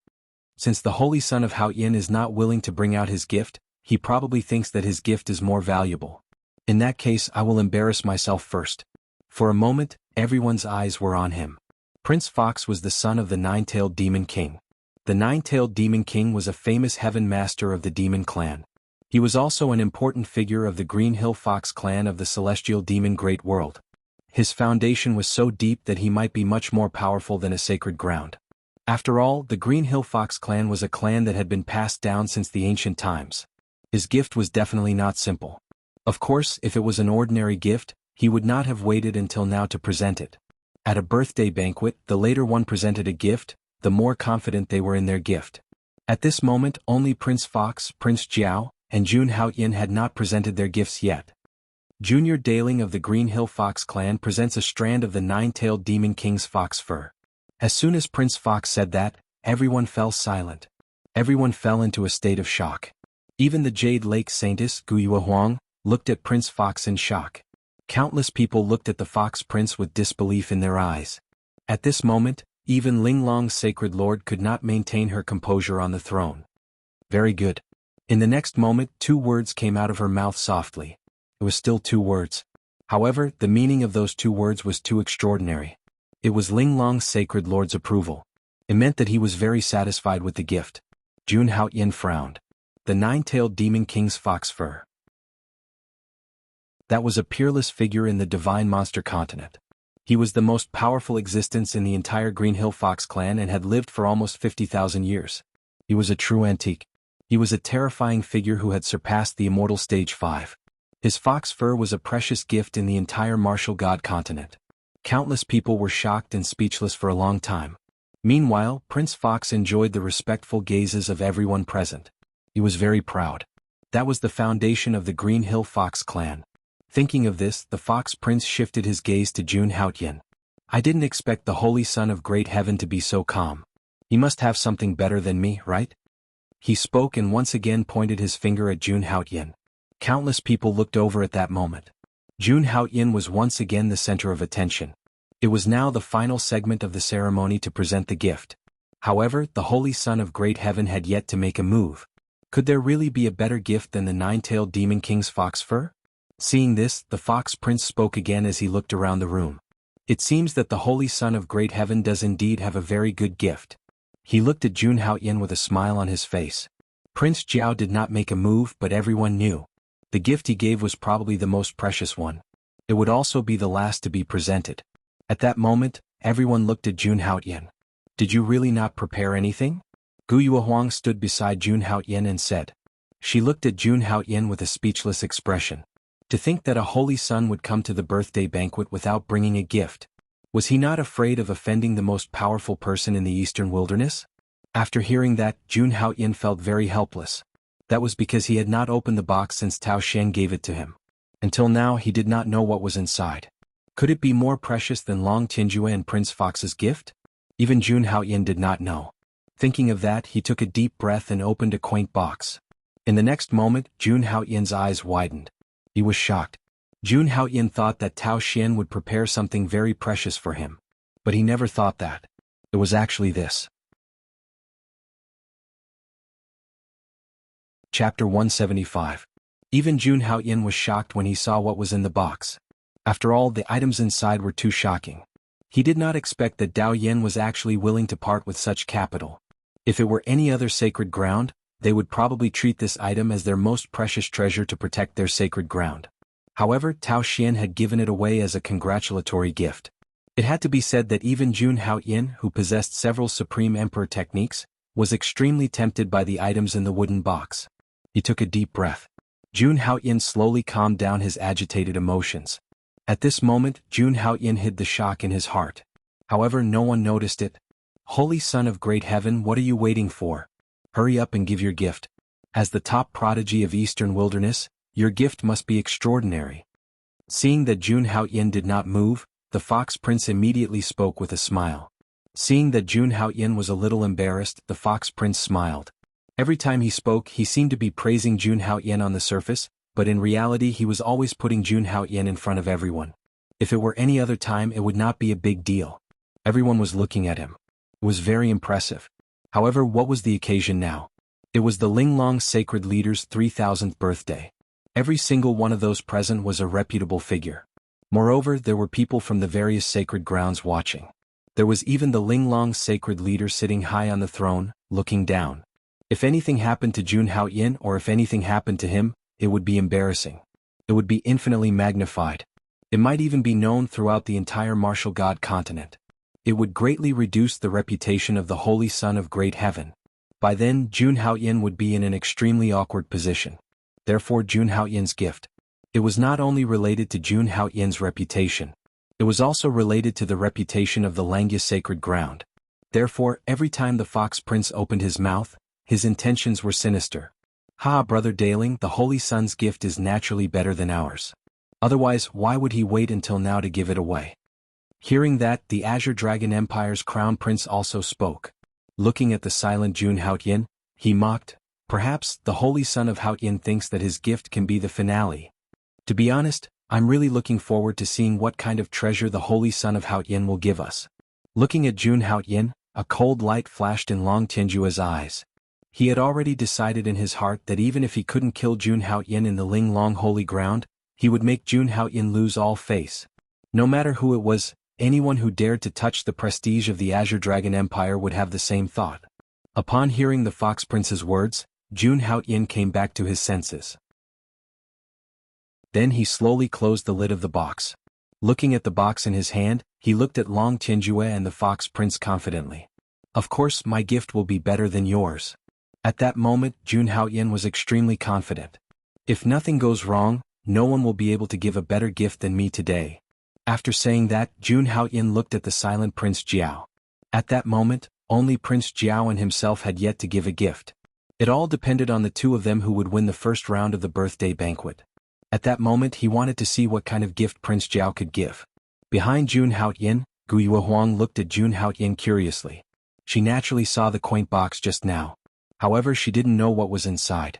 Since the holy son of Haotian is not willing to bring out his gift, he probably thinks that his gift is more valuable. In that case I will embarrass myself first. For a moment, everyone's eyes were on him. Prince Fox was the son of the Nine-Tailed Demon King. The Nine-Tailed Demon King was a famous heaven master of the demon clan. He was also an important figure of the Green Hill Fox clan of the celestial demon Great World. His foundation was so deep that he might be much more powerful than a sacred ground. After all, the Green Hill Fox clan was a clan that had been passed down since the ancient times. His gift was definitely not simple. Of course, if it was an ordinary gift, he would not have waited until now to present it. At a birthday banquet, the later one presented a gift, the more confident they were in their gift. At this moment, only Prince Fox, Prince Jiao, and Jun Haotian had not presented their gifts yet. Junior Daling of the Green Hill Fox clan presents a strand of the Nine-Tailed Demon King's fox fur. As soon as Prince Fox said that, everyone fell silent. Everyone fell into a state of shock. Even the Jade Lake Saintess, Guyue Huang, looked at Prince Fox in shock. Countless people looked at the Fox Prince with disbelief in their eyes. At this moment, even Linglong's Sacred Lord could not maintain her composure on the throne. Very good. In the next moment, two words came out of her mouth softly. It was still two words. However, the meaning of those two words was too extraordinary. It was Linglong's Sacred Lord's approval. It meant that he was very satisfied with the gift. Jun Haotian frowned. The Nine-Tailed Demon King's fox fur. That was a peerless figure in the divine monster continent. He was the most powerful existence in the entire Green Hill Fox clan and had lived for almost 50,000 years. He was a true antique. He was a terrifying figure who had surpassed the immortal stage 5. His fox fur was a precious gift in the entire martial god continent. Countless people were shocked and speechless for a long time. Meanwhile, Prince Fox enjoyed the respectful gazes of everyone present. He was very proud. That was the foundation of the Green Hill Fox clan. Thinking of this, the Fox Prince shifted his gaze to Jun Haotian. I didn't expect the Holy Son of Great Heaven to be so calm. He must have something better than me, right? He spoke and once again pointed his finger at Jun Haotian. Countless people looked over at that moment. Jun Haotian was once again the center of attention. It was now the final segment of the ceremony to present the gift. However, the Holy Son of Great Heaven had yet to make a move. Could there really be a better gift than the nine-tailed Demon King's fox fur? Seeing this, the Fox Prince spoke again as he looked around the room. It seems that the Holy Son of Great Heaven does indeed have a very good gift. He looked at Jun Haotian with a smile on his face. Prince Jiao did not make a move, but everyone knew. The gift he gave was probably the most precious one. It would also be the last to be presented. At that moment, everyone looked at Jun Haotian. Did you really not prepare anything? Gu Yuehuang stood beside Jun Haotian and said. She looked at Jun Haotian with a speechless expression. To think that a holy son would come to the birthday banquet without bringing a gift. Was he not afraid of offending the most powerful person in the eastern wilderness? After hearing that, Jun Haotian felt very helpless. That was because he had not opened the box since Tao Xian gave it to him. Until now he did not know what was inside. Could it be more precious than Long Tianjue and Prince Fox's gift? Even Jun Haotian did not know. Thinking of that, he took a deep breath and opened a quaint box. In the next moment, Jun Haotian's eyes widened. He was shocked. Jun Haotian thought that Tao Xian would prepare something very precious for him. But he never thought that. It was actually this. Chapter 175. Even Jun Haotian was shocked when he saw what was in the box. After all, the items inside were too shocking. He did not expect that Dao Yan was actually willing to part with such capital. If it were any other sacred ground, they would probably treat this item as their most precious treasure to protect their sacred ground. However, Tao Xian had given it away as a congratulatory gift. It had to be said that even Jun Haotian, who possessed several Supreme Emperor techniques, was extremely tempted by the items in the wooden box. He took a deep breath. Jun Haotian slowly calmed down his agitated emotions. At this moment, Jun Haotian hid the shock in his heart. However, no one noticed it. Holy Son of Great Heaven, what are you waiting for? Hurry up and give your gift. As the top prodigy of Eastern Wilderness, your gift must be extraordinary. Seeing that Jun Haotian did not move, the Fox Prince immediately spoke with a smile. Seeing that Jun Haotian was a little embarrassed, the Fox Prince smiled. Every time he spoke, he seemed to be praising Jun Haotian on the surface, but in reality he was always putting Jun Haotian in front of everyone. If it were any other time, it would not be a big deal. Everyone was looking at him. It was very impressive. However, what was the occasion now? It was the Linglong Sacred Leader's 3000th birthday. Every single one of those present was a reputable figure. Moreover, there were people from the various sacred grounds watching. There was even the Linglong Sacred Leader sitting high on the throne, looking down. If anything happened to Jun Haotian or if anything happened to him, it would be embarrassing. It would be infinitely magnified. It might even be known throughout the entire martial god continent. It would greatly reduce the reputation of the Holy Son of Great Heaven. By then, Jun Haotian would be in an extremely awkward position. Therefore, Jun Haotian's gift. It was not only related to Jun Haotian's reputation. It was also related to the reputation of the Langya sacred ground. Therefore, every time the Fox Prince opened his mouth, his intentions were sinister. Ha, Brother Daling, the Holy Son's gift is naturally better than ours. Otherwise, why would he wait until now to give it away? Hearing that, the Azure Dragon Empire's Crown Prince also spoke. Looking at the silent Jun Haotian, he mocked. Perhaps, the Holy Son of Haotian thinks that his gift can be the finale. To be honest, I'm really looking forward to seeing what kind of treasure the Holy Son of Haotian will give us. Looking at Jun Haotian, a cold light flashed in Long Tianjue's eyes. He had already decided in his heart that even if he couldn't kill Jun Haotian in the Linglong Holy Ground, he would make Jun Haotian lose all face. No matter who it was, anyone who dared to touch the prestige of the Azure Dragon Empire would have the same thought. Upon hearing the Fox Prince's words, Jun Haotian came back to his senses. Then he slowly closed the lid of the box. Looking at the box in his hand, he looked at Long Tianjue and the Fox Prince confidently. Of course, my gift will be better than yours. At that moment, Jun Haotian was extremely confident. If nothing goes wrong, no one will be able to give a better gift than me today. After saying that, Jun Haotian looked at the silent Prince Jiao. At that moment, only Prince Jiao and himself had yet to give a gift. It all depended on the two of them who would win the first round of the birthday banquet. At that moment he wanted to see what kind of gift Prince Jiao could give. Behind Jun Haoyin, Gu Yuehuang looked at Jun Haoyin curiously. She naturally saw the quaint box just now. However, she didn't know what was inside.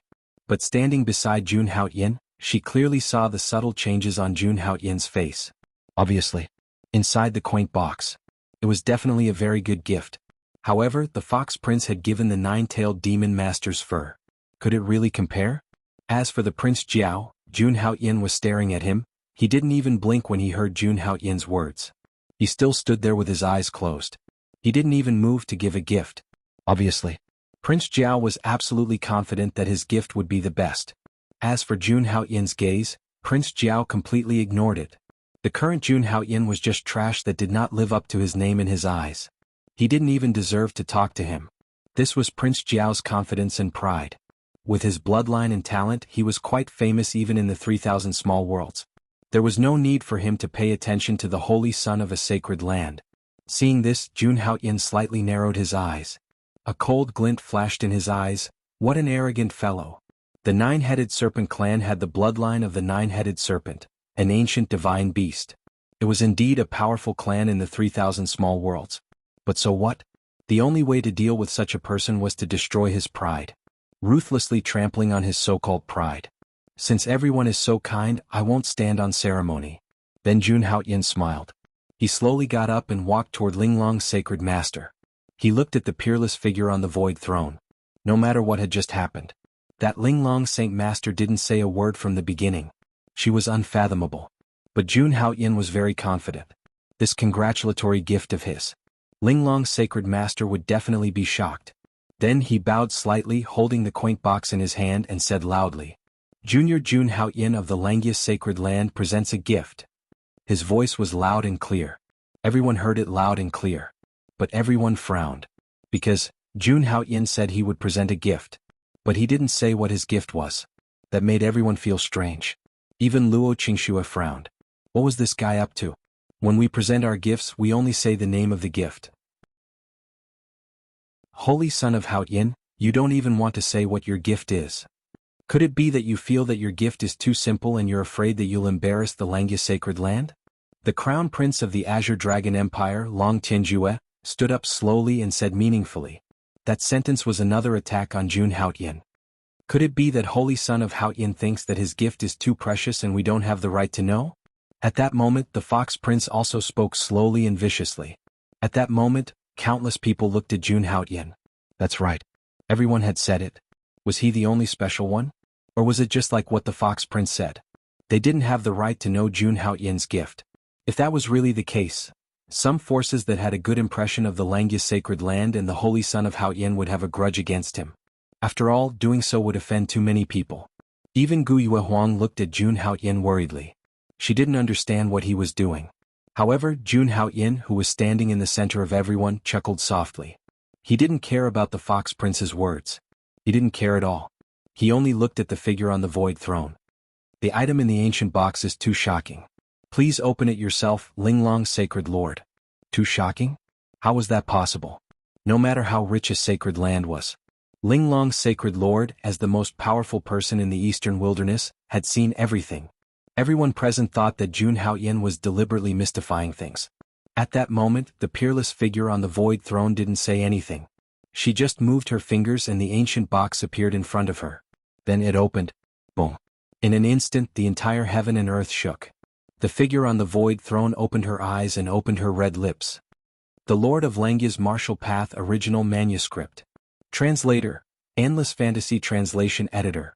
But standing beside Jun Haoyin, she clearly saw the subtle changes on Jun Haoyin's face. Obviously, inside the quaint box, it was definitely a very good gift. However, the Fox Prince had given the nine-tailed demon master's fur. Could it really compare? As for the Prince Jiao, Jun Haoyin was staring at him. He didn't even blink when he heard Jun Haoyin's words. He still stood there with his eyes closed. He didn't even move to give a gift. Obviously, Prince Jiao was absolutely confident that his gift would be the best. As for Jun Haoyin's gaze, Prince Jiao completely ignored it. The current Jun Haoyin was just trash that did not live up to his name in his eyes. He didn't even deserve to talk to him. This was Prince Jiao's confidence and pride. With his bloodline and talent, he was quite famous even in the 3,000 small worlds. There was no need for him to pay attention to the holy son of a sacred land. Seeing this, Jun Haoyin slightly narrowed his eyes. A cold glint flashed in his eyes. What an arrogant fellow. The nine-headed serpent clan had the bloodline of the nine-headed serpent, an ancient divine beast. It was indeed a powerful clan in the 3,000 small worlds. But so what? The only way to deal with such a person was to destroy his pride. Ruthlessly trampling on his so-called pride. Since everyone is so kind, I won't stand on ceremony. Then Jun Haoyin smiled. He slowly got up and walked toward Linglong's sacred master. He looked at the peerless figure on the void throne. No matter what had just happened, that Linglong Saint Master didn't say a word from the beginning. She was unfathomable. But Jun Haoyin was very confident. This congratulatory gift of his, Linglong's sacred master would definitely be shocked. Then he bowed slightly, holding the quaint box in his hand, and said loudly, Junior Jun Haoyin of the Langius sacred land presents a gift. His voice was loud and clear. Everyone heard it loud and clear. But everyone frowned. Because Jun Haoyin said he would present a gift. But he didn't say what his gift was. That made everyone feel strange. Even Luo Qingxue frowned. What was this guy up to? When we present our gifts, we only say the name of the gift. Holy son of Haoyin, you don't even want to say what your gift is. Could it be that you feel that your gift is too simple and you're afraid that you'll embarrass the Langia sacred land? The crown prince of the Azure Dragon Empire, Long Tianjue, stood up slowly and said meaningfully. That sentence was another attack on Jun Haoyin. Could it be that Holy Son of Haoyin thinks that his gift is too precious and we don't have the right to know? At that moment, the Fox Prince also spoke slowly and viciously. At that moment, countless people looked at Jun Haoyin. That's right. Everyone had said it. Was he the only special one? Or was it just like what the Fox Prince said? They didn't have the right to know Jun Haoyin's gift. If that was really the case, some forces that had a good impression of the Langia sacred land and the Holy Son of Haoyin would have a grudge against him. After all, doing so would offend too many people. Even Gu Yuehuang looked at Jun Haoyin worriedly. She didn't understand what he was doing. However, Jun Haoyin, who was standing in the center of everyone, chuckled softly. He didn't care about the Fox Prince's words. He didn't care at all. He only looked at the figure on the void throne. The item in the ancient box is too shocking. Please open it yourself, Linglong Sacred Lord. Too shocking? How was that possible? No matter how rich a sacred land was, Linglong Sacred Lord, as the most powerful person in the eastern wilderness, had seen everything. Everyone present thought that Jun Haoyin was deliberately mystifying things. At that moment, the peerless figure on the void throne didn't say anything. She just moved her fingers and the ancient box appeared in front of her. Then it opened. Boom. In an instant, the entire heaven and earth shook. The figure on the void throne opened her eyes and opened her red lips. The Lord of Langia's Martial Path Original Manuscript. Translator. Endless Fantasy Translation Editor.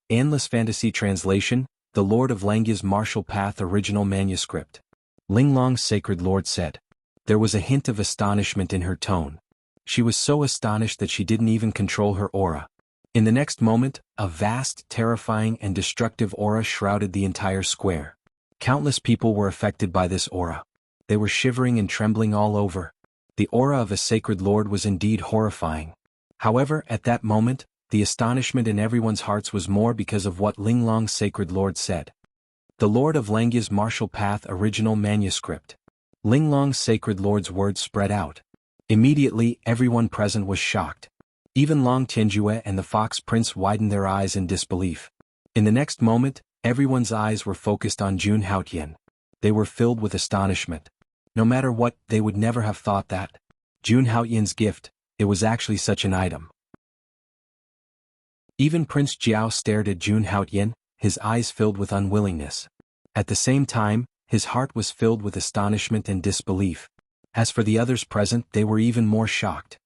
Endless Fantasy Translation, The Lord of Langia's Martial Path Original Manuscript. Linglong's Sacred Lord said. There was a hint of astonishment in her tone. She was so astonished that she didn't even control her aura. In the next moment, a vast, terrifying and destructive aura shrouded the entire square. Countless people were affected by this aura. They were shivering and trembling all over. The aura of a sacred lord was indeed horrifying. However, at that moment, the astonishment in everyone's hearts was more because of what Linglong's Sacred Lord said. The Lord of Langia's Martial Path Original Manuscript. Linglong's Sacred Lord's words spread out. Immediately, everyone present was shocked. Even Long Tianjue and the Fox Prince widened their eyes in disbelief. In the next moment, everyone's eyes were focused on Jun Haotian. They were filled with astonishment. No matter what, they would never have thought that Jun Haotian's gift, it was actually such an item. Even Prince Jiao stared at Jun Haotian, his eyes filled with unwillingness. At the same time, his heart was filled with astonishment and disbelief. As for the others present, they were even more shocked.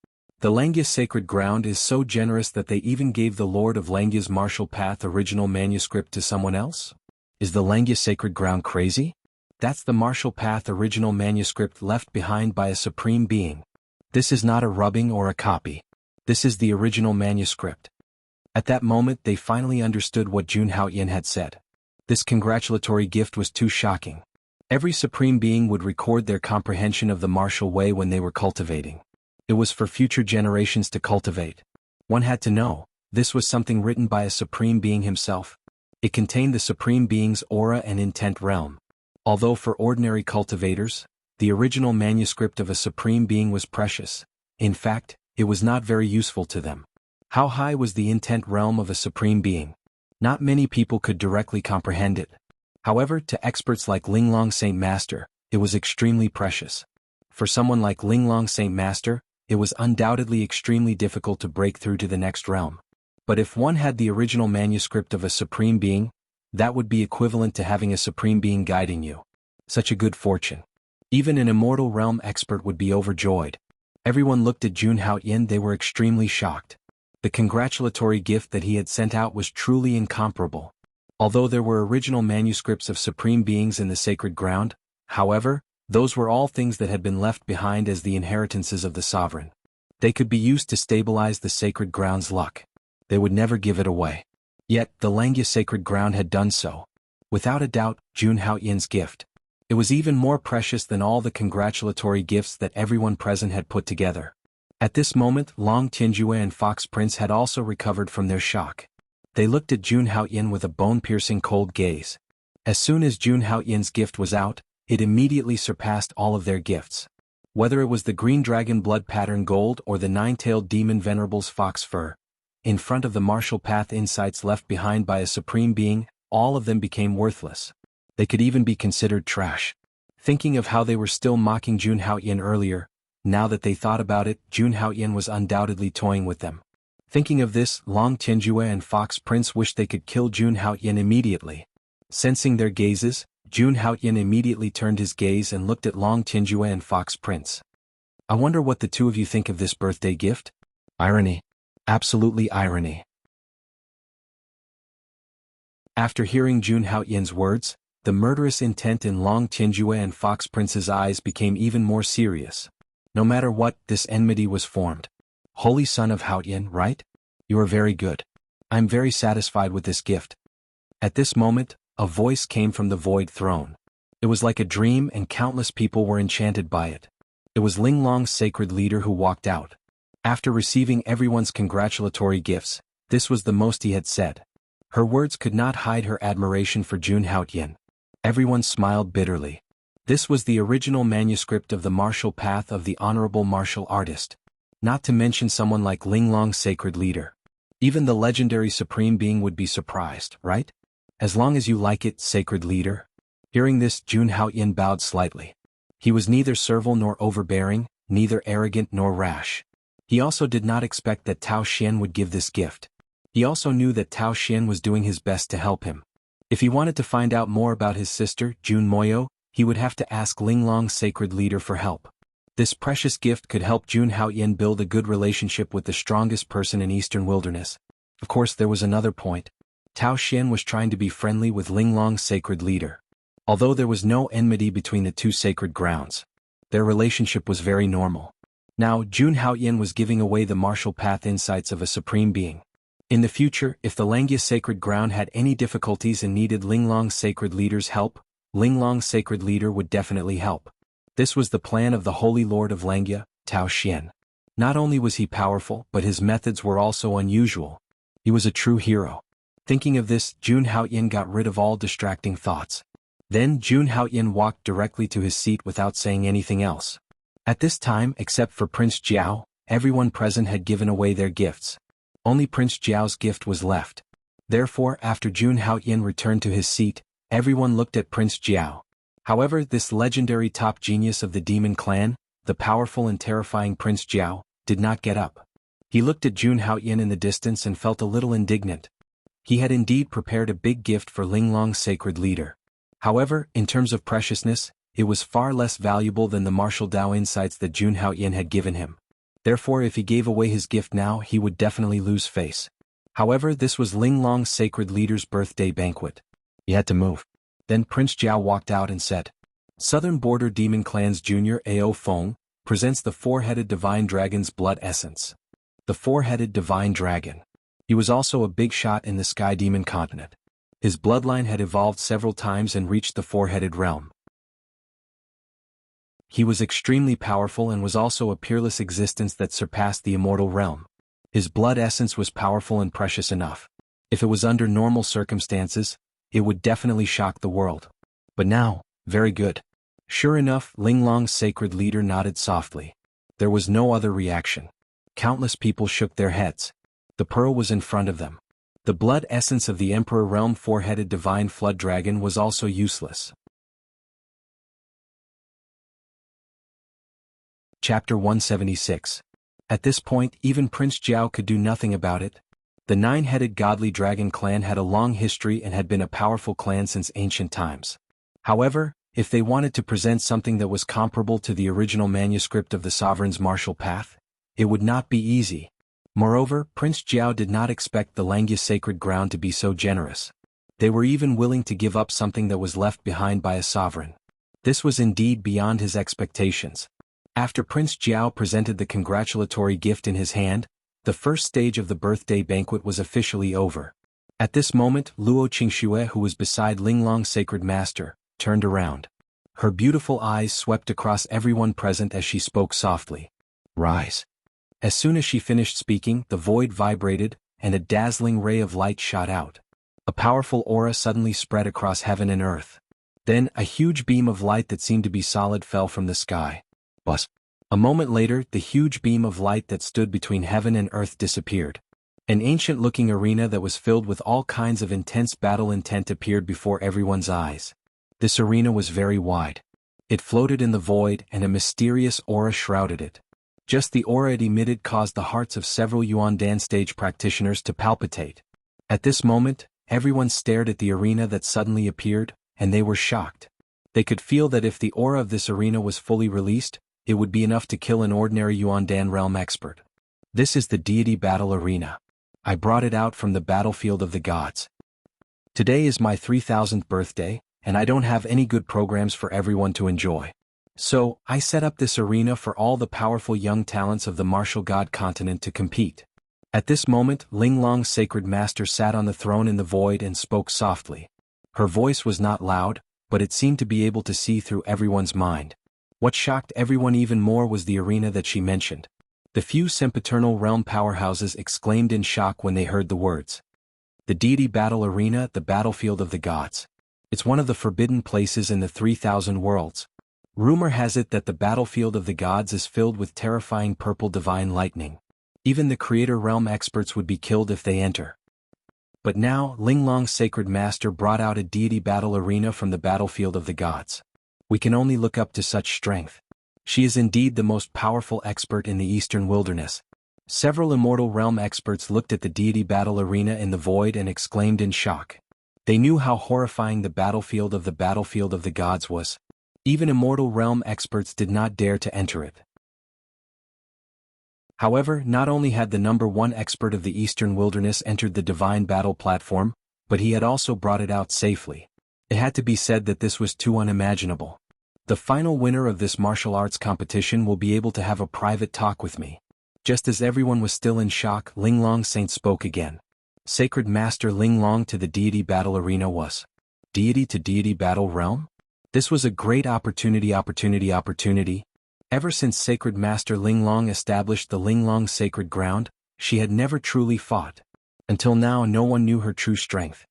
The Langya sacred ground is so generous that they even gave the Lord of Langya's martial path original manuscript to someone else? Is the Langya sacred ground crazy? That's the martial path original manuscript left behind by a supreme being. This is not a rubbing or a copy. This is the original manuscript. At that moment they finally understood what Jun Haotian had said. This congratulatory gift was too shocking. Every supreme being would record their comprehension of the martial way when they were cultivating. It was for future generations to cultivate. One had to know, this was something written by a supreme being himself. It contained the supreme being's aura and intent realm. Although for ordinary cultivators, the original manuscript of a supreme being was precious. In fact, it was not very useful to them. How high was the intent realm of a supreme being? Not many people could directly comprehend it. However, to experts like Linglong Saint Master, it was extremely precious. For someone like Linglong Saint Master, it was undoubtedly extremely difficult to break through to the next realm. But if one had the original manuscript of a supreme being, that would be equivalent to having a supreme being guiding you. Such a good fortune. Even an immortal realm expert would be overjoyed. Everyone looked at Jun Haotian, they were extremely shocked. The congratulatory gift that he had sent out was truly incomparable. Although there were original manuscripts of supreme beings in the sacred ground, however, those were all things that had been left behind as the inheritances of the sovereign. They could be used to stabilize the sacred ground's luck. They would never give it away. Yet, the Langya sacred ground had done so. Without a doubt, Jun Haotian's gift. It was even more precious than all the congratulatory gifts that everyone present had put together. At this moment, Long Tianjue and Fox Prince had also recovered from their shock. They looked at Jun Haotian with a bone-piercing cold gaze. As soon as Jun Haotian's gift was out, it immediately surpassed all of their gifts. Whether it was the green dragon blood pattern gold or the nine-tailed demon venerable's fox fur, in front of the martial path insights left behind by a supreme being, all of them became worthless. They could even be considered trash. Thinking of how they were still mocking Jun Haotian earlier, now that they thought about it, Jun Haotian was undoubtedly toying with them. Thinking of this, Long Tianjue and Fox Prince wished they could kill Jun Haotian immediately. Sensing their gazes, Jun Haotian immediately turned his gaze and looked at Long Tianjue and Fox Prince. I wonder what the two of you think of this birthday gift? Irony. Absolutely irony. After hearing Jun Haotian's words, the murderous intent in Long Tianjue and Fox Prince's eyes became even more serious. No matter what, this enmity was formed. Holy son of Haotian, right? You are very good. I am very satisfied with this gift. At this moment, a voice came from the void throne. It was like a dream and countless people were enchanted by it. It was Linglong's sacred leader who walked out. After receiving everyone's congratulatory gifts, this was the most he had said. Her words could not hide her admiration for Jun Haotian. Everyone smiled bitterly. This was the original manuscript of the martial path of the honorable martial artist. Not to mention someone like Linglong's sacred leader. Even the legendary supreme being would be surprised, right? As long as you like it, sacred leader. Hearing this, Jun Haotian bowed slightly. He was neither servile nor overbearing, neither arrogant nor rash. He also did not expect that Tao Xian would give this gift. He also knew that Tao Xian was doing his best to help him. If he wanted to find out more about his sister, Jun Moyo, he would have to ask Linglong's sacred leader for help. This precious gift could help Jun Haotian build a good relationship with the strongest person in Eastern Wilderness. Of course, there was another point. Tao Xian was trying to be friendly with Linglong's sacred leader. Although there was no enmity between the two sacred grounds, their relationship was very normal. Now, Jun Haotian was giving away the martial path insights of a supreme being. In the future, if the Langya sacred ground had any difficulties and needed Linglong's sacred leader's help, Linglong's sacred leader would definitely help. This was the plan of the Holy Lord of Langya, Tao Xian. Not only was he powerful, but his methods were also unusual. He was a true hero. Thinking of this, Jun Haotian got rid of all distracting thoughts. Then Jun Haotian walked directly to his seat without saying anything else. At this time, except for Prince Jiao, everyone present had given away their gifts. Only Prince Jiao's gift was left. Therefore, after Jun Haoyin returned to his seat, everyone looked at Prince Jiao. However, this legendary top genius of the demon clan, the powerful and terrifying Prince Jiao, did not get up. He looked at Jun Haoyin in the distance and felt a little indignant. He had indeed prepared a big gift for Linglong's sacred leader. However, in terms of preciousness, it was far less valuable than the martial Dao insights that Jun Haoyin had given him. Therefore, if he gave away his gift now, he would definitely lose face. However, this was Linglong's sacred leader's birthday banquet. He had to move. Then Prince Jiao walked out and said, Southern Border Demon Clan's Junior Ao Feng presents the four-headed divine dragon's blood essence. The four-headed divine dragon. He was also a big shot in the Sky Demon continent. His bloodline had evolved several times and reached the four-headed realm. He was extremely powerful and was also a peerless existence that surpassed the immortal realm. His blood essence was powerful and precious enough. If it was under normal circumstances, it would definitely shock the world. But now, very good. Sure enough, Linglong's sacred leader nodded softly. There was no other reaction. Countless people shook their heads. The pearl was in front of them. The blood essence of the Emperor Realm four-headed divine flood dragon was also useless. Chapter 176. At this point, even Prince Jiao could do nothing about it. The nine-headed godly dragon clan had a long history and had been a powerful clan since ancient times. However, if they wanted to present something that was comparable to the original manuscript of the sovereign's martial path, it would not be easy. Moreover, Prince Jiao did not expect the Langyus sacred ground to be so generous. They were even willing to give up something that was left behind by a sovereign. This was indeed beyond his expectations. After Prince Jiao presented the congratulatory gift in his hand, the first stage of the birthday banquet was officially over. At this moment, Luo Qingxue, who was beside Linglong's sacred master, turned around. Her beautiful eyes swept across everyone present as she spoke softly. Rise. As soon as she finished speaking, the void vibrated, and a dazzling ray of light shot out. A powerful aura suddenly spread across heaven and earth. Then, a huge beam of light that seemed to be solid fell from the sky. A moment later, the huge beam of light that stood between heaven and earth disappeared. An ancient-looking arena that was filled with all kinds of intense battle intent appeared before everyone's eyes. This arena was very wide. It floated in the void, and a mysterious aura shrouded it. Just the aura it emitted caused the hearts of several Yuandan stage practitioners to palpitate. At this moment, everyone stared at the arena that suddenly appeared, and they were shocked. They could feel that if the aura of this arena was fully released, it would be enough to kill an ordinary Yuandan realm expert. This is the deity battle arena. I brought it out from the battlefield of the gods. Today is my 3000th birthday, and I don't have any good programs for everyone to enjoy. So, I set up this arena for all the powerful young talents of the martial god continent to compete. At this moment, Linglong's sacred master sat on the throne in the void and spoke softly. Her voice was not loud, but it seemed to be able to see through everyone's mind. What shocked everyone even more was the arena that she mentioned. The few sempiternal realm powerhouses exclaimed in shock when they heard the words. The deity battle arena, the battlefield of the gods. It's one of the forbidden places in the 3000 worlds. Rumor has it that the battlefield of the gods is filled with terrifying purple divine lightning. Even the creator realm experts would be killed if they enter. But now, Linglong's sacred master brought out a deity battle arena from the battlefield of the gods. We can only look up to such strength. She is indeed the most powerful expert in the eastern wilderness. Several immortal realm experts looked at the deity battle arena in the void and exclaimed in shock. They knew how horrifying the battlefield of the gods was. Even immortal realm experts did not dare to enter it. However, not only had the #1 expert of the eastern wilderness entered the divine battle platform, but he had also brought it out safely. It had to be said that this was too unimaginable. The final winner of this martial arts competition will be able to have a private talk with me. Just as everyone was still in shock, Linglong Saint spoke again. Sacred Master Linglong to the deity battle arena was. Deity to deity battle realm? This was a great opportunity. Ever since Sacred Master Linglong established the Linglong Sacred Ground, she had never truly fought. Until now, no one knew her true strength.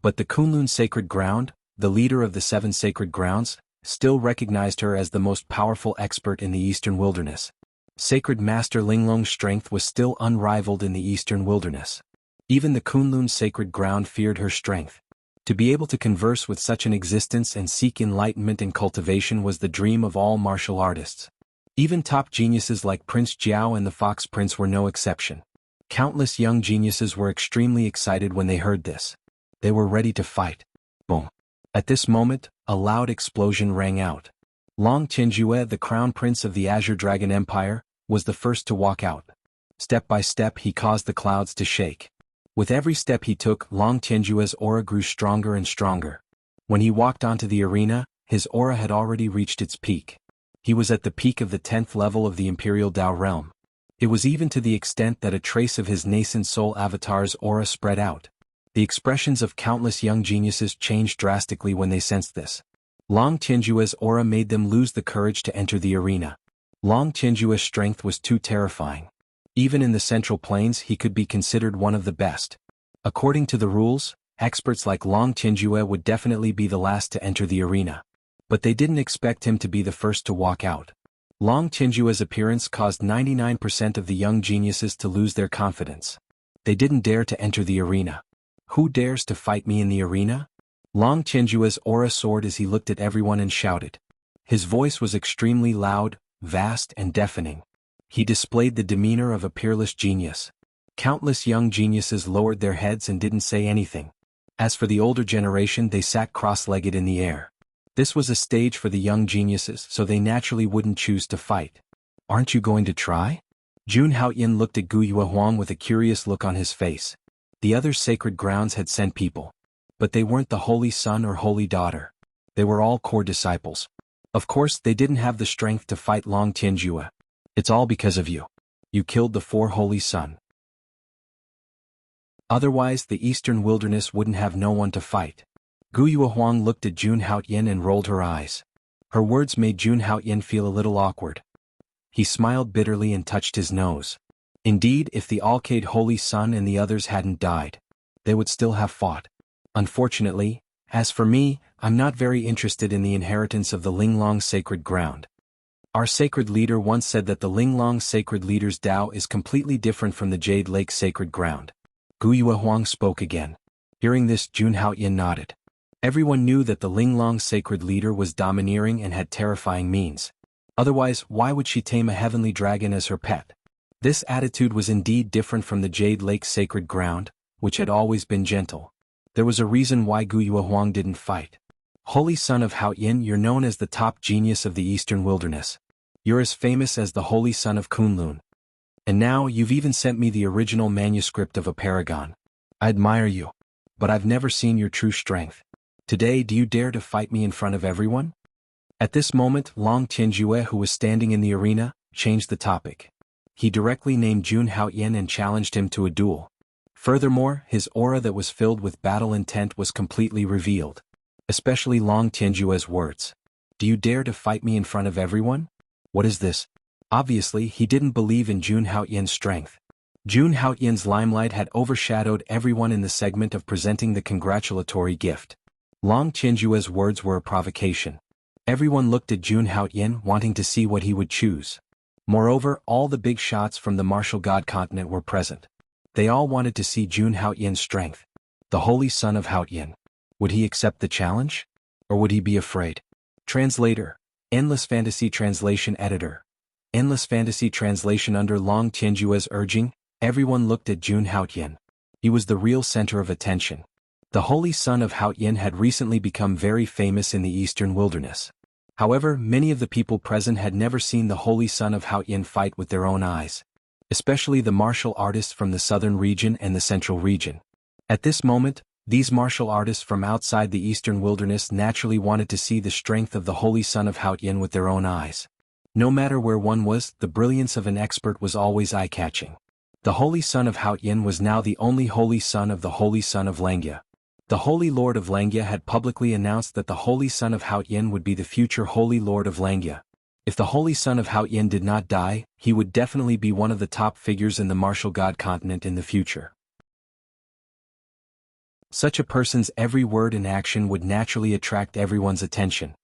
But the Kunlun Sacred Ground, the leader of the 7 sacred grounds, still recognized her as the most powerful expert in the Eastern Wilderness. Sacred Master Linglong's strength was still unrivaled in the Eastern Wilderness. Even the Kunlun sacred ground feared her strength. To be able to converse with such an existence and seek enlightenment and cultivation was the dream of all martial artists. Even top geniuses like Prince Jiao and the Fox Prince were no exception. Countless young geniuses were extremely excited when they heard this. They were ready to fight. Boom. At this moment, a loud explosion rang out. Long Tianjue, the crown prince of the Azure Dragon Empire, was the first to walk out. Step by step he caused the clouds to shake. With every step he took, Long Tianjue's aura grew stronger and stronger. When he walked onto the arena, his aura had already reached its peak. He was at the peak of the 10th level of the Imperial Dao realm. It was even to the extent that a trace of his nascent soul avatar's aura spread out. The expressions of countless young geniuses changed drastically when they sensed this. Long Tianjue's aura made them lose the courage to enter the arena. Long Tianjue's strength was too terrifying. Even in the Central Plains he could be considered one of the best. According to the rules, experts like Long Tianjue would definitely be the last to enter the arena. But they didn't expect him to be the first to walk out. Long Tianjue's appearance caused 99% of the young geniuses to lose their confidence. They didn't dare to enter the arena. Who dares to fight me in the arena? Long Tianjue's aura soared as he looked at everyone and shouted. His voice was extremely loud, vast and deafening. He displayed the demeanor of a peerless genius. Countless young geniuses lowered their heads and didn't say anything. As for the older generation, they sat cross-legged in the air. This was a stage for the young geniuses, so they naturally wouldn't choose to fight. Aren't you going to try? Jun Haoyin looked at Gu Yuehuang with a curious look on his face. The other sacred grounds had sent people. But they weren't the holy son or holy daughter. They were all core disciples. Of course, they didn't have the strength to fight Long Tianjue. It's all because of you. You killed the 4 holy sun. Otherwise, the Eastern Wilderness wouldn't have no one to fight. Gu Yuehuang looked at Jun Haoyin and rolled her eyes. Her words made Jun Haoyin feel a little awkward. He smiled bitterly and touched his nose. Indeed, if the Alcade Holy Sun and the others hadn't died, they would still have fought. Unfortunately, as for me, I'm not very interested in the inheritance of the Linglong sacred ground. Our sacred leader once said that the Linglong sacred leader's Dao is completely different from the Jade Lake sacred ground. Gu Yuehuang spoke again. Hearing this, Jun Haoyin nodded. Everyone knew that the Linglong sacred leader was domineering and had terrifying means. Otherwise, why would she tame a heavenly dragon as her pet? This attitude was indeed different from the Jade Lake sacred ground, which had always been gentle. There was a reason why Gu Yuehuang didn't fight. Holy son of Haoyin, you're known as the top genius of the Eastern Wilderness. You're as famous as the holy son of Kunlun. And now you've even sent me the original manuscript of a paragon. I admire you. But I've never seen your true strength. Today, do you dare to fight me in front of everyone? At this moment, Long Tianjue, who was standing in the arena, changed the topic. He directly named Jun Haoyin and challenged him to a duel. Furthermore, his aura that was filled with battle intent was completely revealed. Especially Long Tianjue's words. Do you dare to fight me in front of everyone? What is this? Obviously, he didn't believe in Jun Haoyin's strength. Jun Haoyin's limelight had overshadowed everyone in the segment of presenting the congratulatory gift. Long Tianjue's words were a provocation. Everyone looked at Jun Haoyin, wanting to see what he would choose. Moreover, all the big shots from the martial god continent were present. They all wanted to see Jun Haoyin's strength. The holy son of Haoyin. Would he accept the challenge? Or would he be afraid? Translator. Endless Fantasy Translation Editor. Endless Fantasy Translation. Under Long Tianjue's urging, everyone looked at Jun Haoyin. He was the real center of attention. The holy son of Haoyin had recently become very famous in the Eastern Wilderness. However, many of the people present had never seen the holy son of Haoyin fight with their own eyes. Especially the martial artists from the southern region and the central region. At this moment, these martial artists from outside the Eastern Wilderness naturally wanted to see the strength of the holy son of Haoyin with their own eyes. No matter where one was, the brilliance of an expert was always eye-catching. The holy son of Haoyin was now the only holy son of the holy son of Langya. The Holy Lord of Langya had publicly announced that the holy son of Haoyin would be the future Holy Lord of Langya. If the holy son of Haoyin did not die, he would definitely be one of the top figures in the martial god continent in the future. Such a person's every word and action would naturally attract everyone's attention.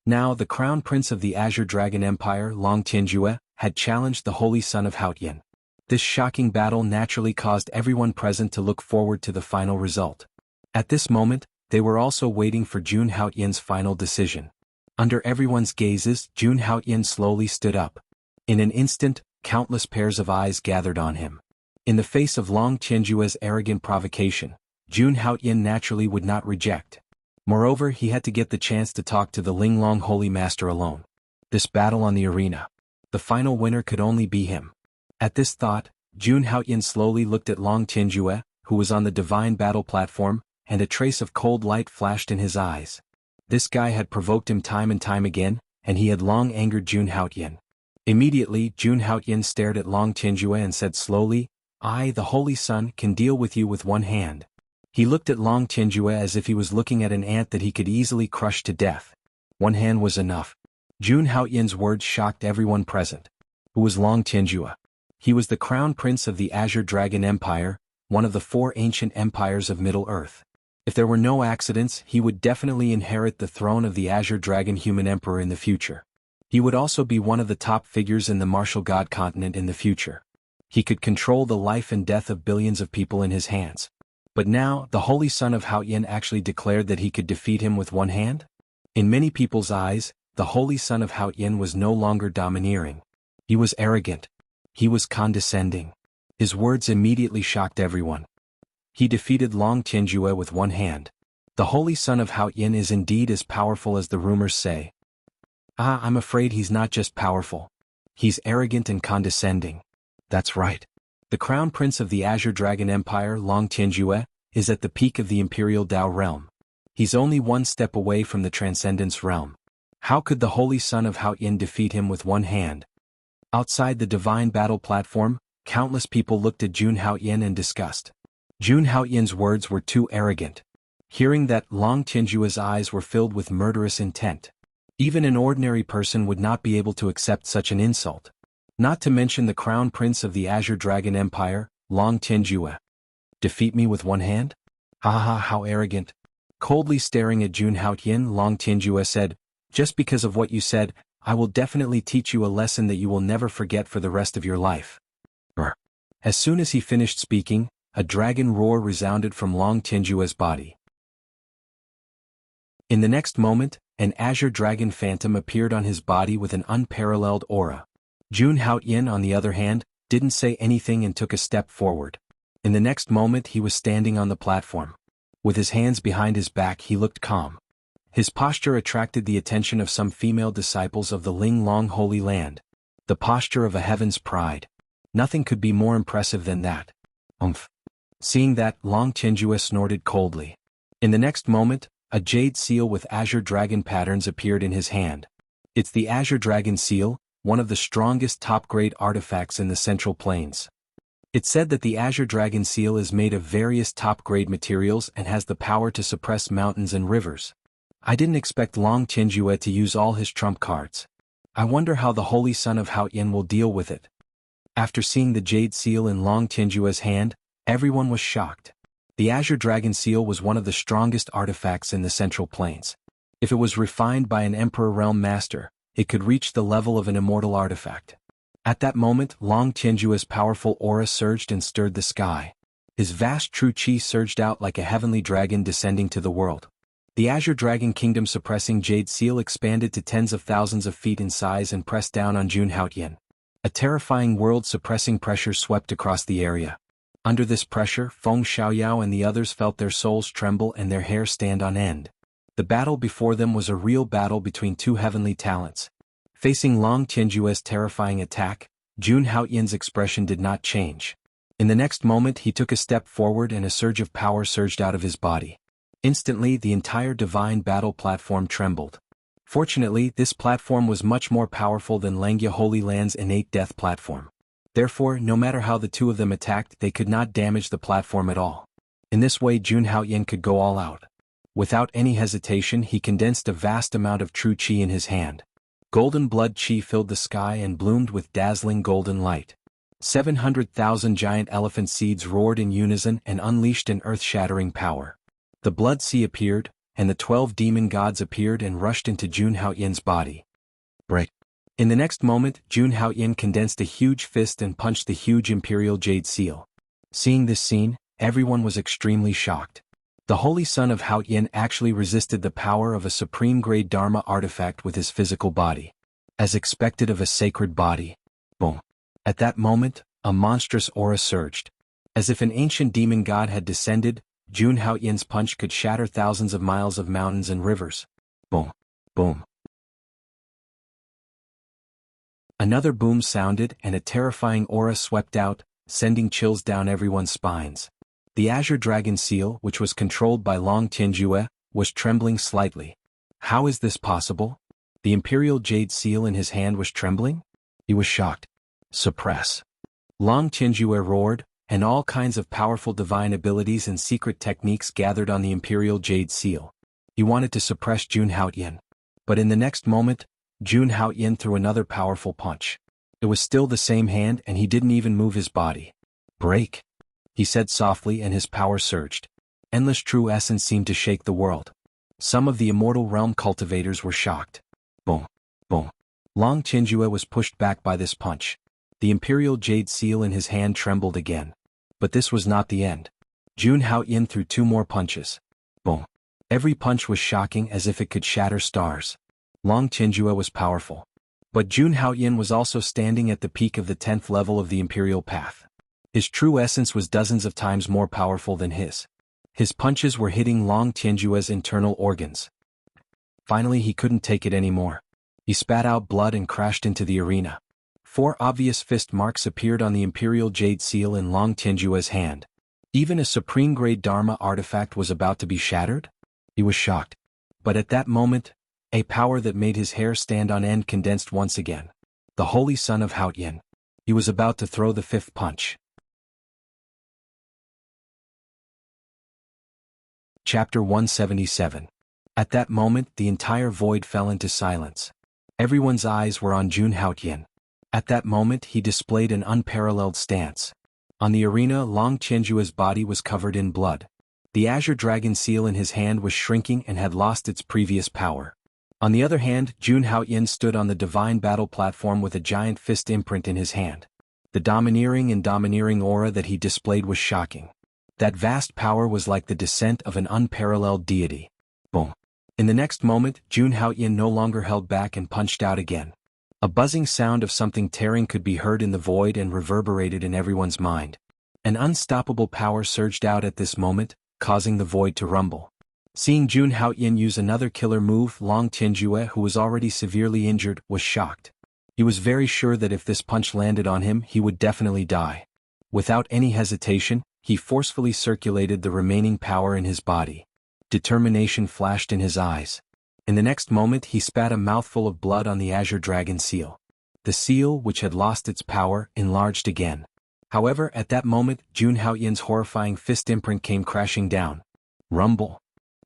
Now the crown prince of the Azure Dragon Empire, Long Tianjue, had challenged the holy son of Haotian. This shocking battle naturally caused everyone present to look forward to the final result. At this moment, they were also waiting for Jun Haotian's final decision. Under everyone's gazes, Jun Haotian slowly stood up. In an instant, countless pairs of eyes gathered on him. In the face of Long Tianjue's arrogant provocation, Jun Haotian naturally would not reject. Moreover, he had to get the chance to talk to the Linglong Holy Master alone. This battle on the arena. The final winner could only be him. At this thought, Jun Haotian slowly looked at Long Tianjue, who was on the divine battle platform, and a trace of cold light flashed in his eyes. This guy had provoked him time and time again, and he had long angered Jun Haotian. Immediately, Jun Haotian stared at Long Tianjue and said slowly, "I, the Holy Sun, can deal with you with one hand." He looked at Long Tianjue as if he was looking at an ant that he could easily crush to death. One hand was enough. Jun Haotian's words shocked everyone present. Who was Long Tianjue? He was the crown prince of the Azure Dragon Empire, one of the 4 ancient empires of Middle-earth. If there were no accidents, he would definitely inherit the throne of the Azure Dragon Human Emperor in the future. He would also be one of the top figures in the martial god continent in the future. He could control the life and death of billions of people in his hands. But now, the holy son of Haotian actually declared that he could defeat him with one hand? In many people's eyes, the holy son of Haotian was no longer domineering. He was arrogant. He was condescending. His words immediately shocked everyone. He defeated Long Tianjue with one hand. The holy son of Haotian is indeed as powerful as the rumors say. I'm afraid he's not just powerful. He's arrogant and condescending. That's right. The crown prince of the Azure Dragon Empire, Long Tianjue, is at the peak of the Imperial Dao realm. He's only one step away from the Transcendence realm. How could the holy son of Haotian defeat him with one hand? Outside the divine battle platform, countless people looked at Jun Haotian in disgust. Jun Haotian's words were too arrogant. Hearing that, Long Tianjue's eyes were filled with murderous intent. Even an ordinary person would not be able to accept such an insult. Not to mention the crown prince of the Azure Dragon Empire, Long Tianjue. Defeat me with one hand? Ha, how arrogant. Coldly staring at Jun Haotian, Long Tianjue said, "Just because of what you said, I will definitely teach you a lesson that you will never forget for the rest of your life." As soon as he finished speaking, a dragon roar resounded from Long Tianjue's body. In the next moment, an Azure Dragon Phantom appeared on his body with an unparalleled aura. Jun Haotian, on the other hand, didn't say anything and took a step forward. In the next moment he was standing on the platform. With his hands behind his back he looked calm. His posture attracted the attention of some female disciples of the Linglong Holy Land. The posture of a heaven's pride. Nothing could be more impressive than that. Umph. Seeing that, Long Tianjue snorted coldly. In the next moment, a jade seal with azure dragon patterns appeared in his hand. It's the Azure Dragon Seal, one of the strongest top-grade artifacts in the Central Plains. It's said that the Azure Dragon Seal is made of various top-grade materials and has the power to suppress mountains and rivers. I didn't expect Long Tianjue to use all his trump cards. I wonder how the Holy Son of Haotian will deal with it. After seeing the jade seal in Long Tianjue's hand, everyone was shocked. The Azure Dragon Seal was one of the strongest artifacts in the Central Plains. If it was refined by an Emperor Realm Master, it could reach the level of an immortal artifact. At that moment, Long Tianjue's powerful aura surged and stirred the sky. His vast true chi surged out like a heavenly dragon descending to the world. The Azure Dragon Kingdom suppressing jade seal expanded to tens of thousands of feet in size and pressed down on Jun Haotian. A terrifying world-suppressing pressure swept across the area. Under this pressure, Feng Xiaoyao and the others felt their souls tremble and their hair stand on end. The battle before them was a real battle between two heavenly talents. Facing Long Tianjue's terrifying attack, Jun Haotian's expression did not change. In the next moment he took a step forward and a surge of power surged out of his body. Instantly the entire divine battle platform trembled. Fortunately, this platform was much more powerful than Langya Holy Land's innate death platform. Therefore, no matter how the two of them attacked, they could not damage the platform at all. In this way Jun Haotian could go all out. Without any hesitation he condensed a vast amount of true chi in his hand. Golden blood chi filled the sky and bloomed with dazzling golden light. 700,000 giant elephant seeds roared in unison and unleashed an earth-shattering power. The blood sea appeared, and the 12 demon gods appeared and rushed into Jun Haoyan's body. Break. In the next moment, Jun Haoyan condensed a huge fist and punched the huge imperial jade seal. Seeing this scene, everyone was extremely shocked. The holy son of Haoyan actually resisted the power of a supreme-grade Dharma artifact with his physical body. As expected of a sacred body. Boom. At that moment, a monstrous aura surged. As if an ancient demon god had descended, Jun Haoyan's punch could shatter thousands of miles of mountains and rivers. Boom. Boom. Another boom sounded and a terrifying aura swept out, sending chills down everyone's spines. The Azure Dragon Seal, which was controlled by Long Tianjue, was trembling slightly. How is this possible? The Imperial Jade Seal in his hand was trembling? He was shocked. Suppress. Long Tianjue roared, and all kinds of powerful divine abilities and secret techniques gathered on the Imperial Jade Seal. He wanted to suppress Jun Haoyan. But in the next moment, Jun Haoyan threw another powerful punch. It was still the same hand and he didn't even move his body. Break. He said softly and his power surged. Endless true essence seemed to shake the world. Some of the immortal realm cultivators were shocked. Boom. Boom. Long Tianjue was pushed back by this punch. The Imperial Jade Seal in his hand trembled again. But this was not the end. Jun Haoyan threw 2 more punches. Boom. Every punch was shocking as if it could shatter stars. Long Tianjue was powerful. But Jun Haoyan was also standing at the peak of the 10th level of the Imperial Path. His true essence was dozens of times more powerful than his. His punches were hitting Long Tianjue's internal organs. Finally he couldn't take it anymore. He spat out blood and crashed into the arena. 4 obvious fist marks appeared on the Imperial Jade Seal in Long Tianjue's hand. Even a supreme-grade Dharma artifact was about to be shattered? He was shocked. But at that moment, a power that made his hair stand on end condensed once again. The Holy Son of Haoyan. He was about to throw the 5th punch. Chapter 177. At that moment, the entire void fell into silence. Everyone's eyes were on Jun Haoyan. At that moment, he displayed an unparalleled stance. On the arena, Long Tianjue's body was covered in blood. The Azure Dragon Seal in his hand was shrinking and had lost its previous power. On the other hand, Jun Haoyan stood on the divine battle platform with a giant fist imprint in his hand. The domineering aura that he displayed was shocking. That vast power was like the descent of an unparalleled deity. Boom. In the next moment, Jun Haoyan no longer held back and punched out again. A buzzing sound of something tearing could be heard in the void and reverberated in everyone's mind. An unstoppable power surged out at this moment, causing the void to rumble. Seeing Jun Haoyan use another killer move, Long Tianjue, who was already severely injured, was shocked. He was very sure that if this punch landed on him, he would definitely die. Without any hesitation, he forcefully circulated the remaining power in his body. Determination flashed in his eyes. In the next moment he spat a mouthful of blood on the Azure Dragon Seal. The seal, which had lost its power, enlarged again. However, at that moment, Jun Haoyan's horrifying fist imprint came crashing down. Rumble.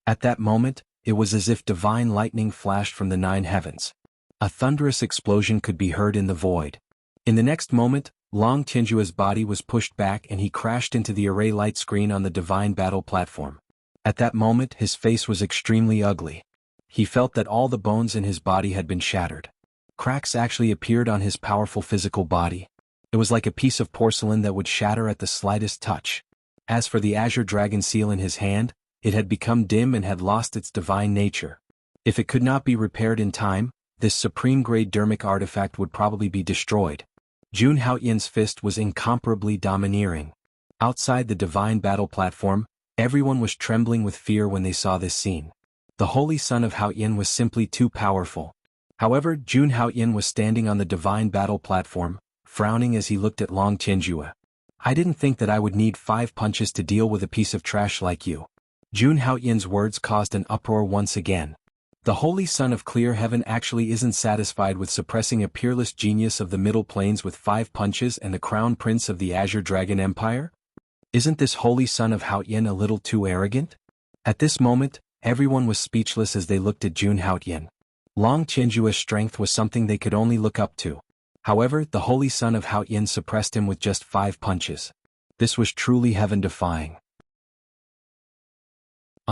At that moment, it was as if divine lightning flashed from the 9 heavens. A thunderous explosion could be heard in the void. In the next moment, Long Tianjue's body was pushed back and he crashed into the array light screen on the divine battle platform. At that moment his face was extremely ugly. He felt that all the bones in his body had been shattered. Cracks actually appeared on his powerful physical body. It was like a piece of porcelain that would shatter at the slightest touch. As for the Azure Dragon Seal in his hand, it had become dim and had lost its divine nature. If it could not be repaired in time, this supreme-grade dermic artifact would probably be destroyed. Jun Haoyan's fist was incomparably domineering. Outside the divine battle platform, everyone was trembling with fear when they saw this scene. The Holy Son of Haoyan was simply too powerful. However, Jun Haoyan was standing on the divine battle platform, frowning as he looked at Long Tianjue. I didn't think that I would need 5 punches to deal with a piece of trash like you. Jun Haoyan's words caused an uproar once again. The Holy Son of Clear Heaven actually isn't satisfied with suppressing a peerless genius of the Middle Plains with 5 punches and the Crown Prince of the Azure Dragon Empire? Isn't this Holy Son of Haoyan a little too arrogant? At this moment, everyone was speechless as they looked at Jun Haoyan. Long Tianjue's strength was something they could only look up to. However, the Holy Son of Haoyan suppressed him with just 5 punches. This was truly heaven-defying.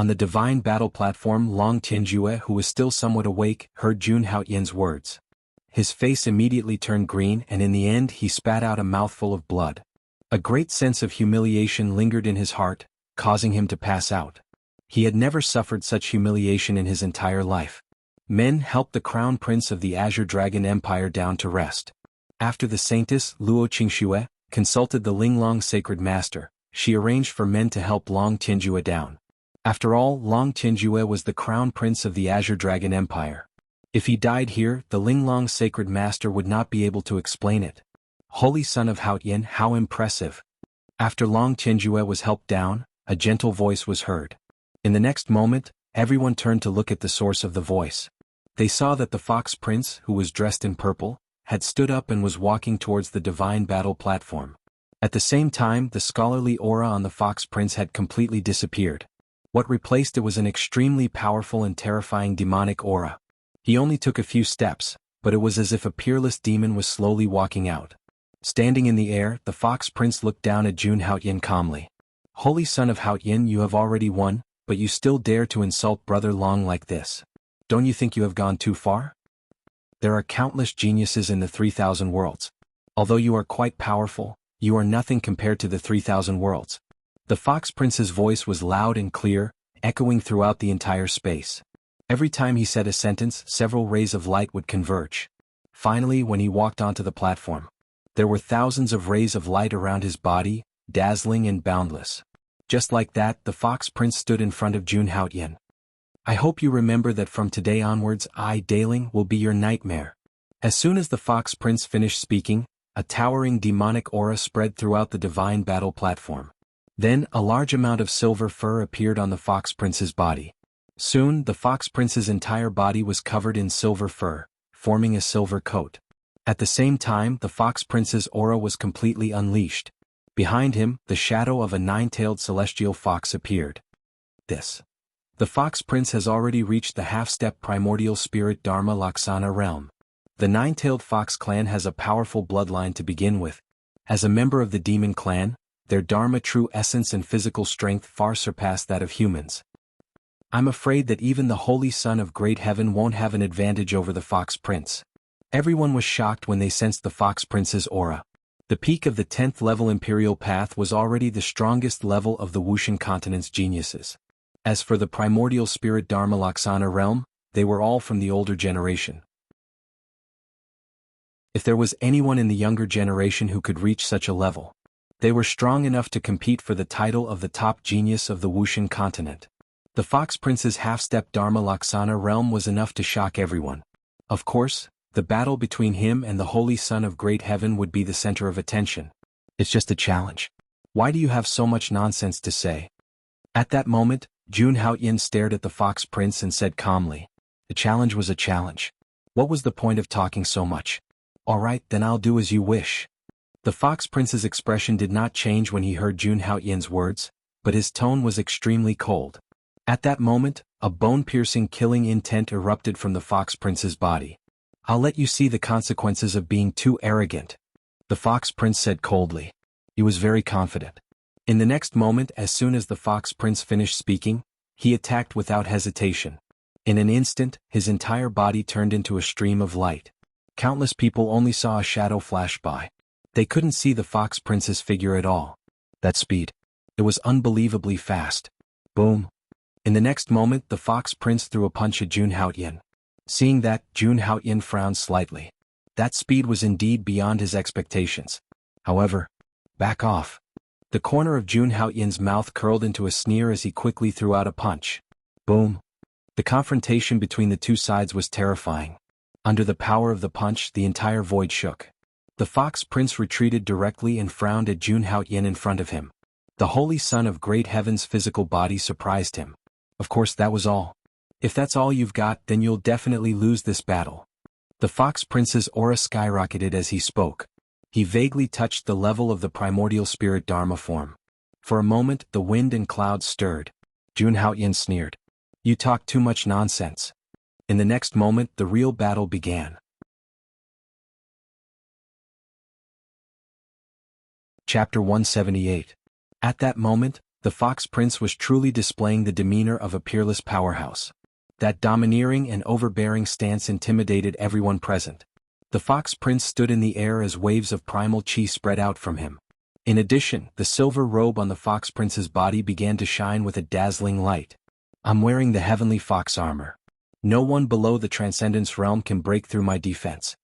On the divine battle platform, Long Tianjue, who was still somewhat awake, heard Jun Haoyan's words. His face immediately turned green, and in the end he spat out a mouthful of blood. A great sense of humiliation lingered in his heart, causing him to pass out. He had never suffered such humiliation in his entire life. Men helped the crown prince of the Azure Dragon Empire down to rest. After the saintess, Luo Qingxue, consulted the Linglong Sacred Master, she arranged for men to help Long Tianjue down. After all, Long Tianjue was the crown prince of the Azure Dragon Empire. If he died here, the Linglong Sacred Master would not be able to explain it. Holy son of Haoyan, how impressive! After Long Tianjue was helped down, a gentle voice was heard. In the next moment, everyone turned to look at the source of the voice. They saw that the Fox Prince, who was dressed in purple, had stood up and was walking towards the divine battle platform. At the same time, the scholarly aura on the Fox Prince had completely disappeared. What replaced it was an extremely powerful and terrifying demonic aura. He only took a few steps, but it was as if a peerless demon was slowly walking out. Standing in the air, the Fox Prince looked down at Jun Haoyan calmly. Holy son of Haoyan, you have already won, but you still dare to insult Brother Long like this. Don't you think you have gone too far? There are countless geniuses in the 3,000 worlds. Although you are quite powerful, you are nothing compared to the 3,000 worlds. The Fox Prince's voice was loud and clear, echoing throughout the entire space. Every time he said a sentence, several rays of light would converge. Finally, when he walked onto the platform, there were thousands of rays of light around his body, dazzling and boundless. Just like that, the Fox Prince stood in front of Jun Haoyan. I hope you remember that from today onwards, Daling will be your nightmare. As soon as the Fox Prince finished speaking, a towering demonic aura spread throughout the divine battle platform. Then, a large amount of silver fur appeared on the Fox Prince's body. Soon, the Fox Prince's entire body was covered in silver fur, forming a silver coat. At the same time, the Fox Prince's aura was completely unleashed. Behind him, the shadow of a nine-tailed celestial fox appeared. The Fox Prince has already reached the half-step primordial spirit Dharma Laksana realm. The nine-tailed fox clan has a powerful bloodline to begin with. As a member of the demon clan, their Dharma true essence and physical strength far surpass that of humans. I'm afraid that even the Holy Son of Great Heaven won't have an advantage over the Fox Prince. Everyone was shocked when they sensed the Fox Prince's aura. The peak of the 10th level Imperial Path was already the strongest level of the Wuxian continent's geniuses. As for the primordial spirit Dharma Laksana realm, they were all from the older generation. If there was anyone in the younger generation who could reach such a level, they were strong enough to compete for the title of the top genius of the Wuxian continent. The Fox Prince's half-step Dharma Laksana realm was enough to shock everyone. Of course, the battle between him and the Holy Son of Great Heaven would be the center of attention. It's just a challenge. Why do you have so much nonsense to say? At that moment, Jun Haoyan stared at the Fox Prince and said calmly, "The challenge was a challenge. What was the point of talking so much? All right, then I'll do as you wish." The Fox Prince's expression did not change when he heard Jun Haoyan's words, but his tone was extremely cold. At that moment, a bone-piercing killing intent erupted from the Fox Prince's body. "I'll let you see the consequences of being too arrogant," the Fox Prince said coldly. He was very confident. In the next moment, as soon as the Fox Prince finished speaking, he attacked without hesitation. In an instant, his entire body turned into a stream of light. Countless people only saw a shadow flash by. They couldn't see the Fox Prince's figure at all. That speed. It was unbelievably fast. Boom. In the next moment, the Fox Prince threw a punch at Jun Haoyan. Seeing that, Jun Haoyan frowned slightly. That speed was indeed beyond his expectations. However, back off. The corner of Jun Haoyan's mouth curled into a sneer as he quickly threw out a punch. Boom. The confrontation between the two sides was terrifying. Under the power of the punch, the entire void shook. The Fox Prince retreated directly and frowned at Jun Haoyan in front of him. The Holy Son of Great Heaven's physical body surprised him. Of course, that was all. If that's all you've got, then you'll definitely lose this battle. The Fox Prince's aura skyrocketed as he spoke. He vaguely touched the level of the primordial spirit Dharma form. For a moment, the wind and clouds stirred. Jun Haoyan sneered. "You talk too much nonsense." In the next moment, the real battle began. Chapter 178. At that moment, the Fox Prince was truly displaying the demeanor of a peerless powerhouse. That domineering and overbearing stance intimidated everyone present. The Fox Prince stood in the air as waves of primal chi spread out from him. In addition, the silver robe on the Fox Prince's body began to shine with a dazzling light. I'm wearing the heavenly fox armor. No one below the Transcendence realm can break through my defense.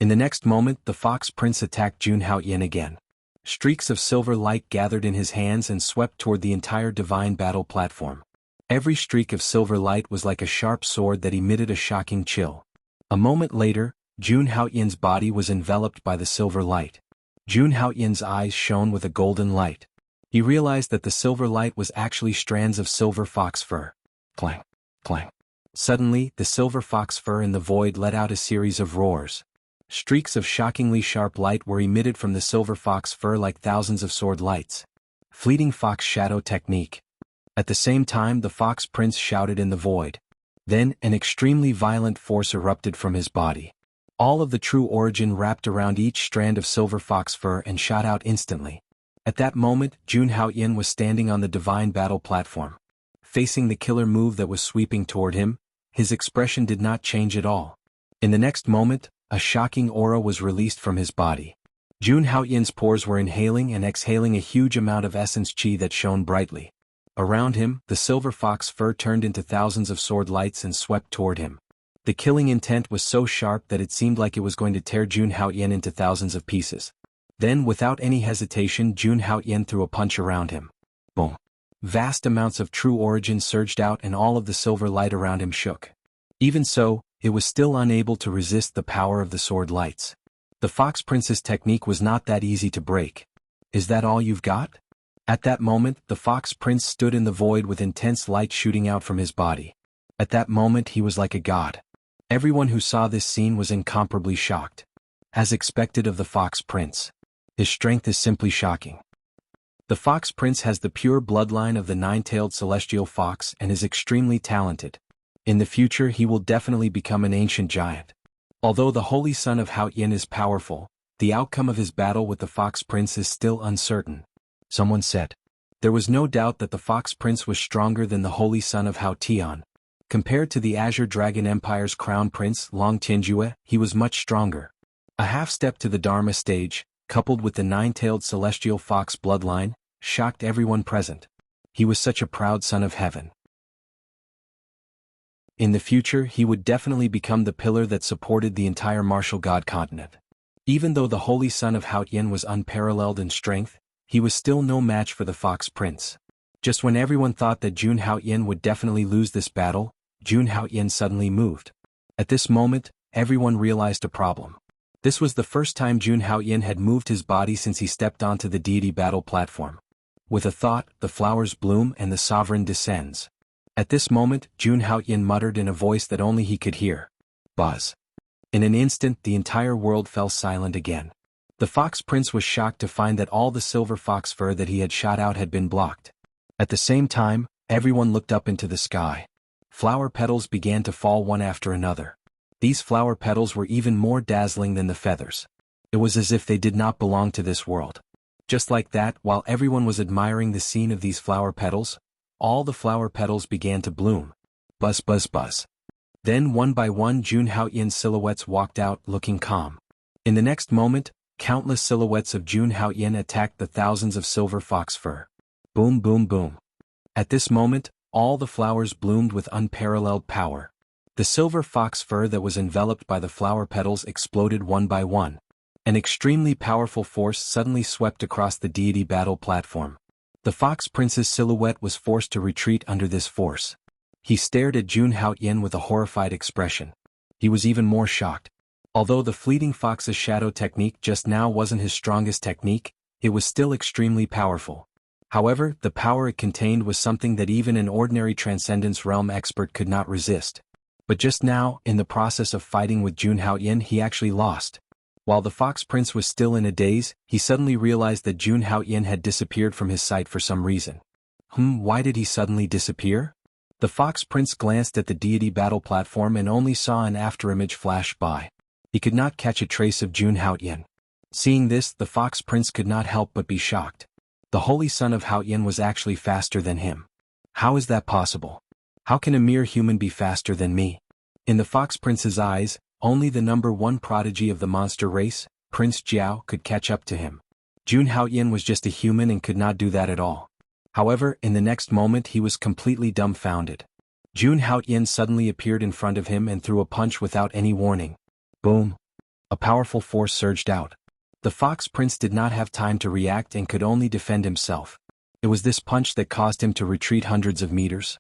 In the next moment, the Fox Prince attacked Jun Haoyan again. Streaks of silver light gathered in his hands and swept toward the entire divine battle platform. Every streak of silver light was like a sharp sword that emitted a shocking chill. A moment later, Jun Haoyan's body was enveloped by the silver light. Jun Haoyan's eyes shone with a golden light. He realized that the silver light was actually strands of silver fox fur. Clang, clang. Suddenly, the silver fox fur in the void let out a series of roars. Streaks of shockingly sharp light were emitted from the silver fox fur like thousands of sword lights. Fleeting fox shadow technique. At the same time, the Fox Prince shouted in the void. Then, an extremely violent force erupted from his body. All of the true origin wrapped around each strand of silver fox fur and shot out instantly. At that moment, Jun Haoyan was standing on the divine battle platform. Facing the killer move that was sweeping toward him, his expression did not change at all. In the next moment, a shocking aura was released from his body. Jun Haoyan's pores were inhaling and exhaling a huge amount of essence chi that shone brightly. Around him, the silver fox fur turned into thousands of sword lights and swept toward him. The killing intent was so sharp that it seemed like it was going to tear Jun Haoyan into thousands of pieces. Then, without any hesitation, Jun Haoyan threw a punch around him. Boom! Vast amounts of true origin surged out and all of the silver light around him shook. Even so, it was still unable to resist the power of the sword lights. The Fox Prince's technique was not that easy to break. Is that all you've got? At that moment, the Fox Prince stood in the void with intense light shooting out from his body. At that moment he was like a god. Everyone who saw this scene was incomparably shocked. As expected of the Fox Prince. His strength is simply shocking. The Fox Prince has the pure bloodline of the nine-tailed celestial fox and is extremely talented. In the future he will definitely become an ancient giant. Although the holy son of Haoyan is powerful, the outcome of his battle with the Fox Prince is still uncertain. Someone said. There was no doubt that the Fox Prince was stronger than the holy son of Hao Tian. Compared to the Azure Dragon Empire's crown prince Long Tianjue, he was much stronger. A half-step to the Dharma stage, coupled with the nine-tailed celestial fox bloodline, shocked everyone present. He was such a proud son of heaven. In the future he would definitely become the pillar that supported the entire martial god continent. Even though the holy son of Haoyan was unparalleled in strength, he was still no match for the Fox Prince. Just when everyone thought that Jun Haoyan would definitely lose this battle, Jun Haoyan suddenly moved. At this moment, everyone realized a problem. This was the first time Jun Haoyan had moved his body since he stepped onto the deity battle platform. With a thought, the flowers bloom and the sovereign descends. At this moment, Jun Haoyan muttered in a voice that only he could hear. Buzz. In an instant, the entire world fell silent again. The Fox Prince was shocked to find that all the silver fox fur that he had shot out had been blocked. At the same time, everyone looked up into the sky. Flower petals began to fall one after another. These flower petals were even more dazzling than the feathers. It was as if they did not belong to this world. Just like that, while everyone was admiring the scene of these flower petals, all the flower petals began to bloom. Buzz buzz buzz. Then one by one Jun Haoyan's silhouettes walked out looking calm. In the next moment, countless silhouettes of Jun Haoyan attacked the thousands of silver fox fur. Boom boom boom. At this moment, all the flowers bloomed with unparalleled power. The silver fox fur that was enveloped by the flower petals exploded one by one. An extremely powerful force suddenly swept across the deity battle platform. The Fox Prince's silhouette was forced to retreat under this force. He stared at Jun Haoyan with a horrified expression. He was even more shocked. Although the fleeting fox's shadow technique just now wasn't his strongest technique, it was still extremely powerful. However, the power it contained was something that even an ordinary Transcendence Realm expert could not resist. But just now, in the process of fighting with Jun Haoyan, he actually lost. While the Fox Prince was still in a daze, he suddenly realized that Jun Haoyan had disappeared from his sight for some reason. Why did he suddenly disappear? The Fox Prince glanced at the deity battle platform and only saw an afterimage flash by. He could not catch a trace of Jun Haoyan. Seeing this, the Fox Prince could not help but be shocked. The holy son of Hao Yin was actually faster than him. How is that possible? How can a mere human be faster than me? In the Fox Prince's eyes, only the number one prodigy of the monster race, Prince Jiao, could catch up to him. Jun Haoyin was just a human and could not do that at all. However, in the next moment he was completely dumbfounded. Jun Haoyin suddenly appeared in front of him and threw a punch without any warning. Boom! A powerful force surged out. The Fox Prince did not have time to react and could only defend himself. It was this punch that caused him to retreat hundreds of meters.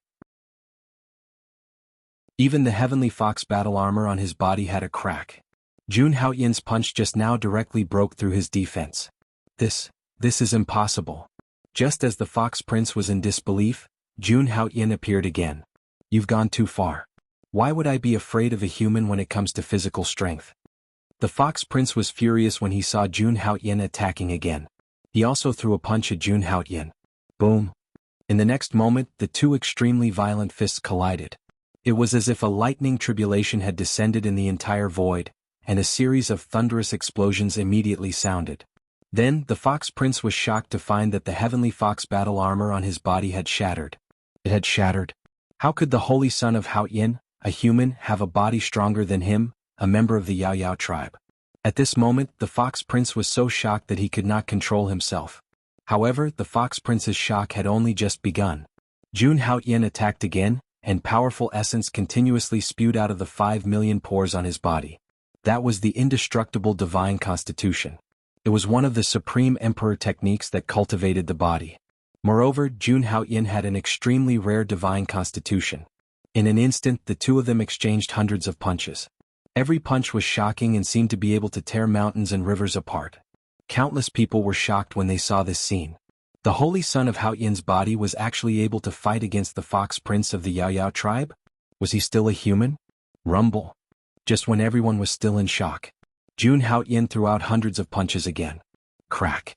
Even the heavenly fox battle armor on his body had a crack. Jun Haoyin's punch just now directly broke through his defense. This is impossible. Just as the Fox Prince was in disbelief, Jun Haoyin appeared again. You've gone too far. Why would I be afraid of a human when it comes to physical strength? The Fox Prince was furious when he saw Jun Haoyin attacking again. He also threw a punch at Jun Haoyin. Boom! In the next moment, the two extremely violent fists collided. It was as if a lightning tribulation had descended in the entire void, and a series of thunderous explosions immediately sounded. Then, the Fox Prince was shocked to find that the heavenly fox battle armor on his body had shattered. It had shattered. How could the holy son of Hao Yin, a human, have a body stronger than him, a member of the Yao Yao tribe? At this moment, the Fox Prince was so shocked that he could not control himself. However, the Fox Prince's shock had only just begun. Jun Haoyin attacked again, and powerful essence continuously spewed out of the 5 million pores on his body. That was the indestructible divine constitution. It was one of the supreme emperor techniques that cultivated the body. Moreover, Jun Haoyin had an extremely rare divine constitution. In an instant, the two of them exchanged hundreds of punches. Every punch was shocking and seemed to be able to tear mountains and rivers apart. Countless people were shocked when they saw this scene. The holy son of Hao Yin's body was actually able to fight against the Fox Prince of the Yao Yao tribe? Was he still a human? Rumble. Just when everyone was still in shock, Jun Haoyin threw out hundreds of punches again. Crack.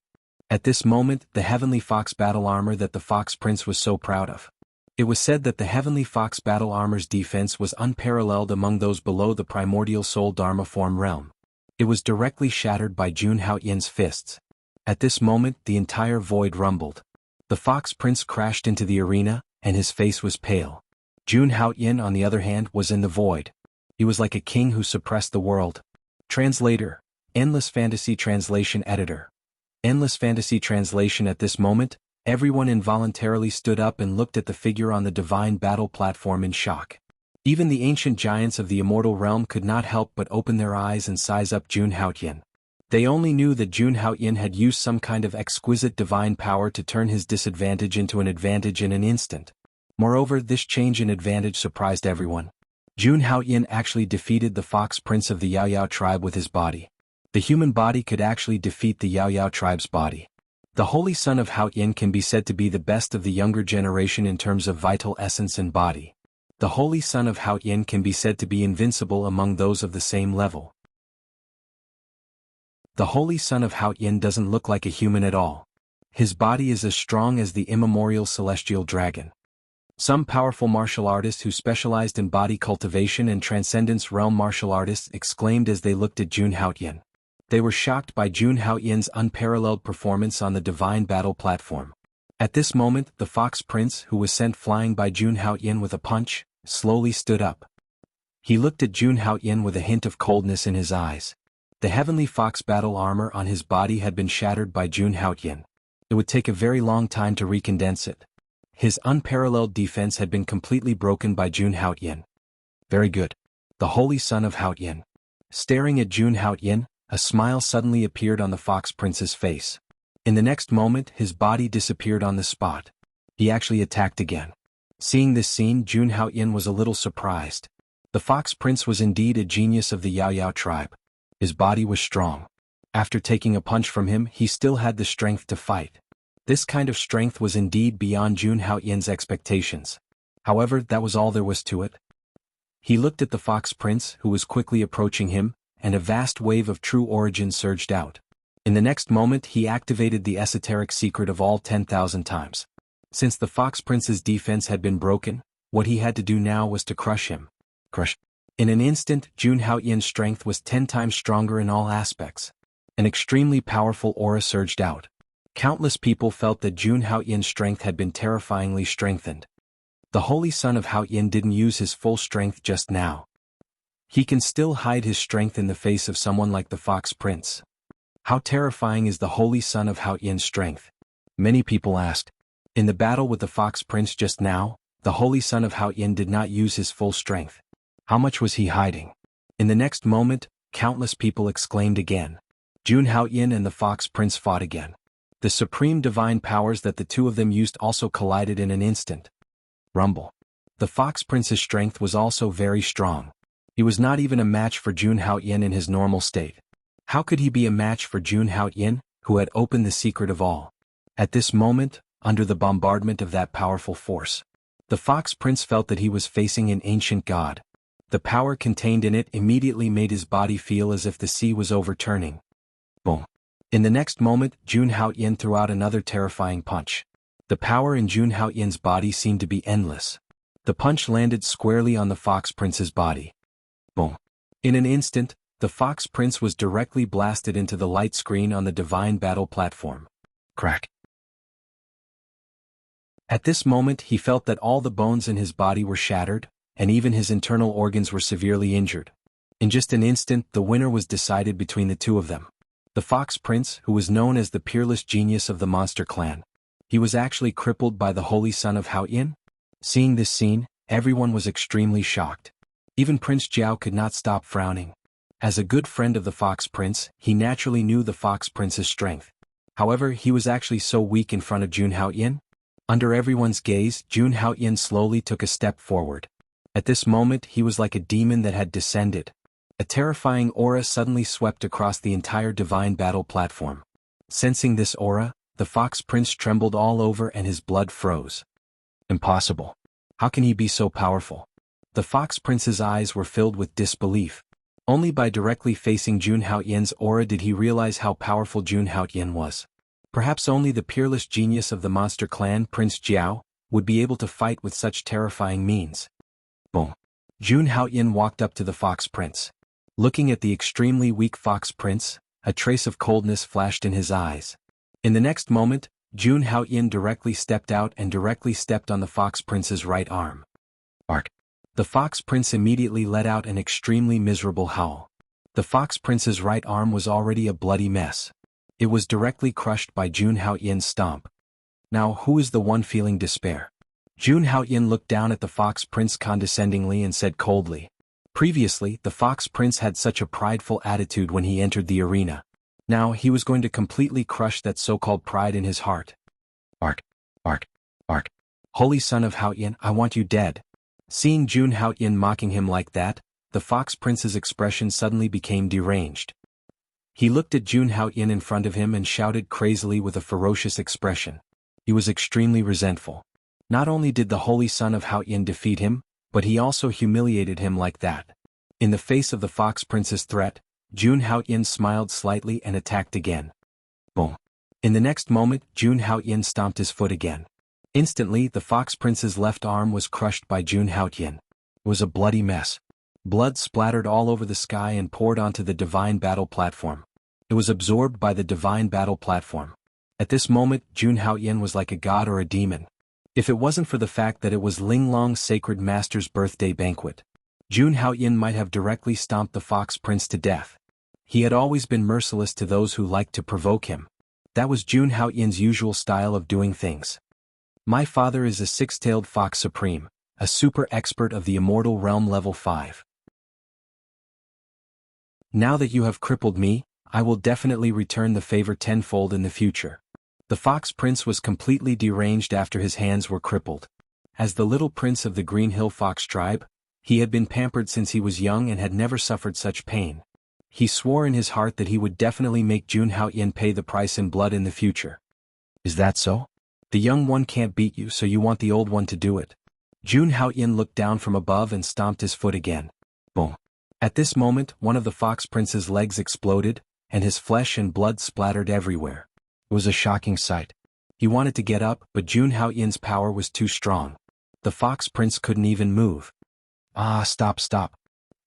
At this moment, the heavenly fox battle armor that the Fox Prince was so proud of. It was said that the heavenly fox battle armor's defense was unparalleled among those below the primordial soul Dharma form realm. It was directly shattered by Jun Haoyin's fists. At this moment, the entire void rumbled. The Fox Prince crashed into the arena, and his face was pale. Jun Haoyin, on the other hand, was in the void. He was like a king who suppressed the world. Translator. Endless Fantasy Translation Editor. Endless Fantasy Translation. At this moment, everyone involuntarily stood up and looked at the figure on the divine battle platform in shock. Even the ancient giants of the immortal realm could not help but open their eyes and size up Jun Haoyin. They only knew that Jun Haoyin had used some kind of exquisite divine power to turn his disadvantage into an advantage in an instant. Moreover, this change in advantage surprised everyone. Jun Haoyin actually defeated the Fox Prince of the Yao Yao tribe with his body. The human body could actually defeat the Yao Yao tribe's body. The holy son of Hao Yin can be said to be the best of the younger generation in terms of vital essence and body. The holy son of Hao Yin can be said to be invincible among those of the same level. The holy son of Hao Yin doesn't look like a human at all. His body is as strong as the immemorial celestial dragon. Some powerful martial artists who specialized in body cultivation and transcendence realm martial artists exclaimed as they looked at Jun Haoyin. They were shocked by Jun Haoyin's unparalleled performance on the divine battle platform. At this moment, the Fox Prince, who was sent flying by Jun Haoyin with a punch, slowly stood up. He looked at Jun Haoyin with a hint of coldness in his eyes. The heavenly fox battle armor on his body had been shattered by Jun Haoyin. It would take a very long time to recondense it. His unparalleled defense had been completely broken by Jun Haoyin. Very good. The holy son of Haoyin. Staring at Jun Haoyin, a smile suddenly appeared on the Fox Prince's face. In the next moment, his body disappeared on the spot. He actually attacked again. Seeing this scene, Jun Haoyin was a little surprised. The Fox Prince was indeed a genius of the Yao Yao tribe. His body was strong. After taking a punch from him, he still had the strength to fight. This kind of strength was indeed beyond Jun Haoyin's expectations. However, that was all there was to it. He looked at the Fox Prince, who was quickly approaching him, and a vast wave of true origin surged out. In the next moment, he activated the esoteric secret of all 10,000 times. Since the Fox Prince's defense had been broken, what he had to do now was to crush him. In an instant, Jun Haoyin's strength was 10 times stronger in all aspects. An extremely powerful aura surged out. Countless people felt that Jun Haoyin's strength had been terrifyingly strengthened. The Holy Son of Haoyin didn't use his full strength just now. He can still hide his strength in the face of someone like the Fox Prince. How terrifying is the Holy Son of Haoyin's strength? Many people asked. In the battle with the Fox Prince just now, the Holy Son of Haoyin did not use his full strength. How much was he hiding? In the next moment, countless people exclaimed again. Jun Haoyin and the Fox Prince fought again. The supreme divine powers that the two of them used also collided in an instant. Rumble. The Fox Prince's strength was also very strong. He was not even a match for Jun Haoyin in his normal state. How could he be a match for Jun Haoyin, who had opened the secret of all? At this moment, under the bombardment of that powerful force, the Fox Prince felt that he was facing an ancient god. The power contained in it immediately made his body feel as if the sea was overturning. Boom. In the next moment, Jun Haoyin threw out another terrifying punch. The power in Jun Haoyin's body seemed to be endless. The punch landed squarely on the Fox Prince's body. Boom. In an instant, the Fox Prince was directly blasted into the light screen on the divine battle platform. Crack. At this moment he felt that all the bones in his body were shattered, and even his internal organs were severely injured. In just an instant the winner was decided between the two of them. The Fox Prince, who was known as the peerless genius of the monster clan. He was actually crippled by the Holy Son of Haoyin. Seeing this scene, everyone was extremely shocked. Even Prince Jiao could not stop frowning. As a good friend of the Fox Prince, he naturally knew the Fox Prince's strength. However, he was actually so weak in front of Jun Haoyin. Under everyone's gaze, Jun Haoyin slowly took a step forward. At this moment he was like a demon that had descended. A terrifying aura suddenly swept across the entire divine battle platform. Sensing this aura, the Fox Prince trembled all over and his blood froze. Impossible. How can he be so powerful? The Fox Prince's eyes were filled with disbelief. Only by directly facing Jun Haoyin's aura did he realize how powerful Jun Haoyin was. Perhaps only the peerless genius of the monster clan, Prince Jiao, would be able to fight with such terrifying means. Boom. Jun Haoyin walked up to the Fox Prince. Looking at the extremely weak Fox Prince, a trace of coldness flashed in his eyes. In the next moment, Jun Haoyin directly stepped out and directly stepped on the Fox Prince's right arm. Ark. The Fox Prince immediately let out an extremely miserable howl. The Fox Prince's right arm was already a bloody mess. It was directly crushed by Jun Haoyin's stomp. Now who is the one feeling despair? Jun Haoyin looked down at the Fox Prince condescendingly and said coldly. Previously, the Fox Prince had such a prideful attitude when he entered the arena. Now he was going to completely crush that so-called pride in his heart. Ark. Ark. Ark. Holy Son of Haoyin, I want you dead. Seeing Jun Haoyin mocking him like that, the Fox Prince's expression suddenly became deranged. He looked at Jun Haoyin in front of him and shouted crazily with a ferocious expression. He was extremely resentful. Not only did the Holy Son of Haoyin defeat him, but he also humiliated him like that. In the face of the Fox Prince's threat, Jun Haoyin smiled slightly and attacked again. Boom. In the next moment, Jun Haoyin stomped his foot again. Instantly, the Fox Prince's left arm was crushed by Jun Haoyin. It was a bloody mess. Blood splattered all over the sky and poured onto the divine battle platform. It was absorbed by the divine battle platform. At this moment, Jun Haoyin was like a god or a demon. If it wasn't for the fact that it was Linglong's sacred master's birthday banquet, Jun Haoyin might have directly stomped the Fox Prince to death. He had always been merciless to those who liked to provoke him. That was Jun Haoyin's usual style of doing things. My father is a six-tailed fox supreme, a super expert of the immortal realm level 5. Now that you have crippled me, I will definitely return the favor tenfold in the future. The Fox Prince was completely deranged after his hands were crippled. As the little prince of the Green Hill Fox tribe, he had been pampered since he was young and had never suffered such pain. He swore in his heart that he would definitely make Jun Haoyin pay the price in blood in the future. Is that so? The young one can't beat you, so you want the old one to do it. Jun Haoyin looked down from above and stomped his foot again. Boom. At this moment, one of the Fox Prince's legs exploded, and his flesh and blood splattered everywhere. It was a shocking sight. He wanted to get up, but Jun Haoyin's power was too strong. The Fox Prince couldn't even move. Ah, stop, stop.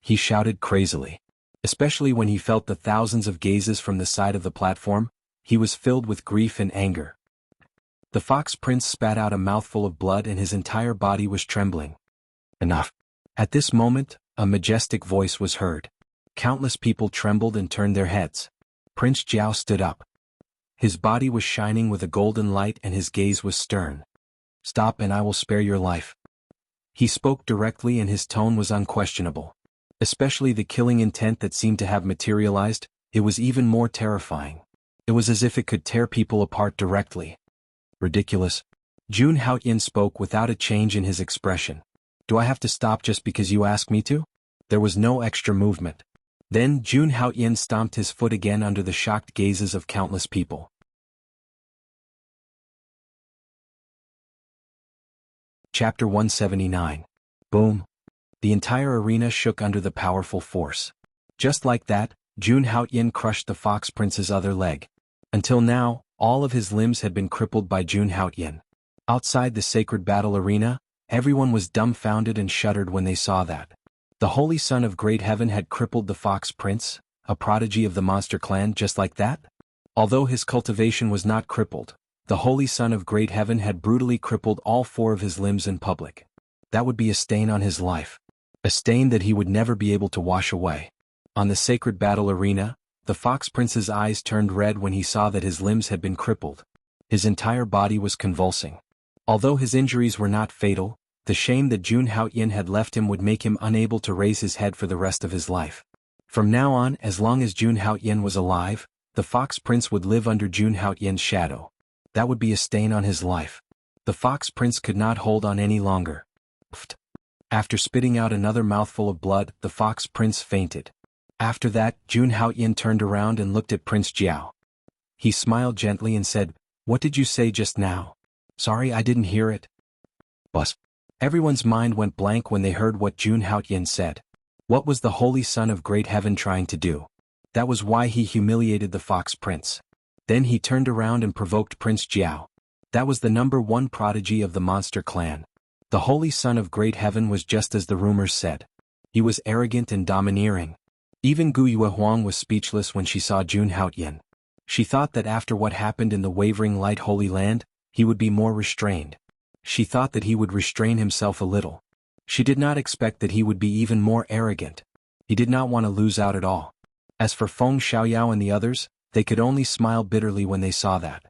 He shouted crazily. Especially when he felt the thousands of gazes from the side of the platform, he was filled with grief and anger. The Fox Prince spat out a mouthful of blood and his entire body was trembling. Enough. At this moment, a majestic voice was heard. Countless people trembled and turned their heads. Prince Jiao stood up. His body was shining with a golden light and his gaze was stern. Stop and I will spare your life. He spoke directly and his tone was unquestionable. Especially the killing intent that seemed to have materialized, it was even more terrifying. It was as if it could tear people apart directly. Ridiculous. Jun Haoyin spoke without a change in his expression. Do I have to stop just because you ask me to? There was no extra movement. Then Jun Haoyin stomped his foot again under the shocked gazes of countless people. Chapter 179. Boom. The entire arena shook under the powerful force. Just like that, Jun Haoyin crushed the Fox Prince's other leg. Until now, all of his limbs had been crippled by Jun Haoyin. Outside the sacred battle arena, everyone was dumbfounded and shuddered when they saw that. The Holy Son of Great Heaven had crippled the Fox Prince, a prodigy of the monster clan, just like that? Although his cultivation was not crippled, the Holy Son of Great Heaven had brutally crippled all 4 of his limbs in public. That would be a stain on his life. A stain that he would never be able to wash away. On the sacred battle arena, the Fox Prince's eyes turned red when he saw that his limbs had been crippled. His entire body was convulsing. Although his injuries were not fatal, the shame that Jun Haoyin had left him would make him unable to raise his head for the rest of his life. From now on, as long as Jun Haoyin was alive, the Fox Prince would live under Jun Haoyin's shadow. That would be a stain on his life. The Fox Prince could not hold on any longer. Pfft. After spitting out another mouthful of blood, the Fox Prince fainted. After that, Jun Haoyin turned around and looked at Prince Jiao. He smiled gently and said, "What did you say just now? Sorry, I didn't hear it." Bus. Everyone's mind went blank when they heard what Jun Haoyin said. What was the Holy Son of Great Heaven trying to do? That was why he humiliated the Fox Prince. Then he turned around and provoked Prince Jiao. That was the #1 prodigy of the monster clan. The Holy Son of Great Heaven was just as the rumors said. He was arrogant and domineering. Even Gu Yuehuang was speechless when she saw Jun Haoyin. She thought that after what happened in the Wavering Light Holy Land, he would be more restrained. She thought that he would restrain himself a little. She did not expect that he would be even more arrogant. He did not want to lose out at all. As for Feng Xiaoyao and the others, they could only smile bitterly when they saw that.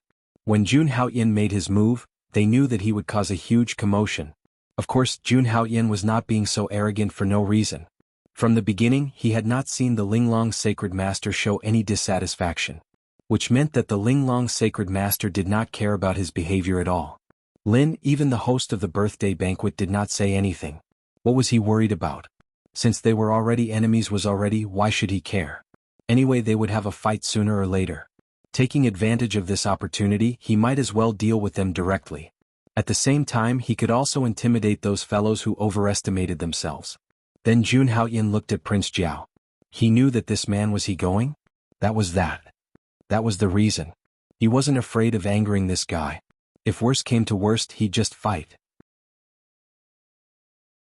When Jun Haoyin made his move, they knew that he would cause a huge commotion. Of course, Jun Haoyin was not being so arrogant for no reason. From the beginning, he had not seen the Linglong Sacred Master show any dissatisfaction. Which meant that the Linglong Sacred Master did not care about his behavior at all. Lin, even the host of the birthday banquet, did not say anything. What was he worried about? Since they were already enemies, why should he care? Anyway, they would have a fight sooner or later. Taking advantage of this opportunity, he might as well deal with them directly. At the same time, he could also intimidate those fellows who overestimated themselves. Then Jun Haoyin looked at Prince Jiao. He knew that this man was he going? That was the reason. He wasn't afraid of angering this guy. If worst came to worst, he'd just fight.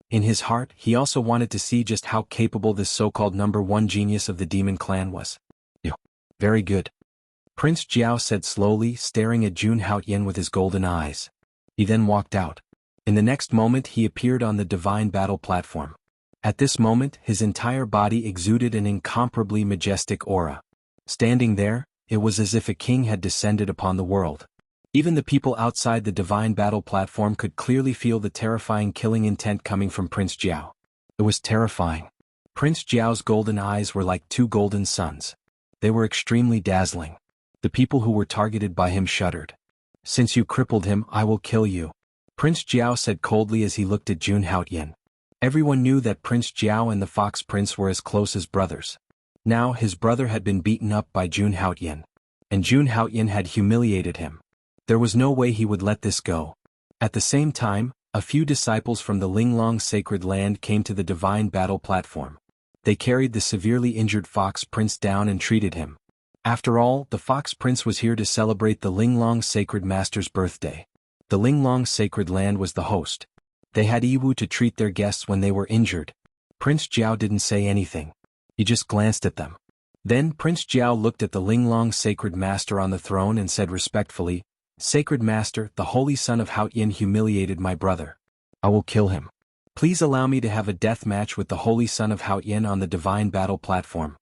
In his heart, he also wanted to see just how capable this so-called #1 genius of the demon clan was. Very good. Prince Jiao said slowly, staring at Jun Haoyin with his golden eyes. He then walked out. In the next moment he appeared on the divine battle platform. At this moment his entire body exuded an incomparably majestic aura. Standing there, it was as if a king had descended upon the world. Even the people outside the divine battle platform could clearly feel the terrifying killing intent coming from Prince Jiao. It was terrifying. Prince Jiao's golden eyes were like 2 golden suns. They were extremely dazzling. The people who were targeted by him shuddered. "Since you crippled him, I will kill you," Prince Jiao said coldly as he looked at Jun Haoyin. Everyone knew that Prince Jiao and the Fox Prince were as close as brothers. Now his brother had been beaten up by Jun Haoyin. And Jun Haoyin had humiliated him. There was no way he would let this go. At the same time, a few disciples from the Linglong Sacred Land came to the divine battle platform. They carried the severely injured Fox Prince down and treated him. After all, the Fox Prince was here to celebrate the Linglong Sacred Master's birthday. The Linglong Sacred Land was the host. They had Yiwu to treat their guests when they were injured. Prince Jiao didn't say anything. He just glanced at them. Then Prince Jiao looked at the Linglong Sacred Master on the throne and said respectfully, "Sacred Master, the Holy Son of Haoyin humiliated my brother. I will kill him. Please allow me to have a death match with the Holy Son of Haoyin on the Divine Battle platform."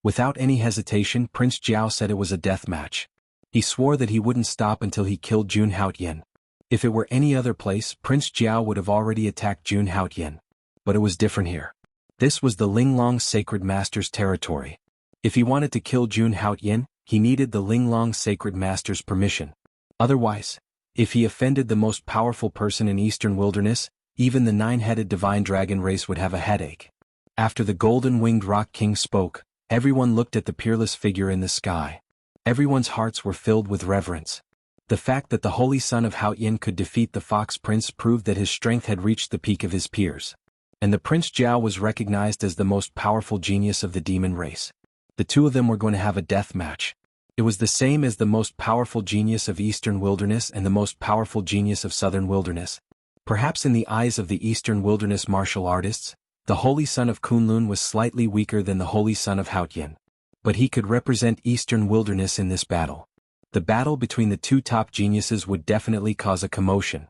Without any hesitation, Prince Jiao said it was a death match. He swore that he wouldn't stop until he killed Jun Haoyin. If it were any other place, Prince Jiao would have already attacked Jun Haoyin. But it was different here. This was the Linglong Sacred Master's territory. If he wanted to kill Jun Haoyin, he needed the Linglong Sacred Master's permission. Otherwise, if he offended the most powerful person in Eastern Wilderness, even the nine-headed divine dragon race would have a headache. After the golden-winged Rock King spoke, everyone looked at the peerless figure in the sky. Everyone's hearts were filled with reverence. The fact that the Holy Son of Haoyin could defeat the Fox Prince proved that his strength had reached the peak of his peers. And the Prince Jiao was recognized as the most powerful genius of the demon race. The two of them were going to have a death match. It was the same as the most powerful genius of Eastern Wilderness and the most powerful genius of Southern Wilderness. Perhaps in the eyes of the Eastern Wilderness martial artists, the Holy Son of Kunlun was slightly weaker than the Holy Son of Haoyin. But he could represent Eastern Wilderness in this battle. The battle between the two top geniuses would definitely cause a commotion.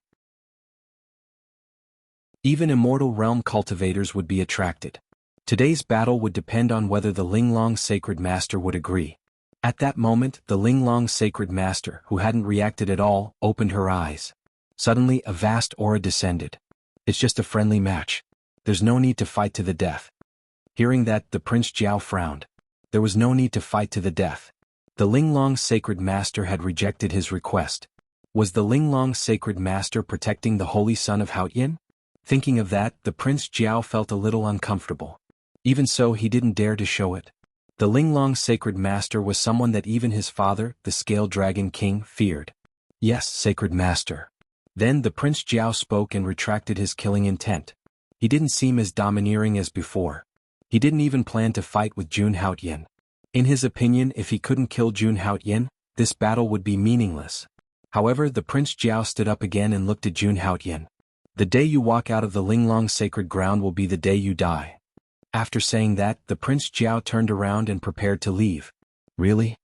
Even Immortal Realm cultivators would be attracted. Today's battle would depend on whether the Linglong Sacred Master would agree. At that moment, the Linglong Sacred Master, who hadn't reacted at all, opened her eyes. Suddenly, a vast aura descended. "It's just a friendly match. There's no need to fight to the death." Hearing that, the Prince Jiao frowned. There was no need to fight to the death. The Linglong Sacred Master had rejected his request. Was the Linglong Sacred Master protecting the Holy Son of Haoyin? Thinking of that, the Prince Jiao felt a little uncomfortable. Even so, he didn't dare to show it. The Linglong Sacred Master was someone that even his father, the Scale Dragon King, feared. "Yes, Sacred Master." Then the Prince Jiao spoke and retracted his killing intent. He didn't seem as domineering as before. He didn't even plan to fight with Jun Haoyin. In his opinion, if he couldn't kill Jun Haoyin, this battle would be meaningless. However, the Prince Jiao stood up again and looked at Jun Haoyin. "The day you walk out of the Linglong Sacred Ground will be the day you die." After saying that, the Prince Jiao turned around and prepared to leave. "Really?"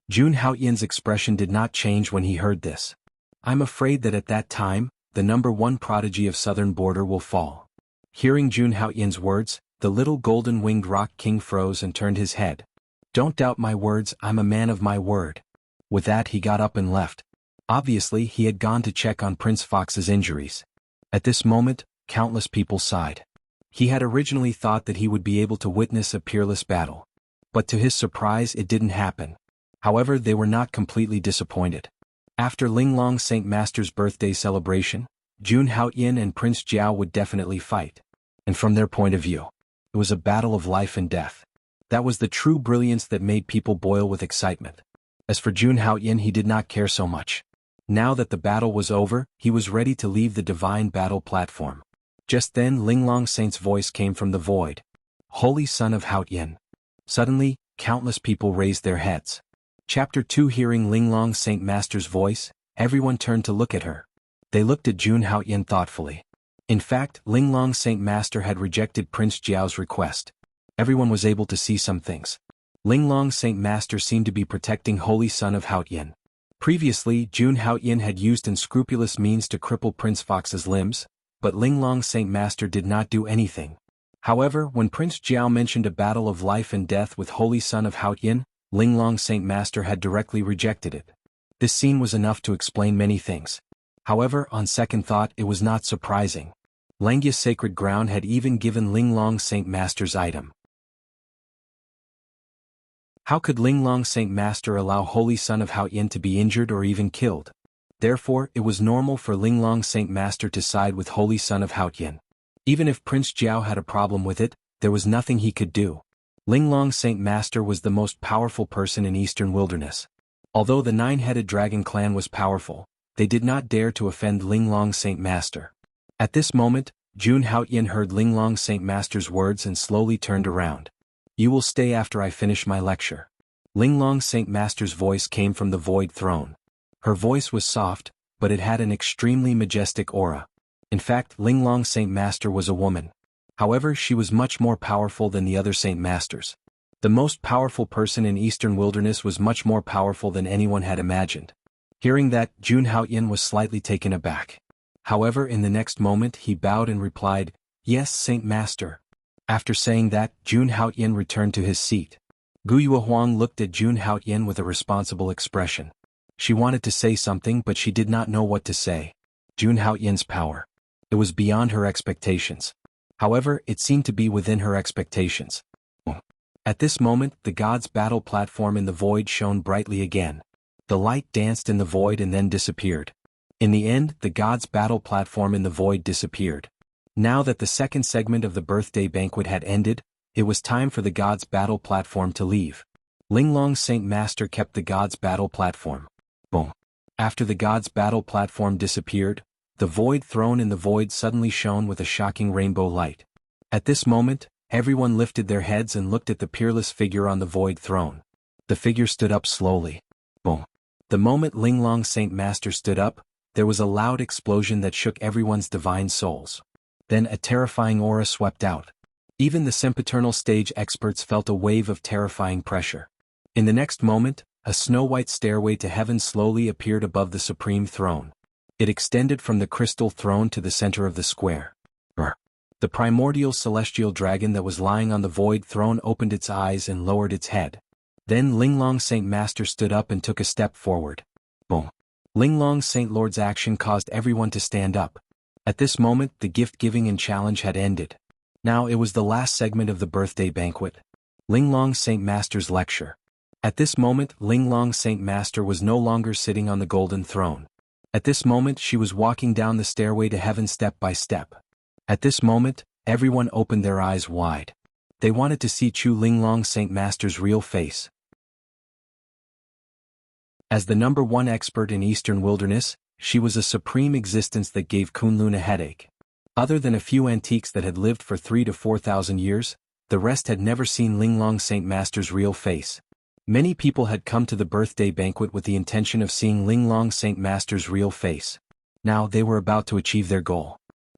Jun Haoyin's expression did not change when he heard this. "I'm afraid that at that time, the #1 prodigy of Southern Border will fall." Hearing Jun Haoyin's words, the little golden-winged Rock King froze and turned his head. "Don't doubt my words, I'm a man of my word." With that, he got up and left. Obviously, he had gone to check on Prince Fox's injuries. At this moment, countless people sighed. He had originally thought that he would be able to witness a peerless battle. But to his surprise, it didn't happen. However, they were not completely disappointed. After Linglong Saint Master's birthday celebration, Jun Haoyin and Prince Jiao would definitely fight. And from their point of view, it was a battle of life and death. That was the true brilliance that made people boil with excitement. As for Jun Haoyin, he did not care so much. Now that the battle was over, he was ready to leave the divine battle platform. Just then Linglong Saint's voice came from the void. "Holy Son of Haoyin." Suddenly, countless people raised their heads. Chapter 2. Hearing Linglong Saint Master's voice, everyone turned to look at her. They looked at Jun Haoyin thoughtfully. In fact, Linglong Saint Master had rejected Prince Jiao's request. Everyone was able to see some things. Linglong Saint Master seemed to be protecting Holy Son of Haoyin. Previously, Jun Haoyin had used unscrupulous means to cripple Prince Fox's limbs, but Linglong Saint Master did not do anything. However, when Prince Jiao mentioned a battle of life and death with Holy Son of Haoyin, Linglong Saint Master had directly rejected it. This scene was enough to explain many things. However, on second thought, it was not surprising. Langya's sacred ground had even given Linglong Saint Master's item. How could Linglong Saint Master allow Holy Son of Haoyin to be injured or even killed? Therefore, it was normal for Linglong Saint Master to side with Holy Son of Haoyin. Even if Prince Jiao had a problem with it, there was nothing he could do. Linglong Saint Master was the most powerful person in Eastern Wilderness. Although the nine-headed dragon clan was powerful, they did not dare to offend Linglong Saint Master. At this moment, Jun Haoyin heard Linglong Saint Master's words and slowly turned around. "You will stay after I finish my lecture." Linglong Saint Master's voice came from the void throne. Her voice was soft, but it had an extremely majestic aura. In fact, Linglong Saint Master was a woman. However, she was much more powerful than the other Saint Masters. The most powerful person in Eastern Wilderness was much more powerful than anyone had imagined. Hearing that, Jun Haoyan was slightly taken aback. However, in the next moment he bowed and replied, "Yes, Saint Master." After saying that, Jun Haoyan returned to his seat. Guyue Huang looked at Jun Haoyan with a responsible expression. She wanted to say something but she did not know what to say. Jun Haoyan's power. It was beyond her expectations. However, it seemed to be within her expectations. At this moment, the gods' battle platform in the void shone brightly again. The light danced in the void and then disappeared. In the end, the gods' battle platform in the void disappeared. Now that the second segment of the birthday banquet had ended, it was time for the gods' battle platform to leave. Linglong Saint Master kept the gods' battle platform. Boom. After the gods' battle platform disappeared, the void throne in the void suddenly shone with a shocking rainbow light. At this moment, everyone lifted their heads and looked at the peerless figure on the void throne. The figure stood up slowly. Boom. The moment Linglong Saint Master stood up, there was a loud explosion that shook everyone's divine souls. Then a terrifying aura swept out. Even the sempiternal stage experts felt a wave of terrifying pressure. In the next moment, a snow-white stairway to heaven slowly appeared above the supreme throne. It extended from the crystal throne to the center of the square. The primordial celestial dragon that was lying on the void throne opened its eyes and lowered its head. Then Linglong Saint Master stood up and took a step forward. Boom. Linglong Saint Lord's action caused everyone to stand up. At this moment, the gift-giving and challenge had ended. Now it was the last segment of the birthday banquet. Linglong Saint Master's lecture. At this moment, Linglong Saint Master was no longer sitting on the golden throne. At this moment, she was walking down the stairway to heaven step by step. At this moment, everyone opened their eyes wide. They wanted to see Chu Linglong Saint Master's real face. As the #1 expert in Eastern Wilderness, she was a supreme existence that gave Kunlun a headache. Other than a few antiques that had lived for 3,000 to 4,000 years, the rest had never seen Linglong Saint Master's real face. Many people had come to the birthday banquet with the intention of seeing Linglong Saint Master's real face. Now they were about to achieve their goal.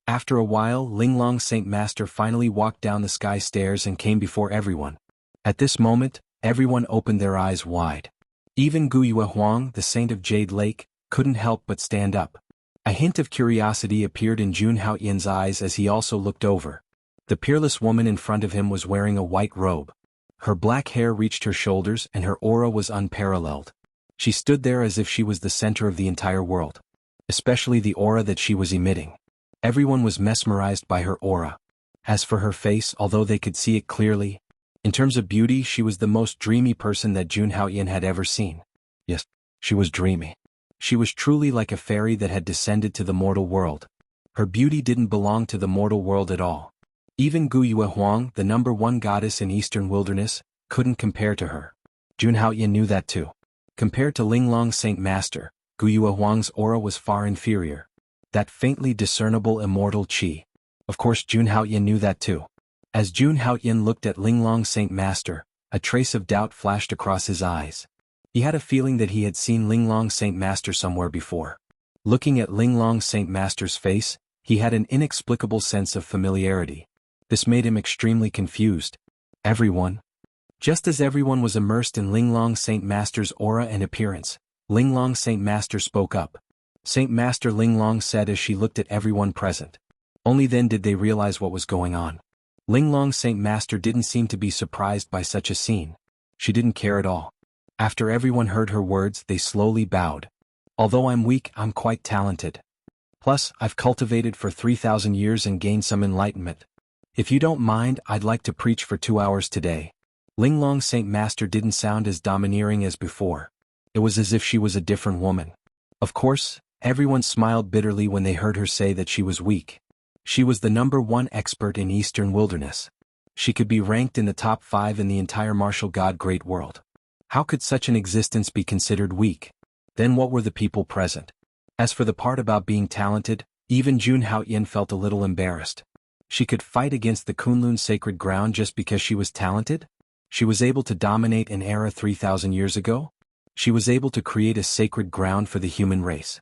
After a while, Linglong Saint Master finally walked down the sky stairs and came before everyone. At this moment, everyone opened their eyes wide. Even Guyue Huang, the saint of Jade Lake, couldn't help but stand up. A hint of curiosity appeared in Jun Haoyan's eyes as he also looked over. The peerless woman in front of him was wearing a white robe. Her black hair reached her shoulders and her aura was unparalleled. She stood there as if she was the center of the entire world. Especially the aura that she was emitting. Everyone was mesmerized by her aura. As for her face, although they could see it clearly, in terms of beauty she was the most dreamy person that Jun Haoyan had ever seen. Yes, she was dreamy. She was truly like a fairy that had descended to the mortal world. Her beauty didn't belong to the mortal world at all. Even Guyue Huang, the #1 goddess in Eastern Wilderness, couldn't compare to her. Jun Haoyan knew that too. Compared to Linglong Saint Master, Guyue Huang's aura was far inferior. That faintly discernible immortal qi. Of course Jun Haoyan knew that too. As Jun Haoyan looked at Linglong Saint Master, a trace of doubt flashed across his eyes. He had a feeling that he had seen Linglong Saint Master somewhere before. Looking at Linglong Saint Master's face, he had an inexplicable sense of familiarity. This made him extremely confused. Just as everyone was immersed in Linglong Saint Master's aura and appearance, Linglong Saint Master spoke up. Saint Master Linglong said as she looked at everyone present. Only then did they realize what was going on. Linglong Saint Master didn't seem to be surprised by such a scene. She didn't care at all. After everyone heard her words, they slowly bowed. Although I'm weak, I'm quite talented. Plus, I've cultivated for 3,000 years and gained some enlightenment. If you don't mind, I'd like to preach for 2 hours today. Linglong Saint Master didn't sound as domineering as before. It was as if she was a different woman. Of course, everyone smiled bitterly when they heard her say that she was weak. She was the #1 expert in Eastern Wilderness. She could be ranked in the top 5 in the entire martial god great world. How could such an existence be considered weak? Then what were the people present? As for the part about being talented, even Jun Haoyan felt a little embarrassed. She could fight against the Kunlun sacred ground just because she was talented? She was able to dominate an era 3,000 years ago? She was able to create a sacred ground for the human race.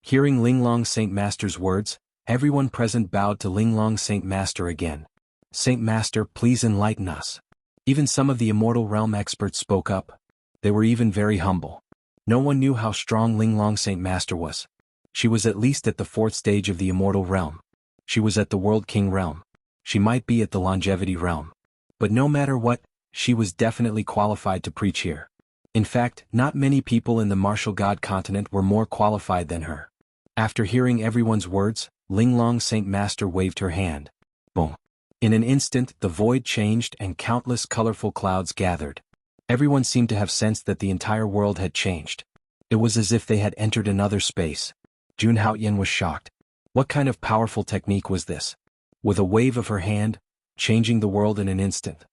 Hearing Linglong Saint Master's words, everyone present bowed to Linglong Saint Master again. Saint Master, please enlighten us. Even some of the immortal realm experts spoke up. They were even very humble. No one knew how strong Linglong Saint Master was. She was at least at the 4th stage of the immortal realm. She was at the World King realm. She might be at the longevity realm. But no matter what, she was definitely qualified to preach here. In fact, not many people in the martial god continent were more qualified than her. After hearing everyone's words, Linglong Saint Master waved her hand. Boom. In an instant, the void changed and countless colorful clouds gathered. Everyone seemed to have sensed that the entire world had changed. It was as if they had entered another space. Jun Haoyan was shocked. What kind of powerful technique was this? With a wave of her hand, changing the world in an instant.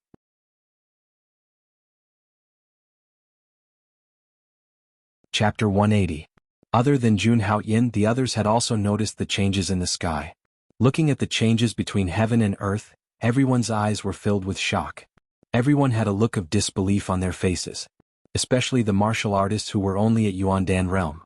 Chapter 180. Other than Jun Haoyan, the others had also noticed the changes in the sky. Looking at the changes between heaven and earth, everyone's eyes were filled with shock. Everyone had a look of disbelief on their faces. Especially the martial artists who were only at Yuandan realm.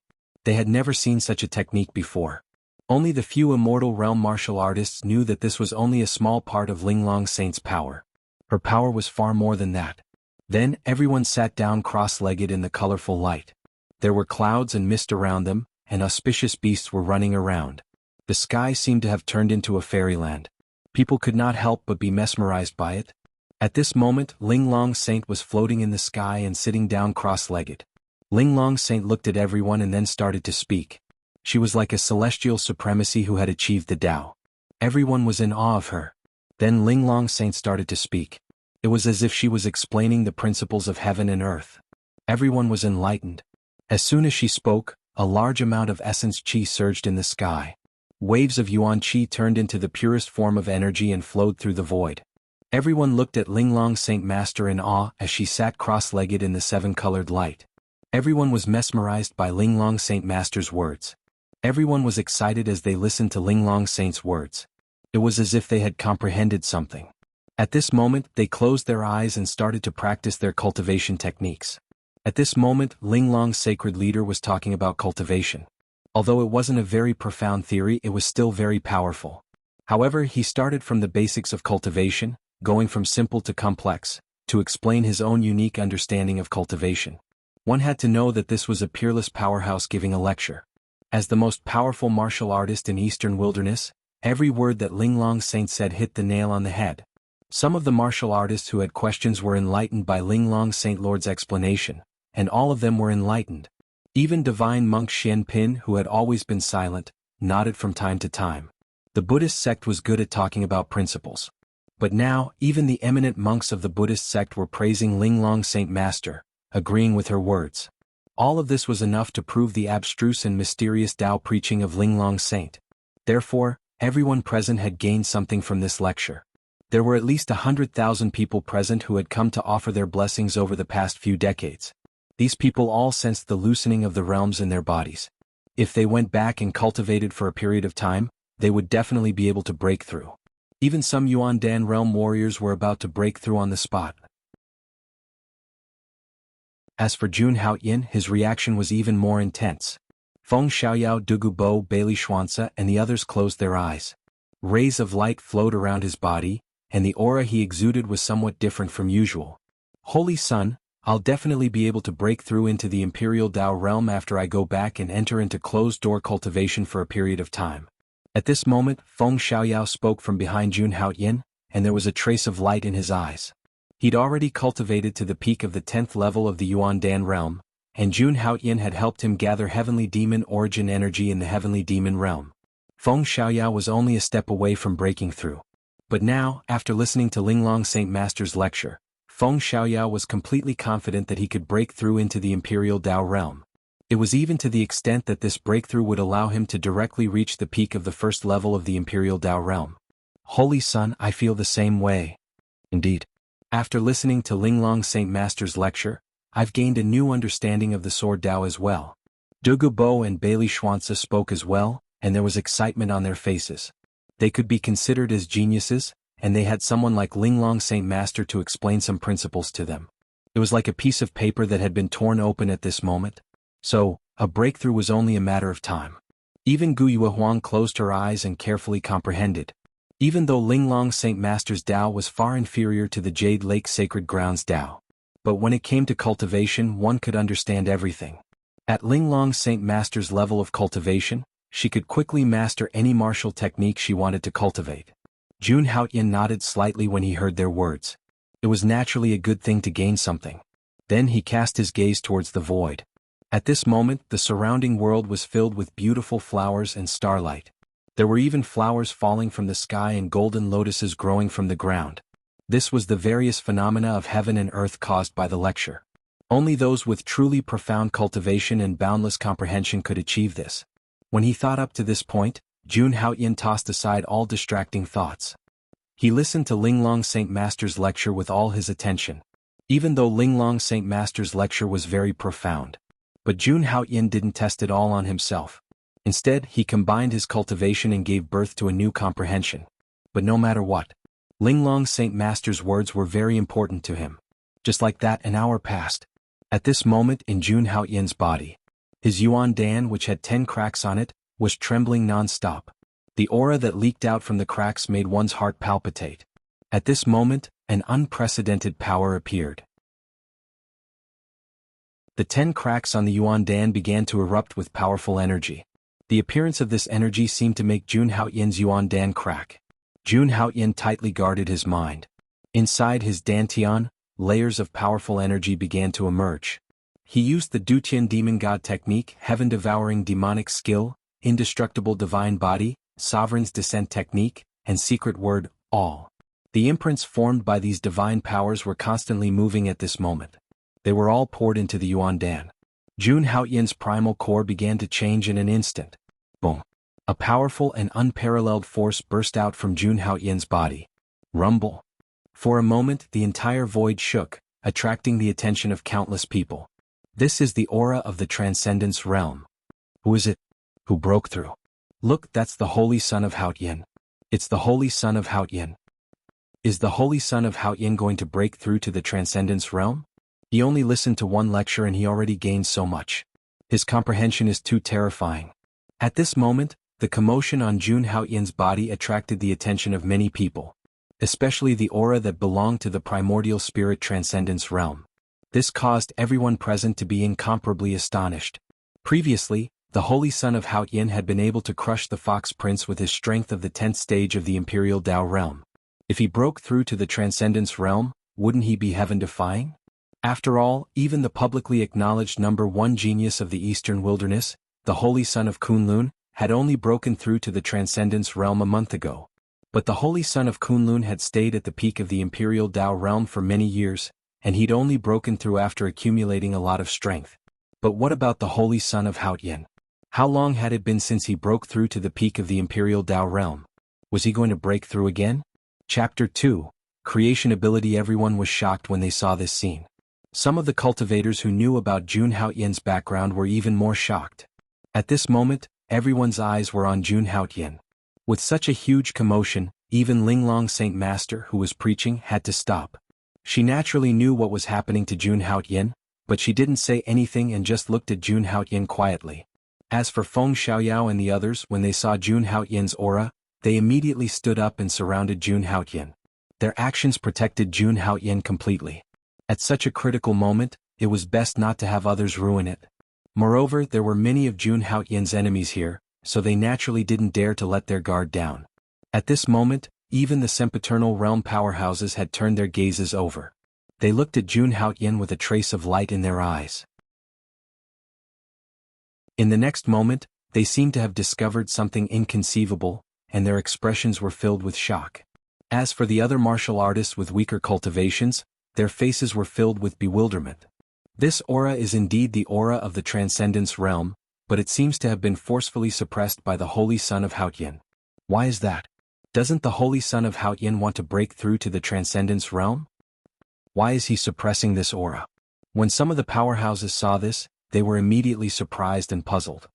They had never seen such a technique before. Only the few immortal realm martial artists knew that this was only a small part of Linglong Saint's power. Her power was far more than that. Then, everyone sat down cross-legged in the colorful light. There were clouds and mist around them, and auspicious beasts were running around. The sky seemed to have turned into a fairyland. People could not help but be mesmerized by it. At this moment, Linglong Saint was floating in the sky and sitting down cross-legged. Linglong Saint looked at everyone and then started to speak. She was like a celestial supremacy who had achieved the Tao. Everyone was in awe of her. Then Linglong Saint started to speak. It was as if she was explaining the principles of heaven and earth. Everyone was enlightened. As soon as she spoke, a large amount of essence qi surged in the sky. Waves of yuan qi turned into the purest form of energy and flowed through the void. Everyone looked at Linglong Saint Master in awe as she sat cross-legged in the 7-colored light. Everyone was mesmerized by Linglong Saint Master's words. Everyone was excited as they listened to Linglong Saint's words. It was as if they had comprehended something. At this moment, they closed their eyes and started to practice their cultivation techniques. At this moment, Linglong's sacred leader was talking about cultivation. Although it wasn't a very profound theory, it was still very powerful. However, he started from the basics of cultivation, going from simple to complex, to explain his own unique understanding of cultivation. One had to know that this was a peerless powerhouse giving a lecture. As the most powerful martial artist in Eastern Wilderness, every word that Linglong Saint said hit the nail on the head. Some of the martial artists who had questions were enlightened by Linglong Saint Lord's explanation, and all of them were enlightened. Even divine monk Xian Pin, who had always been silent, nodded from time to time. The Buddhist sect was good at talking about principles. But now, even the eminent monks of the Buddhist sect were praising Linglong Saint Master, agreeing with her words. All of this was enough to prove the abstruse and mysterious Tao preaching of Linglong Saint. Therefore, everyone present had gained something from this lecture. There were at least 100,000 people present who had come to offer their blessings over the past few decades. These people all sensed the loosening of the realms in their bodies. If they went back and cultivated for a period of time, they would definitely be able to break through. Even some Yuandan realm warriors were about to break through on the spot. As for Jun Haoyan, his reaction was even more intense. Feng Xiaoyao, Dugu Bo, Bailey Xuanzi, and the others closed their eyes. Rays of light flowed around his body, and the aura he exuded was somewhat different from usual. Holy Son, I'll definitely be able to break through into the Imperial Tao realm after I go back and enter into closed-door cultivation for a period of time. At this moment, Feng Xiaoyao spoke from behind Jun Haoyan, and there was a trace of light in his eyes. He'd already cultivated to the peak of the 10th level of the Yuandan realm, and Jun Haoyan had helped him gather heavenly demon origin energy in the heavenly demon realm. Feng Xiaoyao was only a step away from breaking through. But now, after listening to Linglong Saint Master's lecture, Feng Xiaoyao was completely confident that he could break through into the Imperial Tao realm. It was even to the extent that this breakthrough would allow him to directly reach the peak of the 1st level of the Imperial Tao realm. Holy Son, I feel the same way. Indeed. After listening to Linglong Saint Master's lecture, I've gained a new understanding of the Sword Tao as well. Dugu Bo and Bailey Xuanzi spoke as well, and there was excitement on their faces. They could be considered as geniuses, and they had someone like Linglong Saint Master to explain some principles to them. It was like a piece of paper that had been torn open at this moment. So, a breakthrough was only a matter of time. Even Gu Yuehuang closed her eyes and carefully comprehended. Even though Linglong Saint Master's Tao was far inferior to the Jade Lake Sacred Grounds Tao. But when it came to cultivation, one could understand everything. At Linglong Saint Master's level of cultivation, she could quickly master any martial technique she wanted to cultivate. Jun Haoyan nodded slightly when he heard their words. It was naturally a good thing to gain something. Then he cast his gaze towards the void. At this moment, the surrounding world was filled with beautiful flowers and starlight. There were even flowers falling from the sky and golden lotuses growing from the ground. This was the various phenomena of heaven and earth caused by the lecture. Only those with truly profound cultivation and boundless comprehension could achieve this. When he thought up to this point, Jun Haoyan tossed aside all distracting thoughts. He listened to Linglong Saint Master's lecture with all his attention. Even though Linglong Saint Master's lecture was very profound. But Jun Haoyan didn't test it all on himself. Instead, he combined his cultivation and gave birth to a new comprehension. But no matter what, Linglong Saint Master's words were very important to him. Just like that, an hour passed. At this moment in Jun Haoyan's body, his Yuan Dan, which had 10 cracks on it, was trembling non-stop. The aura that leaked out from the cracks made one's heart palpitate. At this moment, an unprecedented power appeared. The 10 cracks on the Yuan Dan began to erupt with powerful energy. The appearance of this energy seemed to make Jun Haoyan's Yuan Dan crack. Jun Haoyan tightly guarded his mind. Inside his Dantian, layers of powerful energy began to emerge. He used the Dutian Demon God technique, heaven-devouring demonic skill, indestructible divine body, sovereign's descent technique, and secret word, all. The imprints formed by these divine powers were constantly moving at this moment. They were all poured into the Yuan Dan. Jun Haoyan's primal core began to change in an instant. Boom. A powerful and unparalleled force burst out from Jun Haoyan's body. Rumble. For a moment, the entire void shook, attracting the attention of countless people. This is the aura of the Transcendence Realm. Who is it? Who broke through? Look, that's the Holy Son of Haoyan. It's the Holy Son of Haoyan. Is the Holy Son of Haoyan going to break through to the Transcendence Realm? He only listened to one lecture and he already gained so much. His comprehension is too terrifying. At this moment, the commotion on Jun Haoyan's body attracted the attention of many people. Especially the aura that belonged to the primordial spirit Transcendence Realm. This caused everyone present to be incomparably astonished. Previously, the Holy Son of Haoyan had been able to crush the Fox Prince with his strength of the 10th stage of the Imperial Tao Realm. If he broke through to the Transcendence Realm, wouldn't he be heaven-defying? After all, even the publicly acknowledged number 1 genius of the Eastern Wilderness, the Holy Son of Kunlun, had only broken through to the Transcendence Realm a month ago. But the Holy Son of Kunlun had stayed at the peak of the Imperial Tao Realm for many years, and he'd only broken through after accumulating a lot of strength. But what about the Holy Son of Haoyan? How long had it been since he broke through to the peak of the Imperial Tao Realm? Was he going to break through again? Chapter 2, Creation Ability. Everyone was shocked when they saw this scene. Some of the cultivators who knew about Jun Haoyan's background were even more shocked. At this moment, everyone's eyes were on Jun Haoyan. With such a huge commotion, even Linglong Saint Master, who was preaching, had to stop. She naturally knew what was happening to Jun Haoyan, but she didn't say anything and just looked at Jun Haoyan quietly. As for Feng Xiaoyao and the others, when they saw Jun Haoyan's aura, they immediately stood up and surrounded Jun Haoyan. Their actions protected Jun Haoyan completely. At such a critical moment, it was best not to have others ruin it. Moreover, there were many of Jun Haoyan's enemies here, so they naturally didn't dare to let their guard down. At this moment, even the sempiternal realm powerhouses had turned their gazes over. They looked at Jun Haoyan with a trace of light in their eyes. In the next moment, they seemed to have discovered something inconceivable, and their expressions were filled with shock. As for the other martial artists with weaker cultivations, their faces were filled with bewilderment. This aura is indeed the aura of the Transcendence Realm, but it seems to have been forcefully suppressed by the Holy Son of Haoyan. Why is that? Doesn't the Holy Son of Haoyan want to break through to the Transcendence Realm? Why is he suppressing this aura? When some of the powerhouses saw this, they were immediately surprised and puzzled.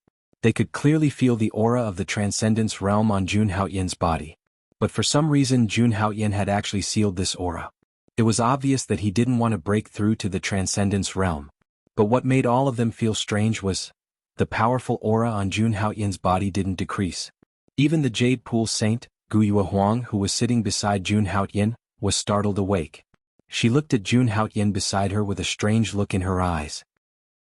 They could clearly feel the aura of the Transcendence Realm on Jun Haoyan's body. But for some reason Jun Haoyan had actually sealed this aura. It was obvious that he didn't want to break through to the Transcendence Realm. But what made all of them feel strange was, the powerful aura on Jun Haoyan's body didn't decrease. Even the Jade Pool Saint, Guyue Huang, who was sitting beside Jun Haoyin, was startled awake. She looked at Jun Haoyin beside her with a strange look in her eyes.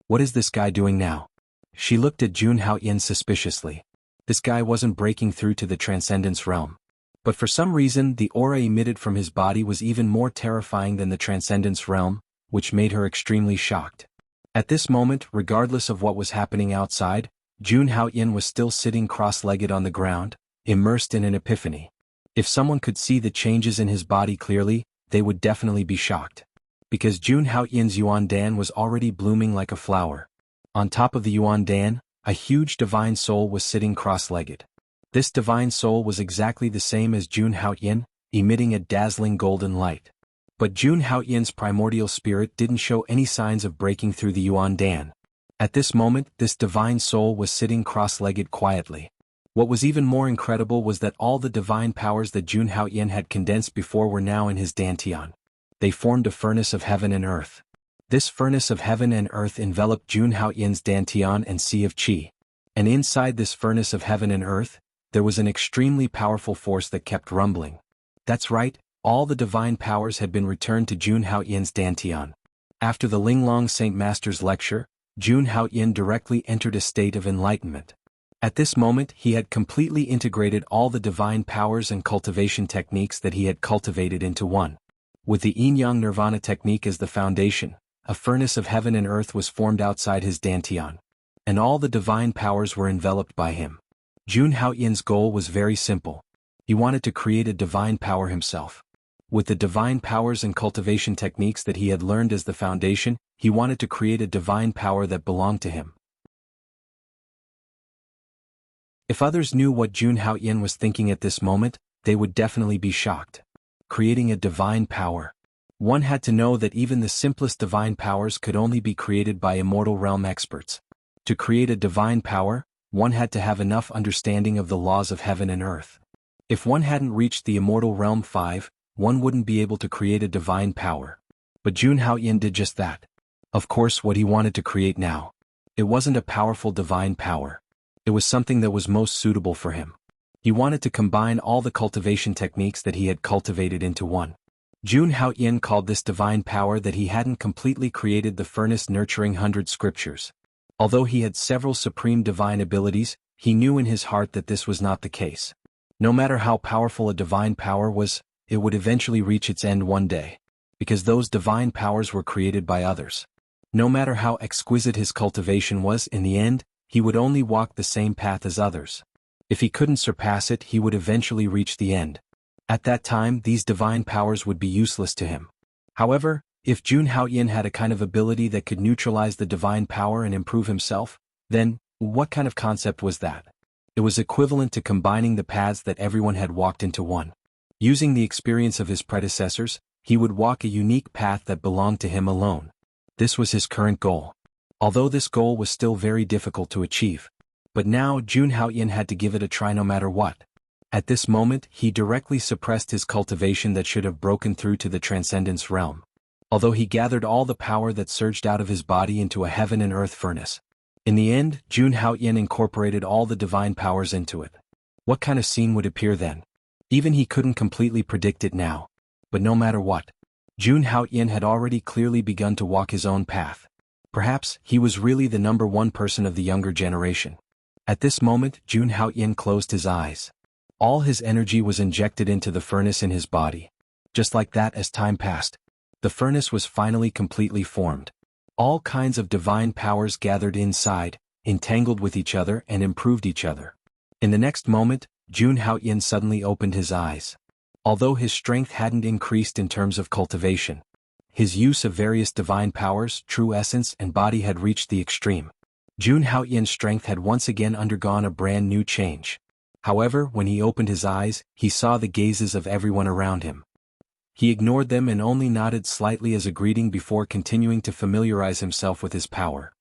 What is this guy doing now? She looked at Jun Haoyin suspiciously. This guy wasn't breaking through to the Transcendence realm. But for some reason the aura emitted from his body was even more terrifying than the Transcendence realm, which made her extremely shocked. At this moment, regardless of what was happening outside, Jun Haoyin was still sitting cross-legged on the ground, immersed in an epiphany. If someone could see the changes in his body clearly, they would definitely be shocked. Because Jun Haoyin's Yuan Dan was already blooming like a flower. On top of the Yuan Dan, a huge divine soul was sitting cross-legged. This divine soul was exactly the same as Jun Haoyin, emitting a dazzling golden light. But Jun Haoyin's primordial spirit didn't show any signs of breaking through the Yuan Dan. At this moment, this divine soul was sitting cross-legged quietly. What was even more incredible was that all the divine powers that Jun Haoyin had condensed before were now in his dantian. They formed a furnace of heaven and earth. This furnace of heaven and earth enveloped Jun Haoyin's dantian and sea of qi. And inside this furnace of heaven and earth, there was an extremely powerful force that kept rumbling. That's right, all the divine powers had been returned to Jun Haoyin's dantian. After the Linglong Saint Master's lecture, Jun Haoyin directly entered a state of enlightenment. At this moment he had completely integrated all the divine powers and cultivation techniques that he had cultivated into one. With the Yin-Yang Nirvana technique as the foundation, a furnace of heaven and earth was formed outside his dantian. And all the divine powers were enveloped by him. Jun Haoyin's goal was very simple. He wanted to create a divine power himself. With the divine powers and cultivation techniques that he had learned as the foundation, he wanted to create a divine power that belonged to him. If others knew what Jun Haoyin was thinking at this moment, they would definitely be shocked. Creating a divine power. One had to know that even the simplest divine powers could only be created by immortal realm experts. To create a divine power, one had to have enough understanding of the laws of heaven and earth. If one hadn't reached the immortal realm 5, one wouldn't be able to create a divine power. But Jun Haoyin did just that. Of course, what he wanted to create now. It wasn't a powerful divine power. It was something that was most suitable for him. He wanted to combine all the cultivation techniques that he had cultivated into one. Jun Haoyin called this divine power that he hadn't completely created the furnace nurturing 100 scriptures. Although he had several supreme divine abilities, he knew in his heart that this was not the case. No matter how powerful a divine power was, it would eventually reach its end one day. Because those divine powers were created by others. No matter how exquisite his cultivation was, in the end, he would only walk the same path as others. If he couldn't surpass it, he would eventually reach the end. At that time, these divine powers would be useless to him. However, if Jun Haoyin had a kind of ability that could neutralize the divine power and improve himself, then, what kind of concept was that? It was equivalent to combining the paths that everyone had walked into one. Using the experience of his predecessors, he would walk a unique path that belonged to him alone. This was his current goal. Although this goal was still very difficult to achieve. But now Jun Haoyin had to give it a try no matter what. At this moment, he directly suppressed his cultivation that should have broken through to the transcendence realm. Although he gathered all the power that surged out of his body into a heaven and earth furnace. In the end, Jun Haoyin incorporated all the divine powers into it. What kind of scene would appear then? Even he couldn't completely predict it now. But no matter what, Jun Haoyin had already clearly begun to walk his own path. Perhaps he was really the number one person of the younger generation. At this moment, Jun Haoyin closed his eyes. All his energy was injected into the furnace in his body. Just like that, as time passed, the furnace was finally completely formed. All kinds of divine powers gathered inside, entangled with each other and improved each other. In the next moment, Jun Haoyin suddenly opened his eyes. Although his strength hadn't increased in terms of cultivation, his use of various divine powers, true essence and body had reached the extreme. Jun Haoyin's strength had once again undergone a brand new change. However, when he opened his eyes, he saw the gazes of everyone around him. He ignored them and only nodded slightly as a greeting before continuing to familiarize himself with his power.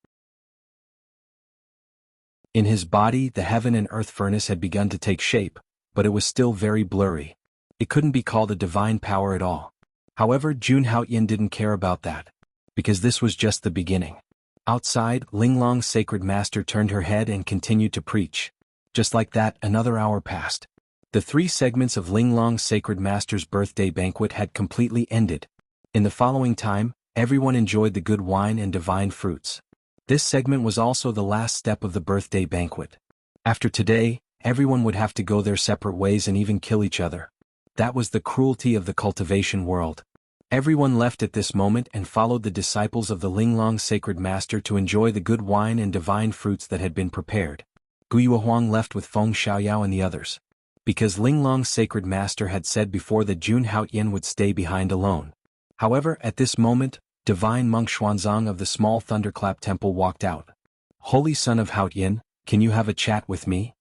In his body, the heaven and earth furnace had begun to take shape, but it was still very blurry. It couldn't be called a divine power at all. However, Jun Haoyin didn't care about that. Because this was just the beginning. Outside, Linglong's sacred master turned her head and continued to preach. Just like that, another hour passed. The 3 segments of Linglong's Sacred Master's birthday banquet had completely ended. In the following time, everyone enjoyed the good wine and divine fruits. This segment was also the last step of the birthday banquet. After today, everyone would have to go their separate ways and even kill each other. That was the cruelty of the cultivation world. Everyone left at this moment and followed the disciples of the Linglong Sacred Master to enjoy the good wine and divine fruits that had been prepared. Guyuohuang left with Feng Xiaoyao and the others. Because Linglong's Sacred Master had said before that Jun Haoyan would stay behind alone. However, at this moment, Divine Monk Xuanzang of the Small Thunderclap Temple walked out. Holy Son of Haoyan, can you have a chat with me?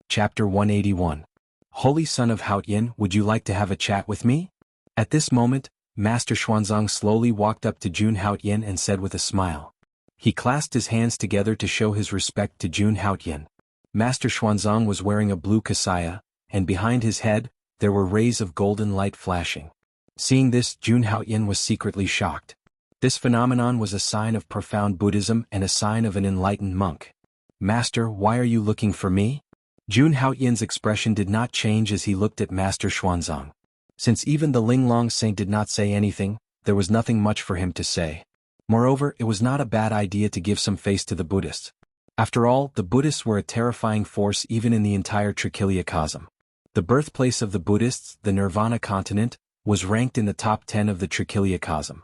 Chapter 181. Holy Son of Haoyan, would you like to have a chat with me? At this moment, Master Xuanzang slowly walked up to Jun Haoyan and said with a smile. He clasped his hands together to show his respect to Jun Haoyan. Master Xuanzang was wearing a blue kasaya, and behind his head, there were rays of golden light flashing. Seeing this, Jun Haoyan was secretly shocked. This phenomenon was a sign of profound Buddhism and a sign of an enlightened monk. Master, why are you looking for me? Jun Haoyan's expression did not change as he looked at Master Xuanzang. Since even the Linglong saint did not say anything, there was nothing much for him to say. Moreover, it was not a bad idea to give some face to the Buddhists. After all, the Buddhists were a terrifying force even in the entire Trichiliacosm. The birthplace of the Buddhists, the Nirvana continent, was ranked in the top 10 of the Trichiliacosm.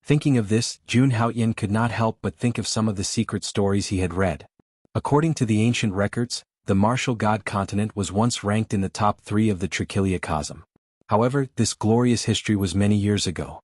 Thinking of this, Jun Haoyan could not help but think of some of the secret stories he had read. According to the ancient records, the martial god continent was once ranked in the top 3 of the Trichiliacosm. However, this glorious history was many years ago.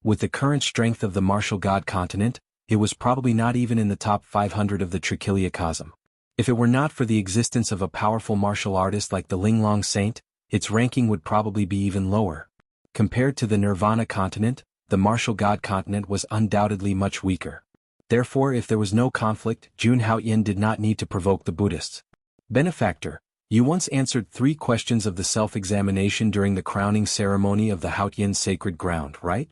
With the current strength of the martial god continent, it was probably not even in the top 500 of the Trichiliacosm. If it were not for the existence of a powerful martial artist like the Linglong Saint, its ranking would probably be even lower. Compared to the Nirvana continent, the martial god continent was undoubtedly much weaker. Therefore, if there was no conflict, Jun Haoyan did not need to provoke the Buddhists. Benefactor, you once answered 3 questions of the self-examination during the crowning ceremony of the Haoyan sacred ground, right?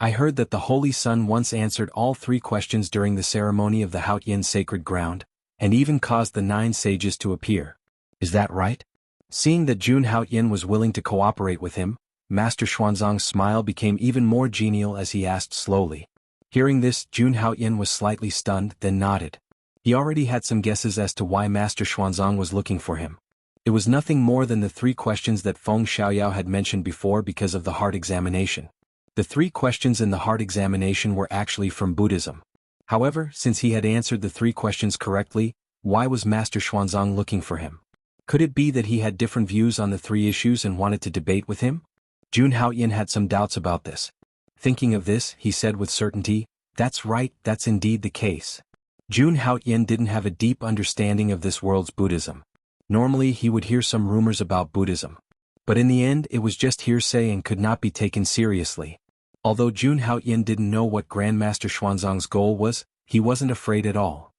I heard that the Holy Sun once answered all 3 questions during the ceremony of the Haoyan sacred ground, and even caused the 9 sages to appear. Is that right? Seeing that Jun Haoyan was willing to cooperate with him, Master Xuanzang's smile became even more genial as he asked slowly. Hearing this, Jun Haoyan was slightly stunned, then nodded. He already had some guesses as to why Master Xuanzang was looking for him. It was nothing more than the 3 questions that Feng Xiaoyao had mentioned before because of the heart examination. The 3 questions in the heart examination were actually from Buddhism. However, since he had answered the 3 questions correctly, why was Master Xuanzang looking for him? Could it be that he had different views on the 3 issues and wanted to debate with him? Jun Haoyan had some doubts about this. Thinking of this, he said with certainty, "That's right, that's indeed the case." Jun Haoyan didn't have a deep understanding of this world's Buddhism. Normally he would hear some rumors about Buddhism. But in the end it was just hearsay and could not be taken seriously. Although Jun Haoyan didn't know what Grandmaster Xuanzang's goal was, he wasn't afraid at all.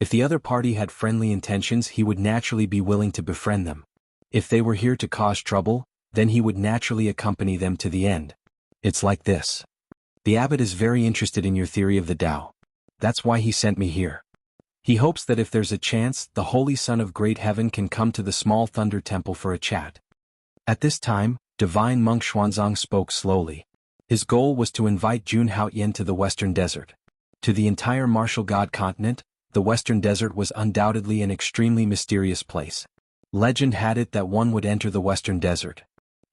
If the other party had friendly intentions, he would naturally be willing to befriend them. If they were here to cause trouble, then he would naturally accompany them to the end. It's like this. The abbot is very interested in your theory of the Tao. That's why he sent me here. He hopes that if there's a chance, the Holy Son of Great Heaven can come to the Small Thunder Temple for a chat. At this time, Divine Monk Xuanzang spoke slowly. His goal was to invite Jun Haoyan to the Western Desert. To the entire martial god continent, the Western Desert was undoubtedly an extremely mysterious place. Legend had it that one would enter the Western Desert.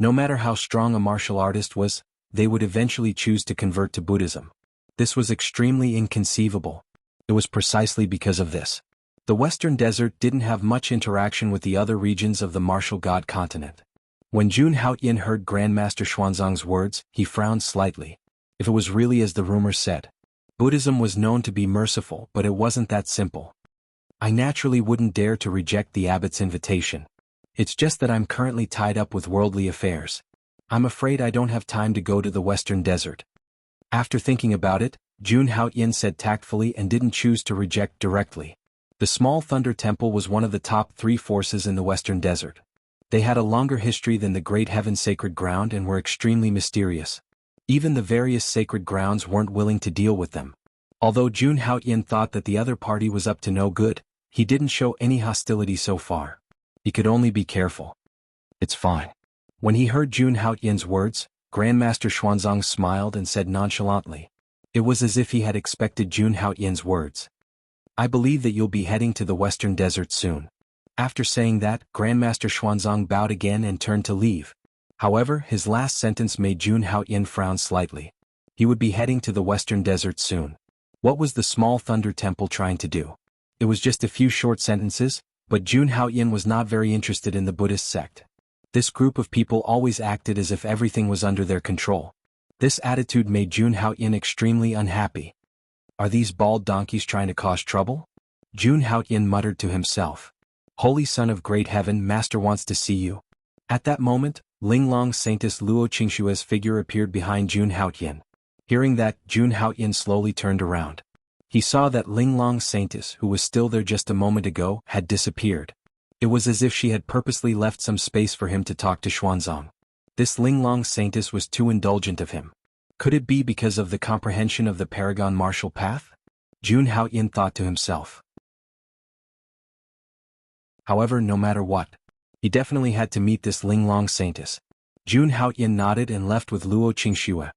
No matter how strong a martial artist was, they would eventually choose to convert to Buddhism. This was extremely inconceivable. It was precisely because of this. The Western Desert didn't have much interaction with the other regions of the martial god continent. When Jun Haoyan heard Grandmaster Xuanzang's words, he frowned slightly. If it was really as the rumors said, Buddhism was known to be merciful, but it wasn't that simple. I naturally wouldn't dare to reject the abbot's invitation. It's just that I'm currently tied up with worldly affairs. I'm afraid I don't have time to go to the Western Desert. After thinking about it, Jun Haoyan said tactfully and didn't choose to reject directly. The Small Thunder Temple was one of the top 3 forces in the Western Desert. They had a longer history than the Great Heaven Sacred Ground and were extremely mysterious. Even the various sacred grounds weren't willing to deal with them. Although Jun Haoyan thought that the other party was up to no good, he didn't show any hostility so far. He could only be careful. It's fine. When he heard Jun Haoyan's words, Grandmaster Xuanzang smiled and said nonchalantly. It was as if he had expected Jun Haoyan's words. I believe that you'll be heading to the western desert soon. After saying that, Grandmaster Xuanzang bowed again and turned to leave. However, his last sentence made Jun Haoyan frown slightly. He would be heading to the western desert soon. What was the small thunder temple trying to do? It was just a few short sentences, but Jun Haoyan was not very interested in the Buddhist sect. This group of people always acted as if everything was under their control. This attitude made Jun Haoyan extremely unhappy. Are these bald donkeys trying to cause trouble? Jun Haoyan muttered to himself. Holy Son of Great Heaven, Master wants to see you. At that moment, Linglong Saintess Luo Qingshua's figure appeared behind Jun Haoyan. Hearing that, Jun Haoyan slowly turned around. He saw that Linglong Saintess, who was still there just a moment ago, had disappeared. It was as if she had purposely left some space for him to talk to Xuanzang. This Linglong Saintess was too indulgent of him. Could it be because of the comprehension of the Paragon Martial Path? Jun Haoyan thought to himself. However, no matter what, he definitely had to meet this Linglong Saintess. Jun Haoyan nodded and left with Luo Qingxue.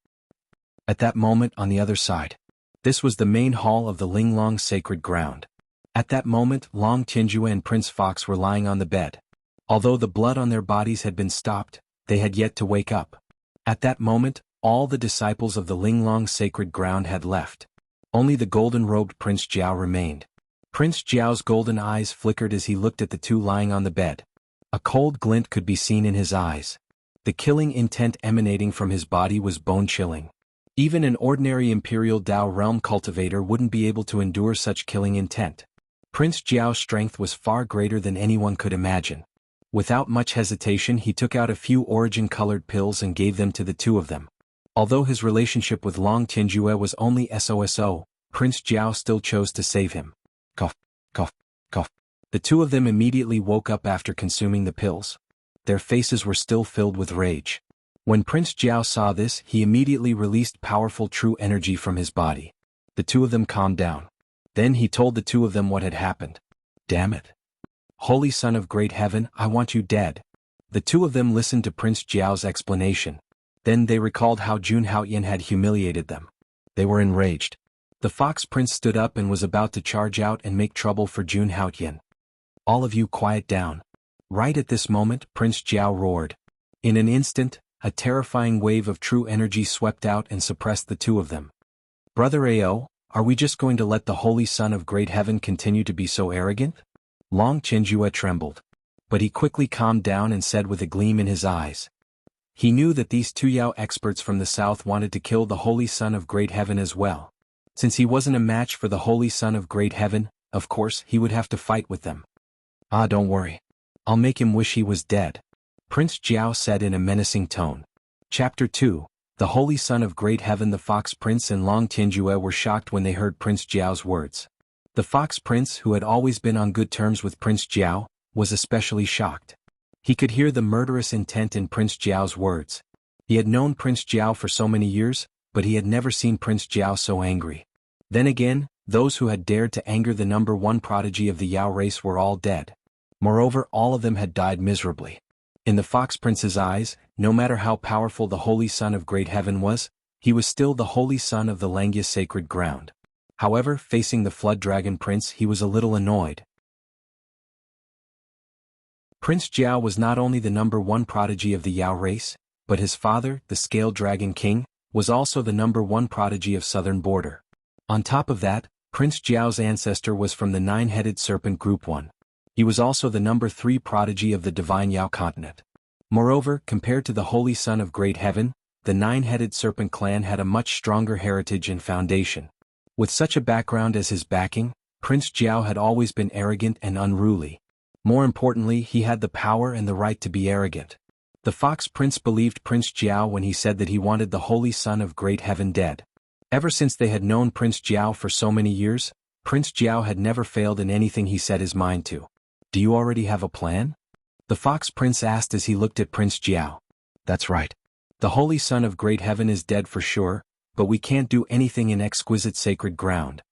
At that moment on the other side, this was the main hall of the Linglong Sacred Ground. At that moment, Long Tianjue and Prince Fox were lying on the bed. Although the blood on their bodies had been stopped, they had yet to wake up. At that moment, all the disciples of the Linglong Sacred Ground had left. Only the golden-robed Prince Jiao remained. Prince Jiao's golden eyes flickered as he looked at the two lying on the bed. A cold glint could be seen in his eyes. The killing intent emanating from his body was bone-chilling. Even an ordinary Imperial Dao realm cultivator wouldn't be able to endure such killing intent. Prince Jiao's strength was far greater than anyone could imagine. Without much hesitation, he took out a few origin-colored pills and gave them to the two of them. Although his relationship with Long Tianjue was only SOSO, Prince Jiao still chose to save him. Cough, cough, cough. The two of them immediately woke up after consuming the pills. Their faces were still filled with rage. When Prince Jiao saw this, he immediately released powerful true energy from his body. The two of them calmed down. Then he told the two of them what had happened. Damn it. Holy Son of Great Heaven, I want you dead. The two of them listened to Prince Jiao's explanation. Then they recalled how Jun Haoyan had humiliated them. They were enraged. The Fox Prince stood up and was about to charge out and make trouble for Jun Haoyan. All of you quiet down. Right at this moment, Prince Jiao roared. In an instant, a terrifying wave of true energy swept out and suppressed the two of them. Brother Ao, are we just going to let the Holy Son of Great Heaven continue to be so arrogant? Long Tianjue trembled. But he quickly calmed down and said with a gleam in his eyes. He knew that these two Yao experts from the south wanted to kill the Holy Son of Great Heaven as well. Since he wasn't a match for the Holy Son of Great Heaven, of course he would have to fight with them. Ah, don't worry. I'll make him wish he was dead. Prince Jiao said in a menacing tone. Chapter 2. The Holy Son of Great Heaven. The Fox Prince and Long Tianjue were shocked when they heard Prince Jiao's words. The Fox Prince, who had always been on good terms with Prince Jiao, was especially shocked. He could hear the murderous intent in Prince Jiao's words. He had known Prince Jiao for so many years, but he had never seen Prince Jiao so angry. Then again, those who had dared to anger the number one prodigy of the Yao race were all dead. Moreover, all of them had died miserably. In the Fox Prince's eyes, no matter how powerful the Holy Son of Great Heaven was, he was still the Holy Son of the Langya Sacred Ground. However, facing the Flood Dragon Prince, he was a little annoyed. Prince Jiao was not only the number one prodigy of the Yao race, but his father, the Scale Dragon King, was also the number one prodigy of Southern Border. On top of that, Prince Jiao's ancestor was from the Nine-Headed Serpent Group 1. He was also the number 3 prodigy of the Divine Yao continent. Moreover, compared to the Holy Son of Great Heaven, the Nine-Headed Serpent clan had a much stronger heritage and foundation. With such a background as his backing, Prince Jiao had always been arrogant and unruly. More importantly, he had the power and the right to be arrogant. The Fox Prince believed Prince Jiao when he said that he wanted the Holy Son of Great Heaven dead. Ever since they had known Prince Jiao for so many years, Prince Jiao had never failed in anything he set his mind to. Do you already have a plan? The Fox Prince asked as he looked at Prince Jiao. That's right. The Holy Son of Great Heaven is dead for sure, but we can't do anything in exquisite sacred ground.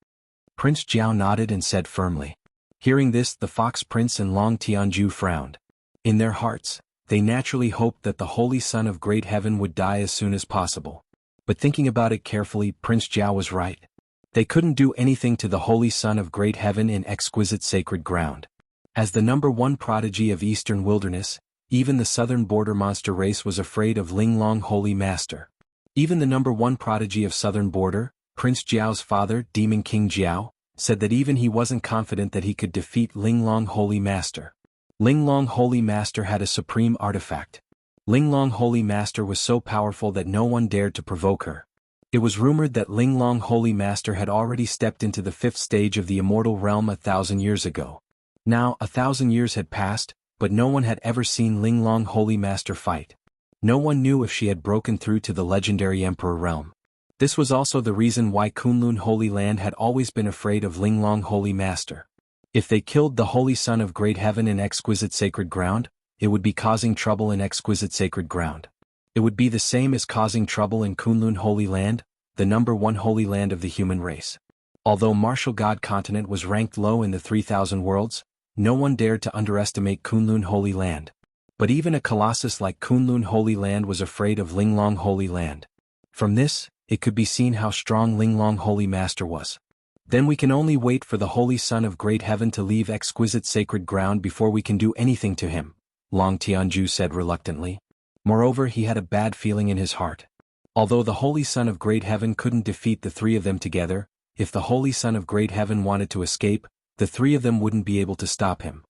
Prince Jiao nodded and said firmly. Hearing this, the Fox Prince and Long Tianju frowned. In their hearts, they naturally hoped that the Holy Son of Great Heaven would die as soon as possible. But thinking about it carefully, Prince Jiao was right. They couldn't do anything to the Holy Son of Great Heaven in exquisite sacred ground. As the #1 prodigy of Eastern Wilderness, even the southern border monster race was afraid of Linglong Holy Master. Even the #1 prodigy of southern border, Prince Jiao's father, Demon King Jiao, said that even he wasn't confident that he could defeat Linglong Holy Master. Linglong Holy Master had a supreme artifact. Linglong Holy Master was so powerful that no one dared to provoke her. It was rumored that Linglong Holy Master had already stepped into the 5th stage of the immortal realm 1,000 years ago. Now 1,000 years had passed, but no one had ever seen Linglong Holy Master fight. No one knew if she had broken through to the legendary Emperor realm. This was also the reason why Kunlun Holy Land had always been afraid of Linglong Holy Master. If they killed the Holy Son of Great Heaven in exquisite sacred ground, it would be causing trouble in exquisite sacred ground. It would be the same as causing trouble in Kunlun Holy Land, the #1 holy land of the human race. Although Martial God Continent was ranked low in the 3,000 worlds, no one dared to underestimate Kunlun Holy Land. But even a colossus like Kunlun Holy Land was afraid of Linglong Holy Land. From this, it could be seen how strong Linglong Holy Master was. Then we can only wait for the Holy Son of Great Heaven to leave exquisite sacred ground before we can do anything to him, Long Tianju said reluctantly. Moreover, he had a bad feeling in his heart. Although the Holy Son of Great Heaven couldn't defeat the three of them together, if the Holy Son of Great Heaven wanted to escape, the three of them wouldn't be able to stop him.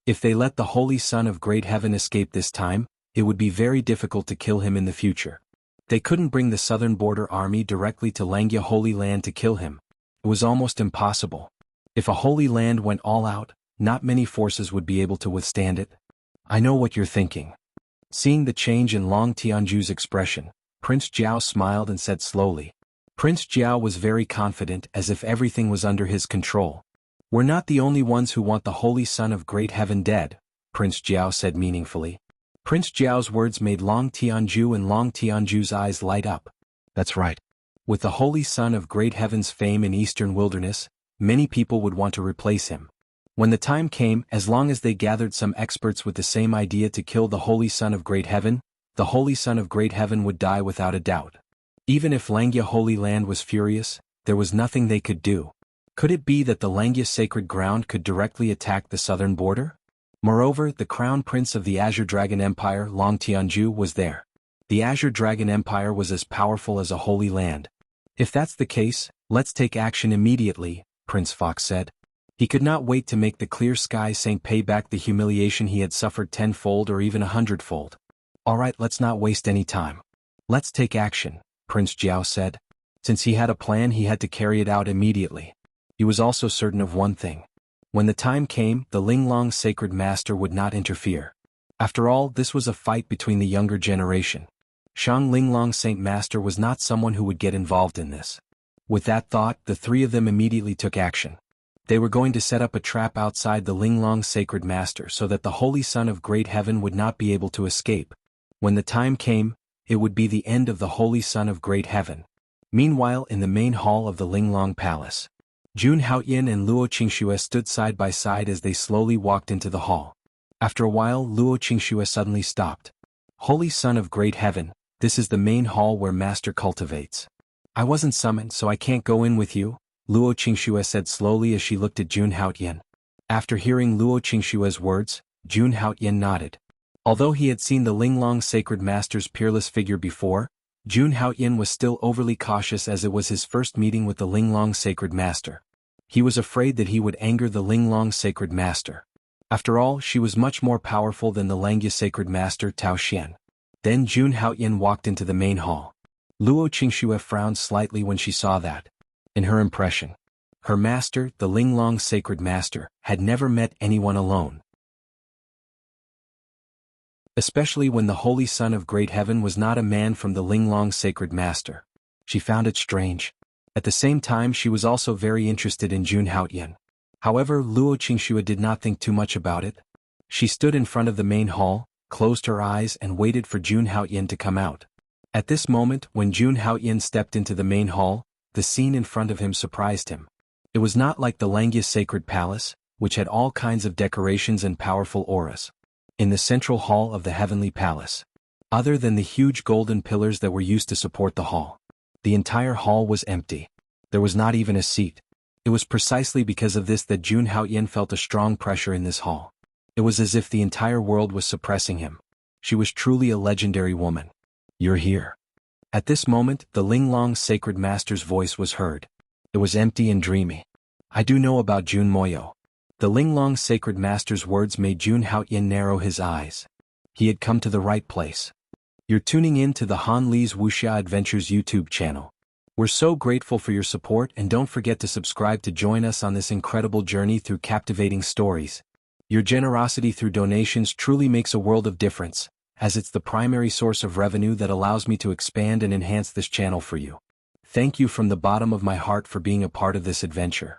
If they let the Holy Son of Great Heaven escape this time, it would be very difficult to kill him in the future. They couldn't bring the southern border army directly to Langya Holy Land to kill him. It was almost impossible. If a Holy Land went all out, not many forces would be able to withstand it. I know what you're thinking. Seeing the change in Long Tianju's expression, Prince Jiao smiled and said slowly. Prince Jiao was very confident, as if everything was under his control. We're not the only ones who want the Holy Son of Great Heaven dead, Prince Jiao said meaningfully. Prince Jiao's words made Long Tianju and Long Tianju's eyes light up. That's right. With the Holy Son of Great Heaven's fame in Eastern Wilderness, many people would want to replace him. When the time came, as long as they gathered some experts with the same idea to kill the Holy Son of Great Heaven, the Holy Son of Great Heaven would die without a doubt. Even if Langya Holy Land was furious, there was nothing they could do. Could it be that the Langya sacred ground could directly attack the southern border? Moreover, the Crown Prince of the Azure Dragon Empire, Long Tianju, was there. The Azure Dragon Empire was as powerful as a holy land. If that's the case, let's take action immediately, Prince Fox said. He could not wait to make the Clear Sky Saint pay back the humiliation he had suffered tenfold or even 100-fold. Alright, let's not waste any time. Let's take action, Prince Jiao said. Since he had a plan, he had to carry it out immediately. He was also certain of one thing. When the time came, the Linglong Sacred Master would not interfere. After all, this was a fight between the younger generation. Shang Linglong Saint Master was not someone who would get involved in this. With that thought, the three of them immediately took action. They were going to set up a trap outside the Linglong Sacred Master so that the Holy Son of Great Heaven would not be able to escape. When the time came, it would be the end of the Holy Son of Great Heaven. Meanwhile, in the main hall of the Linglong Palace, Jun Haoyin and Luo Qingxue stood side by side as they slowly walked into the hall. After a while, Luo Qingxue suddenly stopped. Holy Son of Great Heaven, this is the main hall where Master cultivates. I wasn't summoned, so I can't go in with you, Luo Qingxue said slowly as she looked at Jun Haoyin. After hearing Luo Qingxue's words, Jun Haoyin nodded. Although he had seen the Linglong Sacred Master's peerless figure before, Jun Haoyin was still overly cautious as it was his first meeting with the Linglong Sacred Master. He was afraid that he would anger the Linglong Sacred Master. After all, she was much more powerful than the Langya Sacred Master Tao Xian. Then Jun Haoyin walked into the main hall. Luo Qingxue frowned slightly when she saw that. In her impression, her master, the Linglong Sacred Master, had never met anyone alone. Especially when the Holy Son of Great Heaven was not a man from the Linglong Sacred Master. She found it strange. At the same time, she was also very interested in Jun Haoyin. However, Luo Qingxue did not think too much about it. She stood in front of the main hall, closed her eyes and waited for Jun Haoyin to come out. At this moment, when Jun Haoyin stepped into the main hall, the scene in front of him surprised him. It was not like the Langyus sacred palace, which had all kinds of decorations and powerful auras. In the central hall of the heavenly palace, other than the huge golden pillars that were used to support the hall, the entire hall was empty. There was not even a seat. It was precisely because of this that Jun Haoyin felt a strong pressure in this hall. It was as if the entire world was suppressing him. She was truly a legendary woman. "You're here." At this moment, the Linglong sacred master's voice was heard. It was empty and dreamy. "I do know about Jun Moyo." The Linglong sacred master's words made Jun Haoyin narrow his eyes. He had come to the right place. You're tuning in to the Han Li's Wuxia Adventures YouTube channel. We're so grateful for your support, and don't forget to subscribe to join us on this incredible journey through captivating stories. Your generosity through donations truly makes a world of difference, as it's the primary source of revenue that allows me to expand and enhance this channel for you. Thank you from the bottom of my heart for being a part of this adventure.